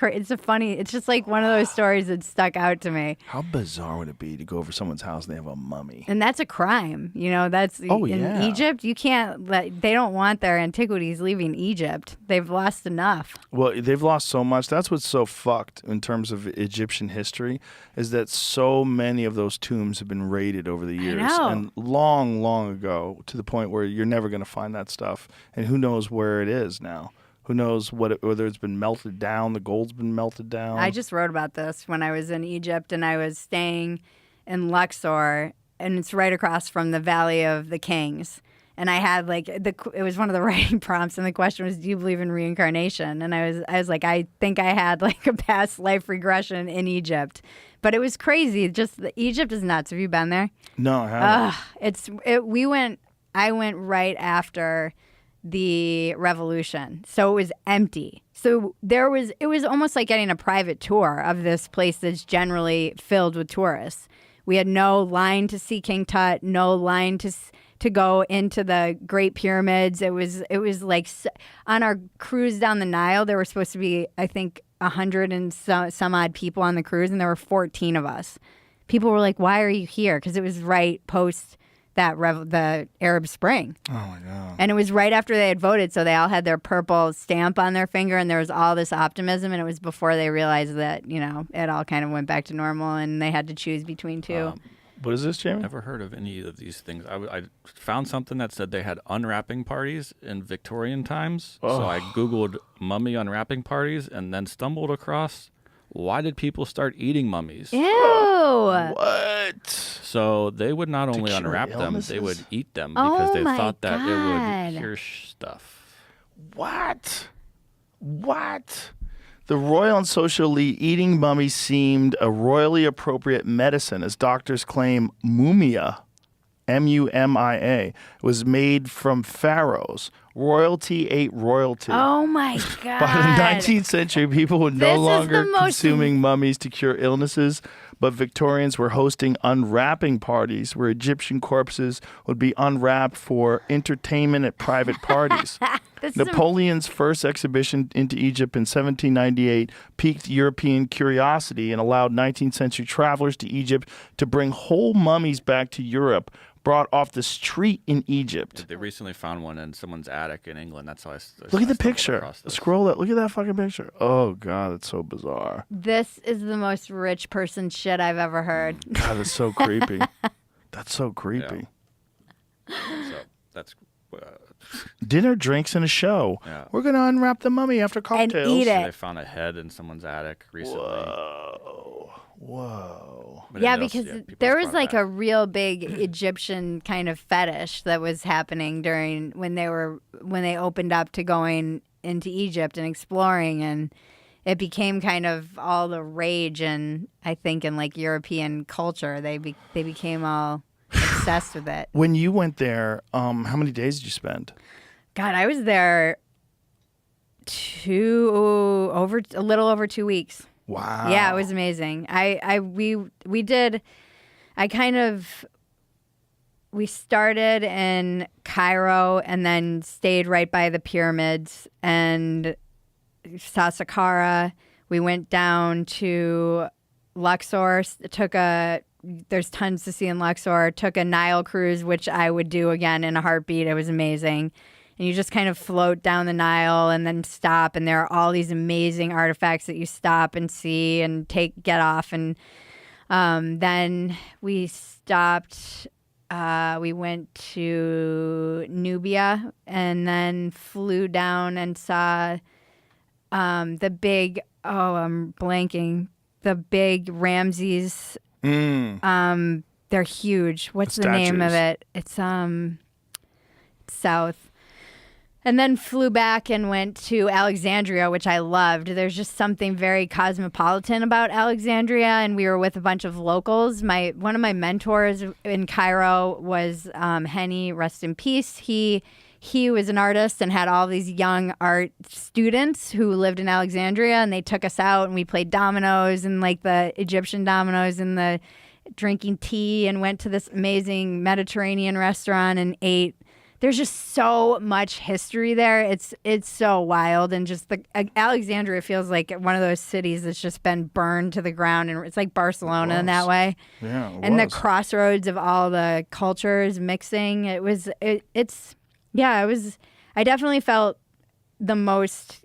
just like one of those stories that stuck out to me. How bizarre would it be to go over someone's house and they have a mummy? And that's a crime. You know, in Egypt, you can't they don't want their antiquities leaving Egypt. They've lost enough. Well, they've lost so much. That's what's so fucked in terms of Egyptian history, is that so many of those tombs have been raided over the years, and long ago, to the point where you're never going to find that stuff, and who knows where it is now. Who knows whether it's been melted down, the gold's been melted down. I just wrote about this when I was in Egypt, and I was staying in Luxor, and it's right across from the Valley of the Kings. And I had it was one of the writing prompts, and the question was, do you believe in reincarnation? And I was like, I think I had like a past life regression in Egypt. But it was crazy. Egypt is nuts. Have you been there? No, I haven't. I went right after the revolution, so it was empty. So it was almost like getting a private tour of this place that's generally filled with tourists. We had no line to see King Tut, no line to go into the Great Pyramids. It was like on our cruise down the Nile, there were supposed to be, I think, 100 and some odd people on the cruise, and there were 14 of us. People were like, why are you here? Because it was right post the Arab Spring. Oh, my God. And it was right after they had voted, so they all had their purple stamp on their finger, and there was all this optimism, and it was before they realized that, you know, it all kind of went back to normal, and they had to choose between two. What is this, Jamie? Never heard of any of these things. I found something that said they had unwrapping parties in Victorian times. Oh. So I Googled mummy unwrapping parties and then stumbled across, why did people start eating mummies? Ew. What? So they would not only unwrap them, they would eat them because they thought that it would cure stuff. What? The royal and social elite eating mummies seemed a royally appropriate medicine, as doctors claim mumia, M-U-M-I-A, was made from pharaohs. Royalty ate royalty. Oh, my God. By the 19th century, people were no longer consuming mummies to cure illnesses, but Victorians were hosting unwrapping parties where Egyptian corpses would be unwrapped for entertainment at private parties. Napoleon's first exhibition into Egypt in 1798 piqued European curiosity and allowed 19th century travelers to Egypt to bring whole mummies back to Europe, brought off the street in Egypt. They recently found one in someone's attic in England. That's how I look at the picture. Scroll that. Look at that fucking picture. Oh, God, it's so bizarre. This is the most rich person shit I've ever heard. God, that's so creepy. That's so creepy. Yeah. So that's... dinner, drinks, and a show. Yeah. We're going to unwrap the mummy after cocktails. And eat it. They found a head in someone's attic recently. Whoa. Yeah, because there was like a real big Egyptian kind of fetish that was happening during when they opened up to going into Egypt and exploring, and it became kind of all the rage, and I think in like European culture they became all obsessed with it. When you went there, how many days did you spend? God, I was there a little over 2 weeks. Wow. Yeah, it was amazing. We started in Cairo and then stayed right by the pyramids and saw Saqqara. We went down to Luxor, took a there's tons to see in Luxor. Took a Nile cruise, which I would do again in a heartbeat. It was amazing. And you just kind of float down the Nile and then stop, and there are all these amazing artifacts that you stop and see and get off. And then we stopped. We went to Nubia and then flew down and saw the big. Oh, I'm blanking. The big Ramses. They're huge. What's the name of it? It's south. And then flew back and went to Alexandria, which I loved. There's just something very cosmopolitan about Alexandria, and we were with a bunch of locals. One of my mentors in Cairo was Henny, rest in peace. He was an artist and had all these young art students who lived in Alexandria, and they took us out and we played dominoes and like the Egyptian dominoes and the drinking tea, and went to this amazing Mediterranean restaurant and ate. There's just so much history there. It's so wild, and just Alexandria feels like one of those cities that's just been burned to the ground, and it's like Barcelona in that way. Yeah, and the crossroads of all the cultures mixing. It was. I definitely felt the most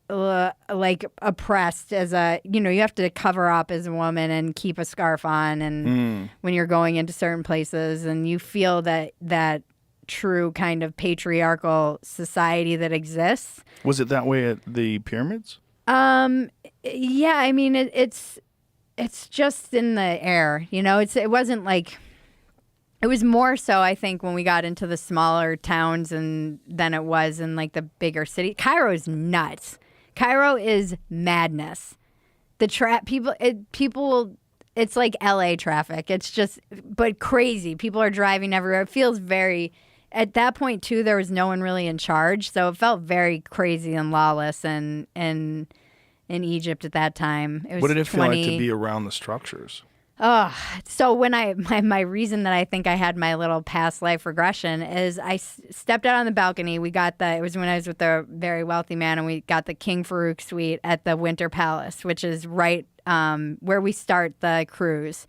like oppressed as you have to cover up as a woman and keep a scarf on, and when you're going into certain places, and you feel that true kind of patriarchal society that exists. Was it that way at the pyramids? Yeah, I mean it's just in the air, it wasn't like, it was more so I think when we got into the smaller towns and than it was in like the bigger city. Cairo's nuts. Cairo is madness. The people it's like LA traffic. It's just but crazy. People are driving everywhere. It feels very. At that point, too, there was no one really in charge, so it felt very crazy and lawless and in Egypt at that time. It was what did it feel like to be around the structures? Oh, so when my reason that I think I had my little past life regression is I stepped out on the balcony. It was when I was with a very wealthy man, and we got the King Farouk suite at the Winter Palace, which is right where we start the cruise.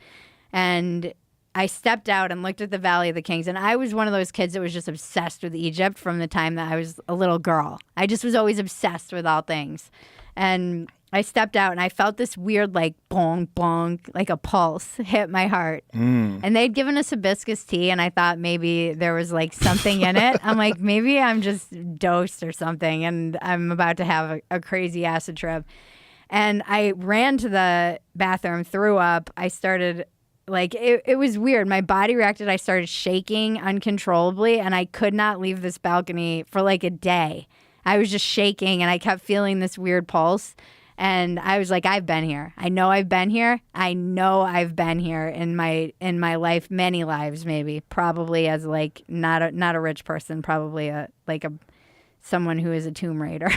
And I stepped out and looked at the Valley of the Kings, and I was one of those kids that was just obsessed with Egypt from the time that I was a little girl. I just was always obsessed with all things. And I stepped out, and I felt this weird, like, bong, bong, like a pulse hit my heart. And they'd given us hibiscus tea, and I thought maybe there was, like, something in it. I'm like, maybe I'm just dosed or something, and I'm about to have a crazy acid trip. And I ran to the bathroom, threw up. I started... Like, it was weird. My body reacted. I started shaking uncontrollably, and I could not leave this balcony for like a day. I was just shaking, and I kept feeling this weird pulse. And I was like, I've been here. I know I've been here. I know I've been here in my life, many lives, maybe. Probably as like not a rich person, probably someone who is a tomb raider,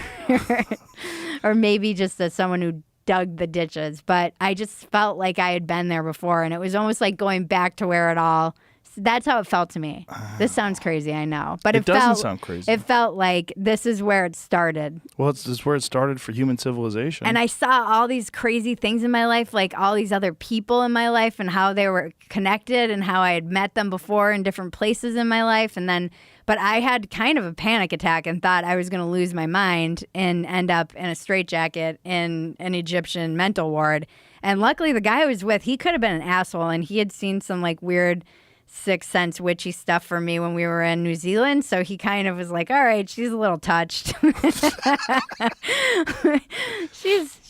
or maybe just someone who dug the ditches. But I just felt like I had been there before, and it was almost like going back to where it all. That's how it felt to me. This sounds crazy, I know, but it doesn't sound crazy. It felt like this is where it started. Well, this is where it started for human civilization. And I saw all these crazy things in my life, like all these other people in my life and how they were connected and how I had met them before in different places in my life. But I had kind of a panic attack and thought I was going to lose my mind and end up in a straitjacket in an Egyptian mental ward. And luckily, the guy I was with, he could have been an asshole, and he had seen some like weird Sixth Sense witchy stuff for me when we were in New Zealand. So he kind of was like, all right, she's a little touched.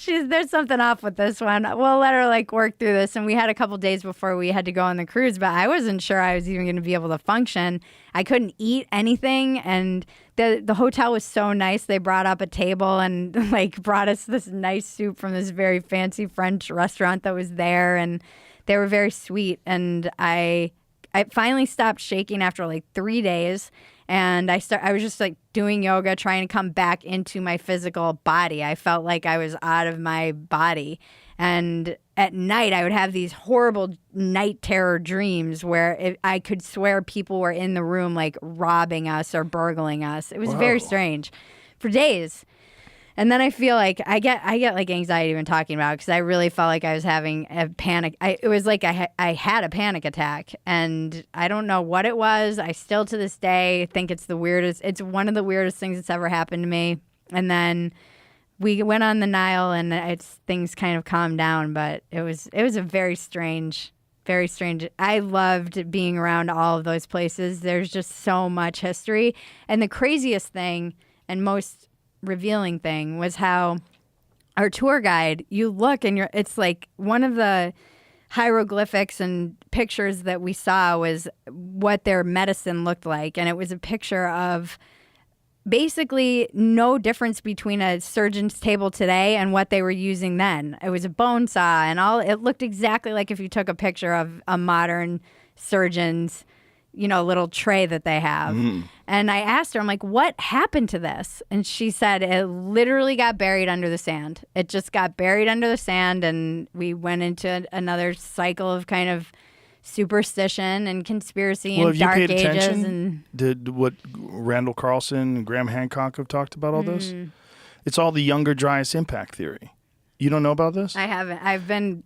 There's something off with this one. We'll let her like work through this. And we had a couple days before we had to go on the cruise, but I wasn't sure I was even going to be able to function. I couldn't eat anything. And the hotel was so nice. They brought up a table and like brought us this nice soup from this very fancy French restaurant that was there. And they were very sweet. And I finally stopped shaking after like 3 days, and I was just like doing yoga, trying to come back into my physical body. I felt like I was out of my body. And at night, I would have these horrible night terror dreams where I could swear people were in the room like robbing us or burgling us. It was very strange for days. And then I feel like I get like anxiety when talking about it because I really felt like I was having a panic. It was like I had a panic attack, and I don't know what it was. I still to this day think it's the weirdest. It's one of the weirdest things that's ever happened to me. And then we went on the Nile, and things kind of calmed down. But it was a very strange. Very strange. I loved being around all of those places. There's just so much history. And the craziest thing and most revealing thing was how our tour guide, you look and it's like one of the hieroglyphics and pictures that we saw was what their medicine looked like. And it was a picture of basically no difference between a surgeon's table today and what they were using then. It was a bone saw and all. It looked exactly like if you took a picture of a modern surgeon's, little tray that they have. And I asked her, I'm like, what happened to this? And she said it literally got buried under the sand. It just got buried under the sand, and we went into another cycle of kind of superstition and conspiracy and dark ages. And did what Randall Carlson and Graham Hancock have talked about all this? It's all the Younger Dryas impact theory. You don't know about this? I haven't.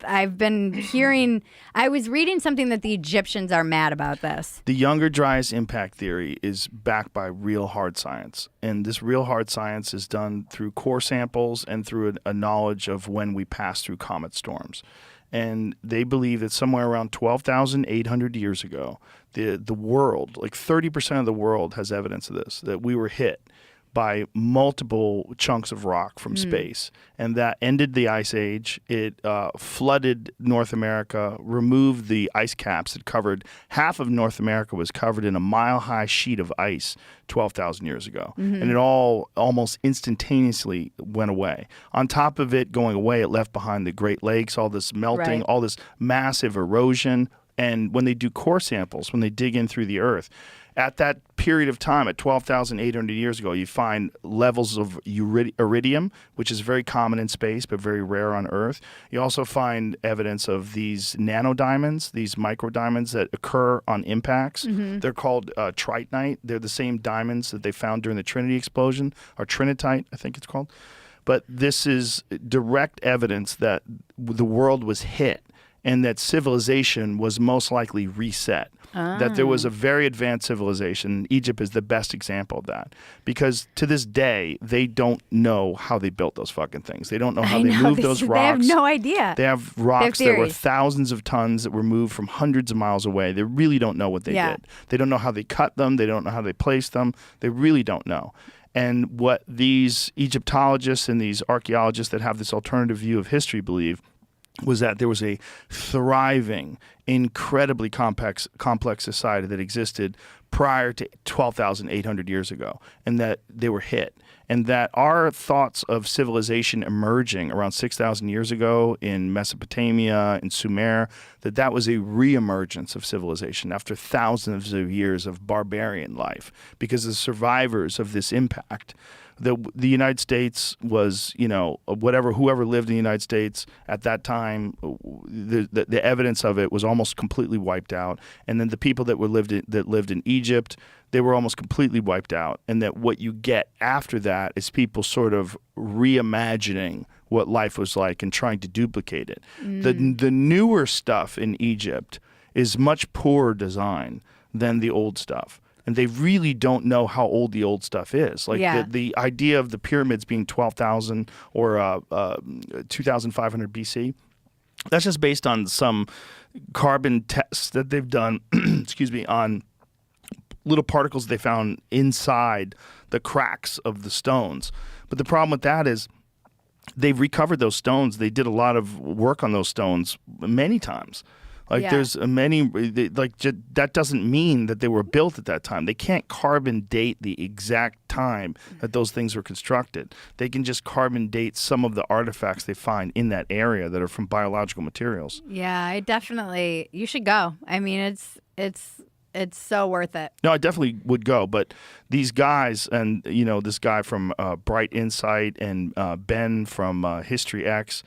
I've been hearing. I was reading something that the Egyptians are mad about this. The Younger Dryas impact theory is backed by real hard science, and this real hard science is done through core samples and through a knowledge of when we pass through comet storms. And they believe that somewhere around 12,800 years ago, the world, like 30% of the world, has evidence of this, that we were hit by multiple chunks of rock from space. And that ended the Ice Age. It flooded North America, removed the ice caps that covered half of North America, was covered in a mile-high sheet of ice 12,000 years ago. And it all almost instantaneously went away. On top of it going away, it left behind the Great Lakes, all this melting, all this massive erosion. And when they do core samples, when they dig in through the earth, at that period of time, at 12,800 years ago, you find levels of iridium, which is very common in space but very rare on Earth. You also find evidence of these nanodiamonds, these microdiamonds that occur on impacts. They're called tritonite. They're the same diamonds that they found during the Trinity explosion, or trinitite, I think it's called. But this is direct evidence that the world was hit and that civilization was most likely reset. That there was a very advanced civilization. Egypt is the best example of that. Because to this day, they don't know how they built those fucking things. They don't know how they moved those rocks. They have no idea. They have rocks that were thousands of tons that were moved from hundreds of miles away. They really don't know what they did. They don't know how they cut them. They don't know how they placed them. They really don't know. And what these Egyptologists and these archaeologists that have this alternative view of history believe was that there was a thriving, incredibly complex society that existed prior to 12,800 years ago, and that they were hit. And that our thoughts of civilization emerging around 6,000 years ago in Mesopotamia, in Sumer, that was a reemergence of civilization after thousands of years of barbarian life, because the survivors of this impact, the United States was, whoever lived in the United States at that time, the evidence of it was almost completely wiped out. And then the people that lived in Egypt, they were almost completely wiped out. And that what you get after that is people sort of reimagining what life was like and trying to duplicate it. The newer stuff in Egypt is much poorer design than the old stuff. And they really don't know how old the old stuff is. Like the idea of the pyramids being 12,000 or 2,500 BC, that's just based on some carbon tests that they've done, on little particles they found inside the cracks of the stones. But the problem with that is they've recovered those stones. They did a lot of work on those stones many times. There's that doesn't mean that they were built at that time. They can't carbon date the exact time that those things were constructed. They can just carbon date some of the artifacts they find in that area that are from biological materials. Yeah, you should go. I mean, it's so worth it. No, I definitely would go. But these guys, and this guy from Bright Insight and Ben from History X,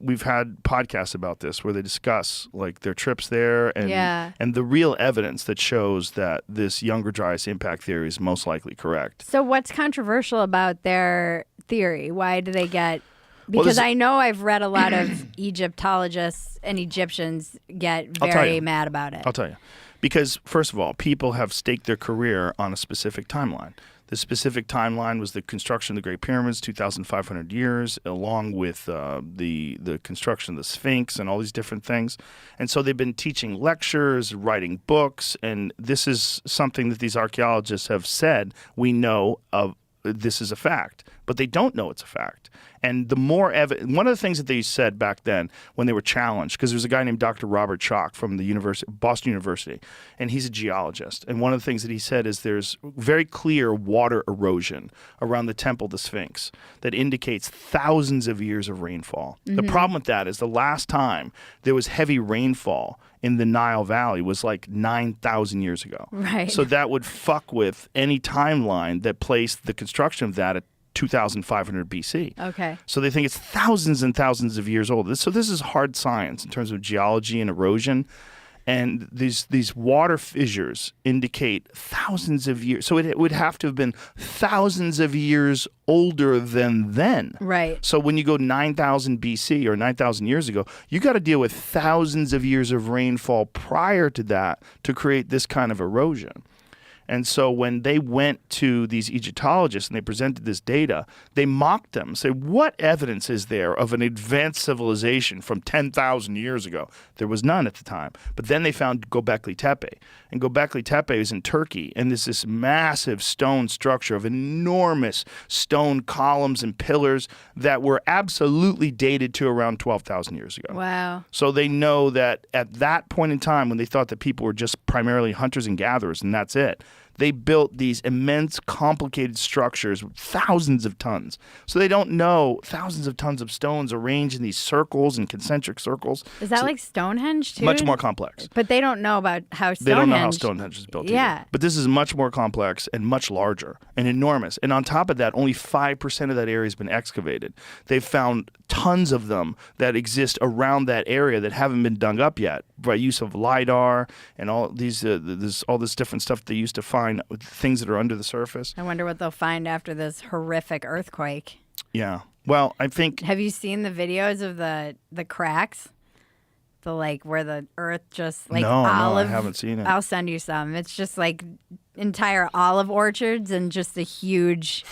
we've had podcasts about this where they discuss like their trips there and Yeah. and the real evidence that shows that this Younger Dryas impact theory is most likely correct. So what's controversial about their theory? Why do they get? Well, Because this- I know I've read a lot of Egyptologists and Egyptians get I'll tell very you. mad about it. I'll tell you. Because, first of all, people have staked their career on a specific timeline. The specific timeline was the construction of the Great Pyramids, 2,500 years, along with the construction of the Sphinx and all these different things. And so they've been teaching lectures, writing books, and this is something that these archaeologists have said we know of. This is a fact, but they don't know it's a fact. And the more one of the things that they said back then when they were challenged, because there's a guy named Dr. Robert Schoch from the Boston University, and he's a geologist. And one of the things that he said is there's very clear water erosion around the Temple of the Sphinx that indicates thousands of years of rainfall. The problem with that is the last time there was heavy rainfall in the Nile Valley was like 9,000 years ago. Right. So that would fuck with any timeline that placed the construction of that at 2,500 BC. Okay. So they think it's thousands and thousands of years old. So this is hard science in terms of geology and erosion. And these water fissures indicate thousands of years. So it would have to have been thousands of years older than then. Right. So when you go 9,000 BC or 9,000 years ago, you got to deal with thousands of years of rainfall prior to that to create this kind of erosion. And so when they went to these Egyptologists and they presented this data, they mocked them, said, what evidence is there of an advanced civilization from 10,000 years ago? There was none at the time. But then they found Göbekli Tepe. And Göbekli Tepe is in Turkey. And there's this massive stone structure of enormous stone columns and pillars that were absolutely dated to around 12,000 years ago. Wow. So they know that at that point in time when they thought that people were just primarily hunters and gatherers and that's it, they built these immense, complicated structures with thousands of tons. So they don't know thousands of tons of stones arranged in these circles and concentric circles. Is that So like Stonehenge too? much more complex. But they don't know about how Stonehenge. They don't know how Stonehenge is built Yeah. either. But this is much more complex and much larger and enormous. And on top of that, only 5% of that area has been excavated. They've found tons of them that exist around that area that haven't been dug up yet by use of LiDAR and all these all this different stuff they used to find with things that are under the surface. I wonder what they'll find after this horrific earthquake. Yeah. Well, I think Have you seen the videos of the cracks? The like where the earth just like No, olive. I haven't seen it. I'll send you some. It's just like entire olive orchards and just a huge.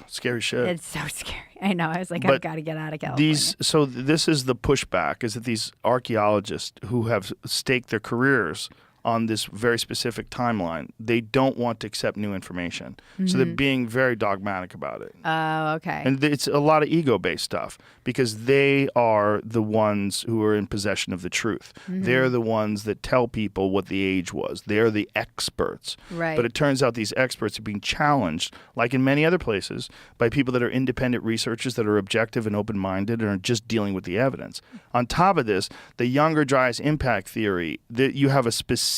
scary shit. It's so scary. I know. I was like, I've But got to get out of California. This is the pushback, is that these archaeologists who have staked their careers on this very specific timeline, they don't want to accept new information. So they're being very dogmatic about it. Oh, okay. And it's a lot of ego-based stuff because they are the ones who are in possession of the truth. They're the ones that tell people what the age was. They're the experts. Right. But it turns out these experts are being challenged, like in many other places, by people that are independent researchers that are objective and open-minded and are just dealing with the evidence. On top of this, the Younger Dryas impact theory, that you have a specific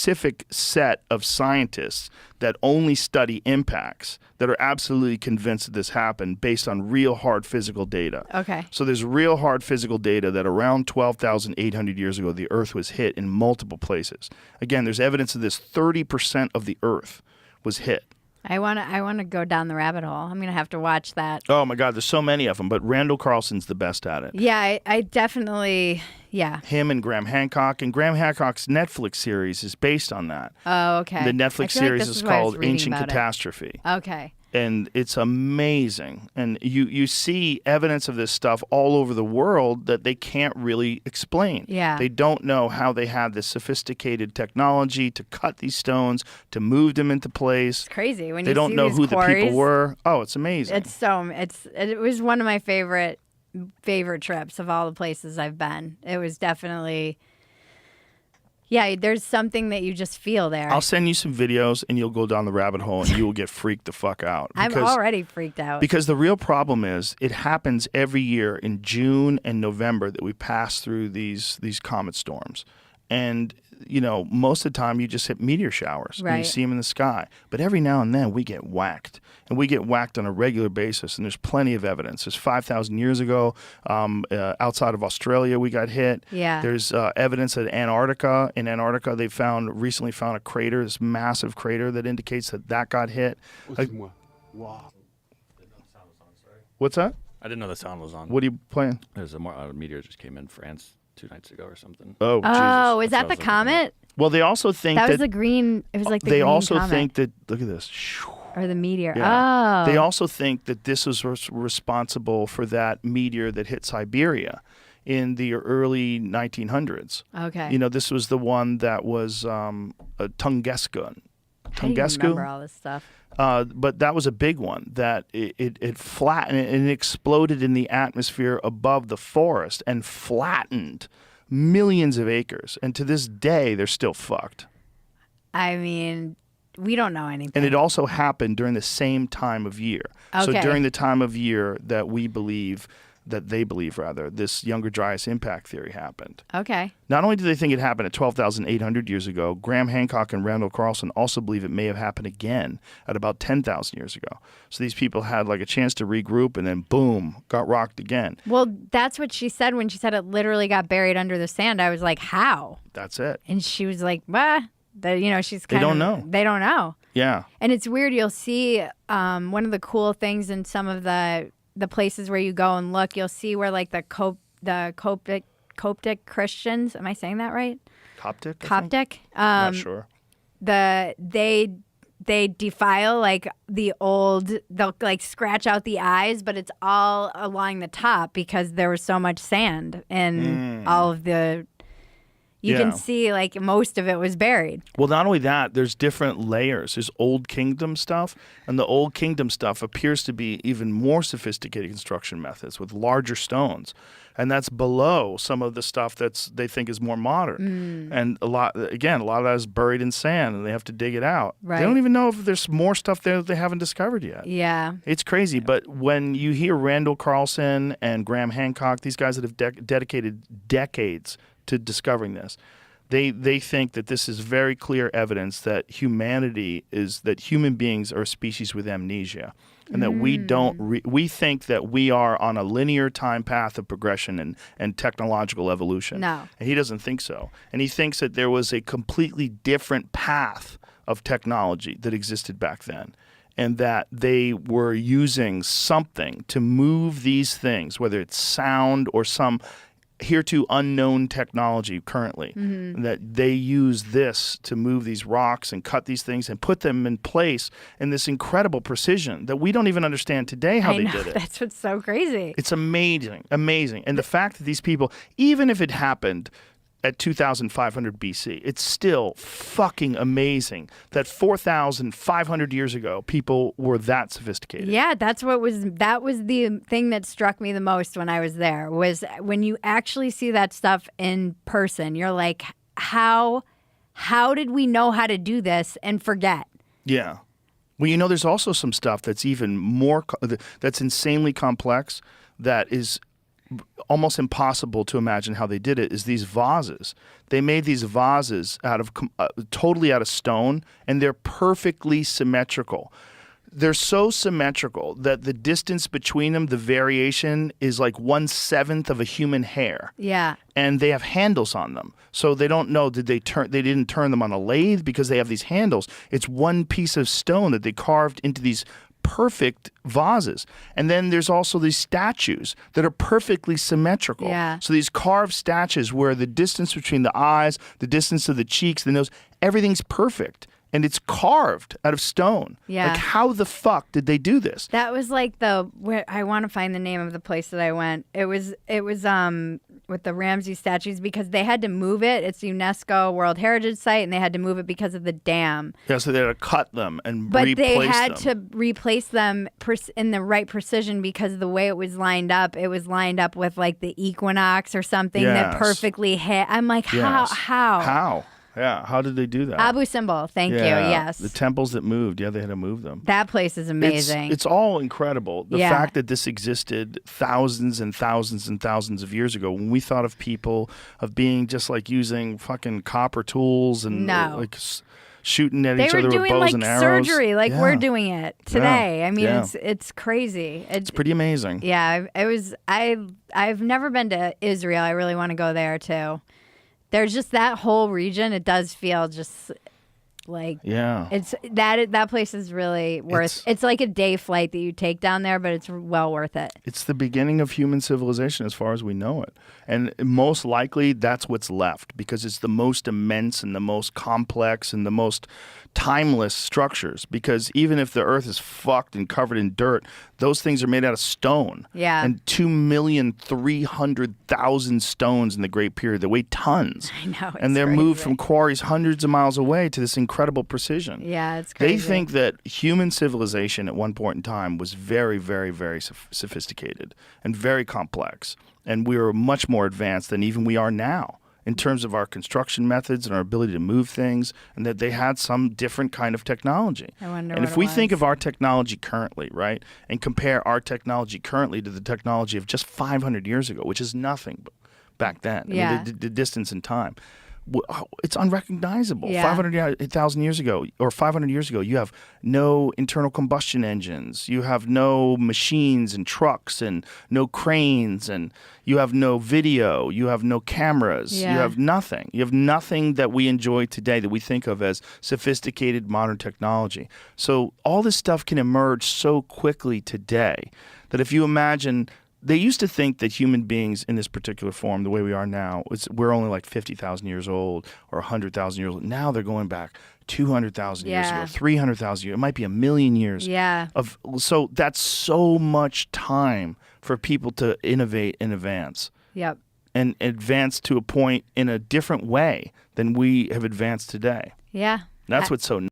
set of scientists that only study impacts that are absolutely convinced that this happened based on real hard physical data. Okay. So there's real hard physical data that around 12,800 years ago, the Earth was hit in multiple places. Again, there's evidence of this. 30% of the Earth was hit. I want to go down the rabbit hole. I'm going to have to watch that. Oh my God, there's so many of them, but Randall Carlson's the best at it. Yeah, I definitely, yeah. Him and Graham Hancock, and Graham Hancock's Netflix series is based on that. Oh, okay. The I Netflix feel like series this is why I was called reading Ancient about it. Catastrophe. Okay. And it's amazing. And you see evidence of this stuff all over the world that they can't really explain. Yeah. They don't know how they had this sophisticated technology to cut these stones, to move them into place. It's crazy when They you don't see know these who the quarries. people were. Oh, it's amazing. It was one of my favorite trips of all the places I've been. It was definitely, yeah, there's something that you just feel there. I'll send you some videos and you'll go down the rabbit hole and you will get freaked the fuck out. I'm already freaked out. Because the real problem is it happens every year in June and November that we pass through these comet storms. and most of the time you just hit meteor showers and you Right. see them in the sky. But every now and then we get whacked, and we get whacked on a regular basis. And there's plenty of evidence. There's 5,000 years ago, outside of Australia, we got hit. Yeah. There's evidence at Antarctica. In Antarctica, they recently found a crater, this massive crater that indicates that got hit. Wow. What's that? I didn't know the sound was on. What are you playing? There's a meteor just came in France 2 nights ago or something. Oh, Jesus. Oh, is That's that what the I was looking comet? Well, they also think That that was the green. It was like the they green also comet. think that, look at this. Or the meteor. Yeah. Oh. They also think that this was responsible for that meteor that hit Siberia in the early 1900s. Okay. This was the one that was Tunguska. I don't even remember all this stuff. But that was a big one that it flattened and it exploded in the atmosphere above the forest and flattened millions of acres. And to this day, they're still fucked. I mean, we don't know anything. And it also happened during the same time of year. So Okay. during the time of year that they believe, this Younger Dryas impact theory happened. Okay. Not only do they think it happened at 12,800 years ago, Graham Hancock and Randall Carlson also believe it may have happened again at about 10,000 years ago. So these people had like a chance to regroup and then boom, got rocked again. Well, that's what she said when she said it literally got buried under the sand. I was like, how? That's it. And she was like, bah. She's They kind don't of. know. They don't know. Yeah. And it's weird. You'll see one of the cool things in some of the places where you go and look. You'll see where like the Coptic Christians. Am I saying that right? Coptic? I think? Coptic. Not sure. They defile like the old. They'll like scratch out the eyes, but it's all along the top because there was so much sand and all of the. You can Yeah. see like most of it was buried. Well, not only that, there's different layers. There's Old Kingdom stuff, and the Old Kingdom stuff appears to be even more sophisticated construction methods with larger stones. And that's below some of the stuff they think is more modern. And a lot of that is buried in sand, and they have to dig it out. Right. They don't even know if there's more stuff there that they haven't discovered yet. Yeah. It's crazy. But when you hear Randall Carlson and Graham Hancock, these guys that have dedicated decades to discovering this, they think that this is very clear evidence that human beings are a species with amnesia, and that we think that we are on a linear time path of progression and technological evolution. No. And he doesn't think so. And he thinks that there was a completely different path of technology that existed back then, and that they were using something to move these things, whether it's sound or some hereto unknown technology currently, that they use this to move these rocks and cut these things and put them in place in this incredible precision that we don't even understand today how I they know, did it. that's what's so crazy. It's amazing. And the fact that these people, even if it happened at 2,500 BC, it's still fucking amazing that 4,500 years ago people were that sophisticated. Yeah, that was the thing that struck me the most when I was there, was when you actually see that stuff in person. You're like, how did we know how to do this and forget? Yeah. Well, there's also some stuff that's even more, that's insanely complex, that is almost impossible to imagine how they did it, is these vases. They made these vases totally out of stone, and they're perfectly symmetrical. They're so symmetrical that the distance between them, the variation is like 1/7 of a human hair. Yeah. And they have handles on them. So they don't know, they didn't turn them on a lathe because they have these handles. It's one piece of stone that they carved into these perfect vases. And then there's also these statues that are perfectly symmetrical. Yeah. So these carved statues where the distance between the eyes, the distance of the cheeks, the nose, everything's perfect. And it's carved out of stone. Yeah. Like, how the fuck did they do this? That was like I want to find the name of the place that I went. It was with the Ramsey statues, because they had to move it. It's a UNESCO World Heritage Site, and they had to move it because of the dam. Yeah, so they had to cut them and But replace them. they had to replace them in the right precision, because the way it was lined up with like the equinox or something that Yes. perfectly hit. I'm like, Yes. how? Yeah. How did they do that? Abu Simbel. Thank you. Yeah, Yes. The temples that moved. Yeah, they had to move them. That place is amazing. It's all incredible. The Yeah. fact that this existed thousands and thousands and thousands of years ago, when we thought of people of being just like using fucking copper tools and No. like shooting at They each were other with doing bows like and arrows. surgery, like Yeah. we're doing it today. I mean, Yeah. it's crazy. It's pretty amazing. Yeah, I've never been to Israel. I really want to go there too. There's just that whole region. It does feel just like Yeah. it's that place is really worth. It's like a day flight that you take down there, but it's well worth it. It's the beginning of human civilization as far as we know it. And most likely that's what's left because it's the most immense and the most complex and the most timeless structures. Because even if the earth is fucked and covered in dirt, those things are made out of stone. Yeah. And 2,300,000 stones in the Great Period that weigh tons. I know. It's And they're moved crazy. from quarries hundreds of miles away to this incredible precision. Yeah, it's crazy. They think that human civilization at one point in time was very, very, very sophisticated and very complex. And we were much more advanced than even we are now in terms of our construction methods and our ability to move things, and that they had some different kind of technology. I wonder And what if it we think was. of our technology currently, right, and compare our technology currently to the technology of just 500 years ago, which is nothing back then. Yeah. I mean, the distance in time. It's unrecognizable. Yeah. 500,000 years ago, or 500 years ago, you have no internal combustion engines. You have no machines and trucks and no cranes, and you have no video. You have no cameras. Yeah. You have nothing. You have nothing that we enjoy today that we think of as sophisticated modern technology. So all this stuff can emerge so quickly today that if you imagine. They used to think that human beings in this particular form, the way we are now, we're only like 50,000 years old or 100,000 years old. Now they're going back 200,000 years Yeah. ago, 300,000 years. It might be a million years. Yeah. So that's so much time for people to innovate and advance. Yep. And advance to a point in a different way than we have advanced today. Yeah. That's what's so